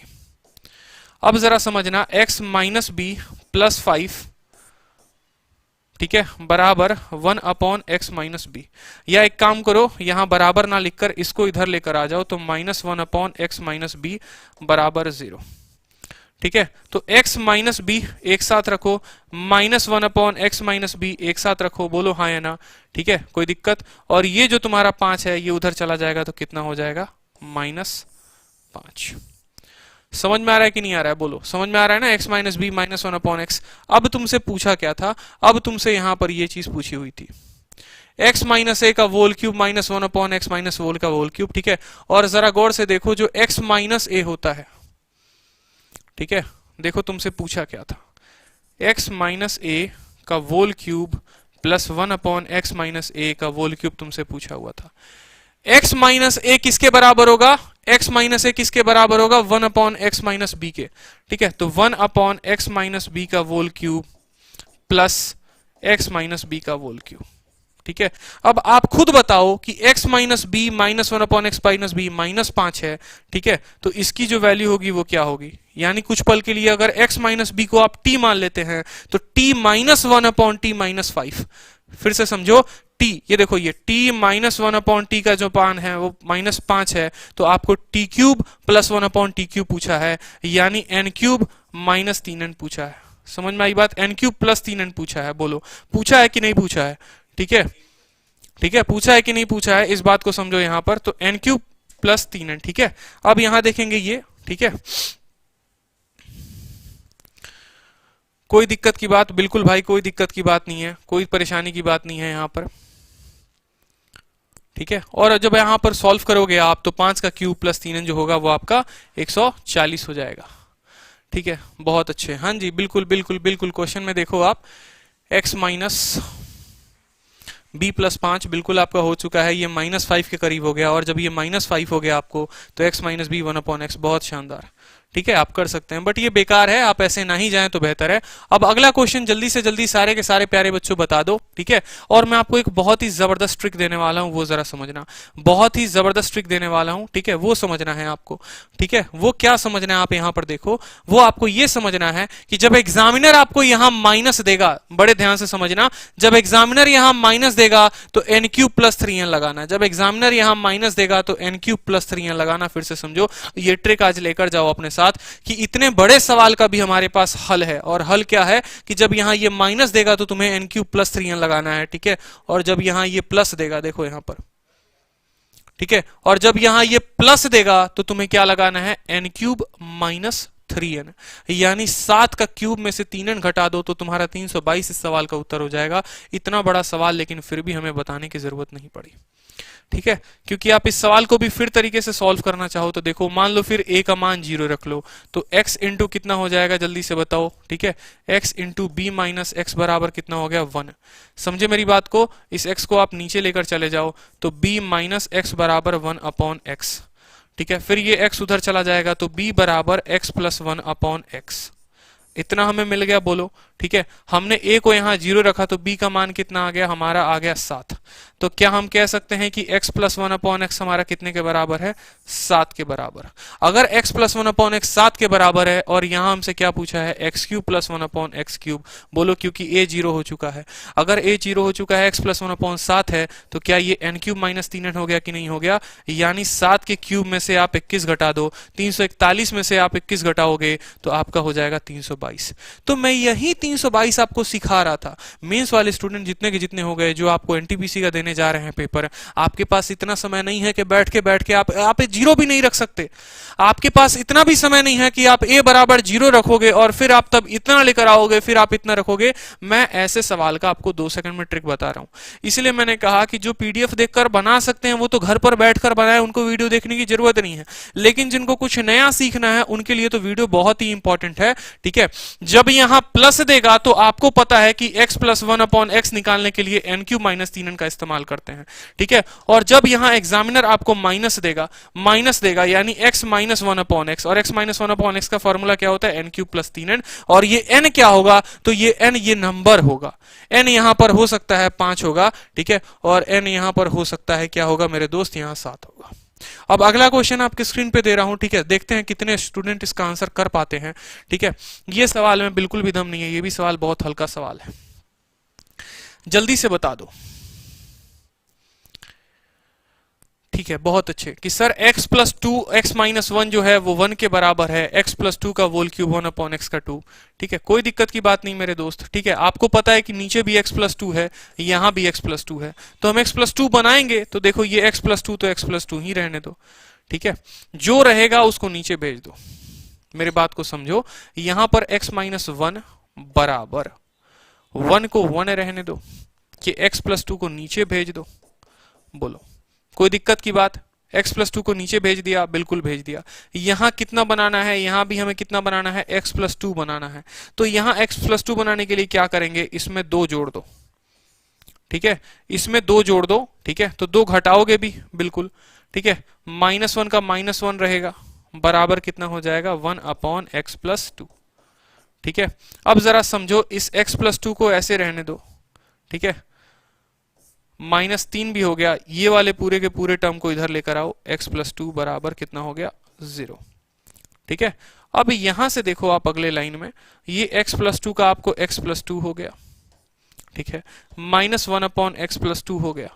अब जरा समझना, x माइनस बी प्लस 5, ठीक है, बराबर 1/x माइनस बी। या एक काम करो, यहां बराबर ना लिखकर इसको इधर लेकर आ जाओ, तो -1/x माइनस बी बराबर 0। ठीक है, तो x माइनस बी एक साथ रखो, -1/x माइनस बी एक साथ रखो, बोलो हाँ या ना। ठीक है, कोई दिक्कत? और ये जो तुम्हारा 5 है ये उधर चला जाएगा तो कितना हो जाएगा, -5। समझ में आ रहा है कि नहीं आ रहा है, बोलो समझ में आ रहा है ना? x minus b -1/x। अब तुमसे पूछा क्या था, अब तुमसे यहां पर ये चीज पूछी हुई थी, x माइनस ए का वोल क्यूब -1/x माइनस वोल का वोल क्यूब। ठीक है, और जरा गौर से देखो, जो x माइनस ए होता है, ठीक है, देखो तुमसे पूछा क्या था, x माइनस ए का whole cube plus 1/x minus ए का वोल क्यूब तुमसे पूछा हुआ था। x माइनस ए किसके बराबर होगा, x माइनस ए किसके बराबर होगा, 1/x माइनस बी के। ठीक है, तो 1/x माइनस बी का whole cube plus x minus B का वोल क्यूब। ठीक है, अब आप खुद बताओ कि x minus b -1/x minus b -5 है। ठीक है, तो इसकी जो वैल्यू होगी वो क्या होगी, यानी कुछ पल के लिए अगर x माइनस बी को आप t मान लेते हैं तो t -1/t -5। फिर से समझो, t, ये देखो, ये t -1/t का जो मान है वो -5 है, तो आपको t³ प्लस 1/t³ पूछा है, यानी n³ -3n पूछा है। समझ में आई बात? n³ प्लस 3n पूछा है, बोलो पूछा है कि नहीं पूछा है? ठीक है, ठीक है, पूछा है कि नहीं पूछा है, इस बात को समझो यहां पर। तो n³ प्लस 3n। ठीक है, अब यहां देखेंगे ये, ठीक है, कोई दिक्कत की बात, बिल्कुल भाई कोई दिक्कत की बात नहीं है, कोई परेशानी की बात नहीं है यहाँ पर, ठीक है। और जब यहाँ पर सॉल्व करोगे आप तो 5 का क्यूब प्लस 3n जो होगा वो आपका 140 हो जाएगा, ठीक है। बहुत अच्छे, हाँ जी बिल्कुल बिल्कुल बिल्कुल। क्वेश्चन में देखो आप x माइनस b प्लस 5 बिल्कुल आपका हो चुका है, ये -5 के करीब हो गया, और जब ये -5 हो गया आपको तो x माइनस बी 1/x, बहुत शानदार, ठीक है। आप कर सकते हैं, बट ये बेकार है, आप ऐसे ना ही जाएं तो बेहतर है। अब अगला क्वेश्चन जल्दी से जल्दी सारे के सारे प्यारे बच्चों बता दो, ठीक है। और मैं आपको एक बहुत ही जबरदस्त ट्रिक देने वाला हूं, वो जरा समझना, बहुत ही जबरदस्त ट्रिक देने वाला हूं, ठीक है, वो समझना है आपको, ठीक है। वो क्या समझना है, आप यहां पर देखो, वो आपको ये समझना है कि जब एग्जामिनर आपको यहां माइनस देगा, बड़े ध्यान से समझना, जब एग्जामिनर यहां माइनस देगा तो n³ प्लस 3n लगाना, जब एग्जामिनर यहां माइनस देगा तो n³ प्लस 3n लगाना। फिर से समझो, ये ट्रिक आज लेकर जाओ अपने साथ कि इतने बड़े सवाल का भी हमारे पास हल है, और हल क्या है कि जब यहां ये माइनस देगा तो तुम्हें n³ प्लस 3n लगाना है, ठीक है। और जब यहां ये प्लस देगा, देखो यहां पर, ठीक है, और जब यहां ये प्लस देगा तो तुम्हें क्या लगाना है, n³ माइनस 3n, यानी 7 का क्यूब में से 3n घटा दो तो तुम्हारा 322 इस सवाल का उत्तर हो जाएगा। इतना बड़ा सवाल, लेकिन फिर भी हमें बताने की जरूरत नहीं पड़ी, ठीक है, क्योंकि आप इस सवाल को भी फिर तरीके से सॉल्व करना चाहो तो देखो, मान लो फिर a का मान 0 रख लो, तो x इंटू कितना हो जाएगा जल्दी से बताओ, ठीक है, x into b minus x बराबर कितना हो गया, 1। समझे मेरी बात को, इस x को आप नीचे लेकर चले जाओ तो b माइनस एक्स बराबर 1/x, ठीक है। फिर ये x उधर चला जाएगा तो b बराबर x प्लस 1/x, इतना हमें मिल गया, बोलो, ठीक है। हमने a को यहां 0 रखा तो b का मान कितना आ गया, हमारा आ गया 7। तो क्या हम कह सकते हैं कि x प्लस 1/x हमारा कितने के बराबर है, 7 के बराबर। अगर x प्लस 1/x 7 के बराबर है और यहां हमसे क्या पूछा है, x³ प्लस 1/x³, बोलो, क्योंकि a 0 हो चुका है। अगर a 0 हो चुका है, x प्लस 1/7 है, तो क्या ये n³ माइनस 3n हो गया कि नहीं हो गया, यानी 7 के क्यूब में से आप 21 घटा दो, 341 में से आप 21 घटाओगे तो आपका हो जाएगा 322। तो मैं यही 322 आपको सिखा रहा था। मेंस वाले स्टूडेंट जितने के जितने हो गए, जो आपको एनटीपीसी का देने जा रहे हैं पेपर, आपके पास इतना समय नहीं है कि बैठ के आप 0 भी नहीं रख सकते। आपके पास इतना भी समय नहीं है कि आप a बराबर 0 रखोगे और फिर आप तब इतना लेकर आओगे, फिर आप इतना रखोगे। मैं ऐसे सवाल का आपको 2 सेकंड में ट्रिक बता रहा हूं। इसलिए मैंने कहा कि जो पीडीएफ देखकर बना सकते हैं वो तो घर पर बैठकर बनाए, उनको वीडियो देखने की जरूरत नहीं है। लेकिन जिनको कुछ नया सीखना है उनके लिए तो वीडियो बहुत ही इंपॉर्टेंट है, ठीक है। जब यहां प्लस देगा तो आपको पता है कि x प्लस 1/x निकालने के लिए n³ माइनस 3n का इस्तेमाल करते हैं, ठीक है। और जब यहां एग्जामिनर आपको माइनस देगा यानी x माइनस 1/x, और x माइनस 1/x का फॉर्मूला क्या होता है, n³ प्लस 3n। और ये n क्या होगा, तो ये n ये नंबर होगा। n यहां पर हो सकता है 5 होगा, ठीक है, और n यहां पर हो सकता है क्या होगा मेरे दोस्त, यहां 7 होगा। अब अगला क्वेश्चन आपके स्क्रीन पे दे रहा हूं, ठीक है, देखते हैं कितने स्टूडेंट इसका आंसर कर पाते हैं, ठीक है। ये सवाल में बिल्कुल भी दम नहीं है, ये भी सवाल बहुत हल्का सवाल है, जल्दी से बता दो, ठीक है। बहुत अच्छे कि sir x plus 2 x minus 1 जो है वो 1 के बराबर है, x प्लस 2 का होल क्यूब 1/x का 2, ठीक है, कोई दिक्कत की बात नहीं मेरे दोस्त, ठीक है। आपको पता है कि नीचे भी x प्लस 2 है, यहां भी x प्लस 2 है, तो हम x प्लस 2 बनाएंगे तो देखो ये x प्लस 2 तो x प्लस 2 ही रहने दो, ठीक है। जो रहेगा उसको नीचे भेज दो, मेरी बात को समझो। यहां पर x माइनस 1 बराबर 1 को 1 रहने दो, कि x प्लस 2 को नीचे भेज दो, बोलो कोई दिक्कत की बात। x प्लस 2 को नीचे भेज दिया, बिल्कुल भेज दिया। यहां कितना बनाना है, यहां भी हमें कितना बनाना है, x प्लस 2 बनाना है। तो यहां x प्लस 2 बनाने के लिए क्या करेंगे, इसमें 2 जोड़ दो, ठीक है, इसमें 2 जोड़ दो, ठीक है। तो 2 घटाओगे भी, बिल्कुल, ठीक है। -1 का -1 रहेगा, बराबर कितना हो जाएगा, 1/x प्लस 2, ठीक है। अब जरा समझो, इस x प्लस 2 को ऐसे रहने दो, ठीक है, -3 भी हो गया, ये वाले पूरे के पूरे टर्म को इधर लेकर आओ, x प्लस 2 बराबर कितना हो गया, 0, ठीक है। अब यहां से देखो आप अगले लाइन में, ये x प्लस 2 का आपको x प्लस 2 हो गया, ठीक है, -1/x प्लस 2 हो गया,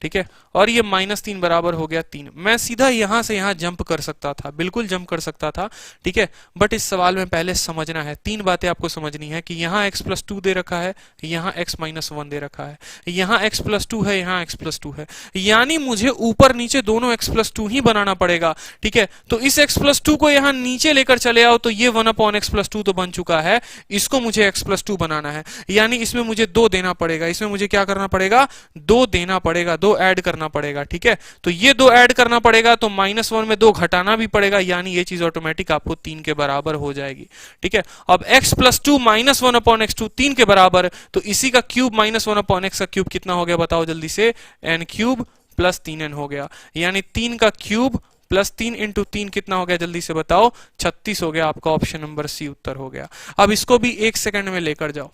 ठीक है, और ये -3 बराबर हो गया 3। मैं सीधा यहां से यहां जंप कर सकता था, बिल्कुल जंप कर सकता था, ठीक है, बट इस सवाल में पहले समझना है, 3 बातें आपको समझनी है कि यहाँ x+2 दे रखा है, यहाँ x-1 दे रखा है, यहाँ x+2 है, यहाँ x+2 है, यानी मुझे ऊपर नीचे दोनों x+2 ही बनाना पड़ेगा, ठीक है। तो इस x+2 को यहाँ नीचे लेकर चले आओ तो ये 1/x+2 तो बन चुका है, इसको मुझे x+2 बनाना है, यानी इसमें मुझे 2 देना पड़ेगा, इसमें मुझे क्या करना पड़ेगा, 2 देना पड़ेगा, 2 ऐड करना पड़ेगा, ठीक है। तो ये 2 ऐड करना पड़ेगा, तो -1 में 2 घटाना भी पड़ेगा, यानी ये चीज ऑटोमेटिक आपको 3 के बराबर हो जाएगी, ठीक है। अब x+2 -1/x2 3 के बराबर, तो इसी का क्यूब -1/x का क्यूब कितना हो गया बताओ जल्दी से, n³ + 3n हो गया, यानी 3 का क्यूब प्लस 3 इंटू 3 कितना हो गया जल्दी से बताओ, 36 हो गया। आपका ऑप्शन नंबर सी उत्तर हो गया। अब इसको भी 1 सेकंड में लेकर जाओ,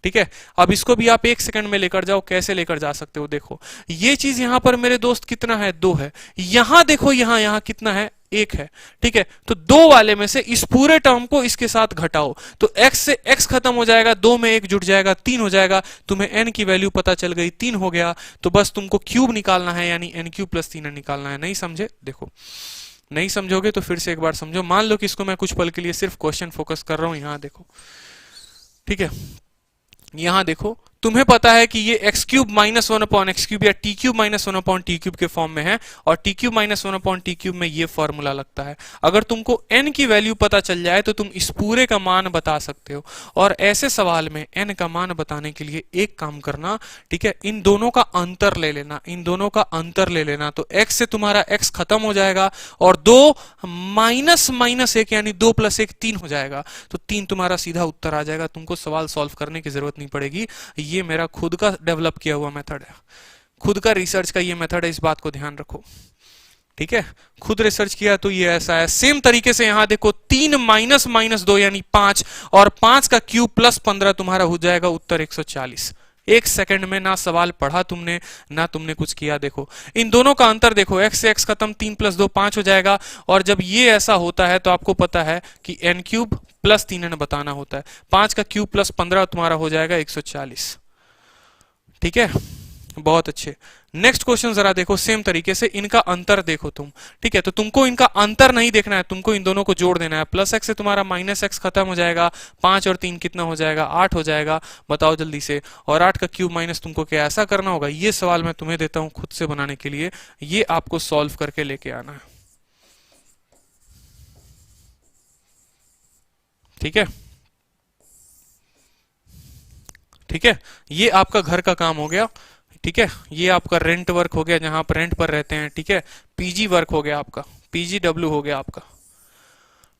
ठीक है। अब इसको भी आप 1 सेकंड में लेकर जाओ, कैसे लेकर जा सकते हो, देखो ये चीज यहां पर मेरे दोस्त कितना है, 2 है, यहां देखो यहां कितना है, 1 है, ठीक है। तो 2 वाले में से इस पूरे टर्म को इसके साथ घटाओ, तो x से x खत्म हो जाएगा, 2 में 1 जुट जाएगा, 3 हो जाएगा, तुम्हें n की वैल्यू पता चल गई, 3 हो गया। तो बस तुमको क्यूब निकालना है, यानी n³ + 3n निकालना है। नहीं समझे, देखो नहीं समझोगे तो फिर से एक बार समझो। मान लो कि इसको मैं कुछ पल के लिए सिर्फ क्वेश्चन फोकस कर रहा हूं, यहां देखो, ठीक है, यहां देखो, तुम्हें पता है कि ये x³ -1/x³ या t³ -1/t³ के फॉर्म में है, और t³ -1/t³ में ये फॉर्मूला लगता है। अगर तुमको n की वैल्यू पता चल जाए तो तुम इस पूरे का मान बता सकते हो। और ऐसे सवाल में n का मान बताने के लिए एक काम करना, ठीक है, इन दोनों का अंतर ले लेना, इन दोनों का अंतर ले लेना, तो x से तुम्हारा x खत्म हो जाएगा, और 2 -1 यानी 2 + 1 3 हो जाएगा, तो 3 तुम्हारा सीधा उत्तर आ जाएगा। तुमको सवाल सॉल्व करने की जरूरत नहीं पड़ेगी, ये मेरा खुद का डेवलप किया हुआ मेथड है, खुद का रिसर्च का ये मेथड है, इस बात को ध्यान रखो, ठीक है। खुद रिसर्च किया तो ये ऐसा है। सेम तरीके से यहां देखो, 3 -2 यानी 5, और 5 का क्यूब प्लस 15 तुम्हारा हो जाएगा उत्तर 140। 1 सेकंड में ना सवाल पढ़ा तुमने, ना तुमने कुछ किया। देखो इन दोनों का अंतर देखो, x से x खत्म, 3 + 2 5 हो जाएगा, और जब ये ऐसा होता है तो आपको पता है कि n³ + 3n बताना होता है। 5 का क्यूब प्लस 15 तुम्हारा हो जाएगा 140, ठीक है, बहुत अच्छे। नेक्स्ट क्वेश्चन जरा देखो, सेम तरीके से इनका अंतर देखो तुम, ठीक है। तो तुमको इनका अंतर नहीं देखना है, तुमको इन दोनों को जोड़ देना है। +x से तुम्हारा -x खत्म हो जाएगा, 5 और 3 कितना हो जाएगा, 8 हो जाएगा, बताओ जल्दी से। और 8 का क्यूब माइनस तुमको क्या ऐसा करना होगा, ये सवाल मैं तुम्हें देता हूं खुद से बनाने के लिए, ये आपको सॉल्व करके लेके आना है, ठीक है, ठीक है। ये आपका घर का काम हो गया, ठीक है। ये आपका रेंट वर्क हो गया, जहां आप रेंट पर रहते हैं, ठीक है। पीजी वर्क हो गया आपका, PGW हो गया आपका,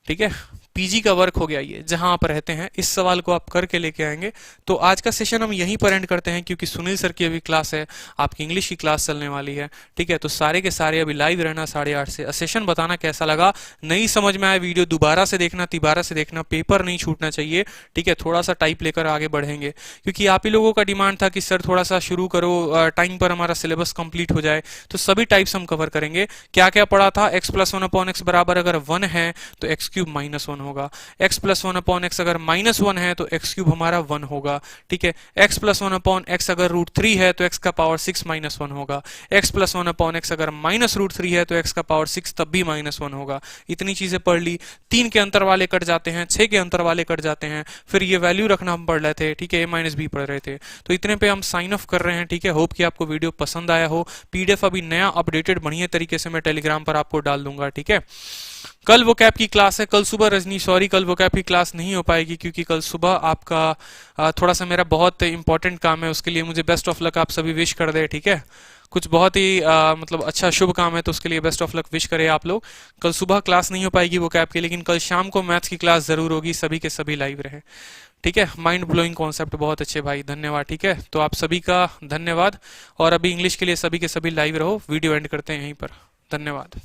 ठीक है। पीजी का वर्क हो गया, ये जहां आप रहते हैं। इस सवाल को आप करके लेके आएंगे। तो आज का सेशन हम यहीं पर एंड करते हैं, क्योंकि सुनील सर की अभी क्लास है, आपकी इंग्लिश की क्लास चलने वाली है, ठीक है। तो सारे के सारे अभी लाइव रहना 8:30 से। सेशन बताना कैसा लगा, नहीं समझ में आया वीडियो दोबारा से देखना, तिबारा से देखना, पेपर नहीं छूटना चाहिए, ठीक है। थोड़ा सा टाइप लेकर आगे बढ़ेंगे, क्योंकि आप ही लोगों का डिमांड था कि सर थोड़ा सा शुरू करो, टाइम पर हमारा सिलेबस कंप्लीट हो जाए। तो सभी टाइप्स हम कवर करेंगे। क्या क्या पढ़ा था, x + 1/x बराबर अगर 1 है तो x³ -1 होगा, x + 1/x अगर -1 है तो x³ हमारा 1 होगा, ठीक है। x + 1/x अगर √3 है तो x का पावर 6 -1 होगा, x + 1/x अगर -√3 है तो x का पावर 6 तब भी -1 होगा। इतनी चीजें पढ़ ली। 3 के अंतर वाले कट जाते हैं, 6 के अंतर वाले कट जाते हैं, फिर ये वैल्यू रखना हम पढ़ रहे थे, ठीक है, a - b पढ़ रहे थे। तो इतने पे हम साइन ऑफ कर रहे हैं, ठीक है। होप कि आपको वीडियो पसंद आया हो। PDF अभी नया अपडेटेड बढ़िया तरीके से मैं टेलीग्राम पर आपको डाल दूंगा, ठीक है। कल वोकैब की क्लास है, कल सुबह रजनी, सॉरी कल वोकैब की क्लास नहीं हो पाएगी, क्योंकि कल सुबह आपका थोड़ा सा मेरा बहुत इंपॉर्टेंट काम है, उसके लिए मुझे बेस्ट ऑफ लक आप सभी विश कर दे, ठीक है। कुछ बहुत ही मतलब अच्छा शुभ काम है, तो उसके लिए बेस्ट ऑफ लक विश करें आप लोग। कल सुबह क्लास नहीं हो पाएगी वोकैब की, लेकिन कल शाम को मैथ्स की क्लास जरूर होगी, सभी के सभी लाइव रहे, ठीक है। माइंड ब्लोइंग कॉन्सेप्ट, बहुत अच्छे भाई, धन्यवाद, ठीक है। तो आप सभी का धन्यवाद, और अभी इंग्लिश के लिए सभी के सभी लाइव रहो। वीडियो एंड करते हैं यहीं पर, धन्यवाद।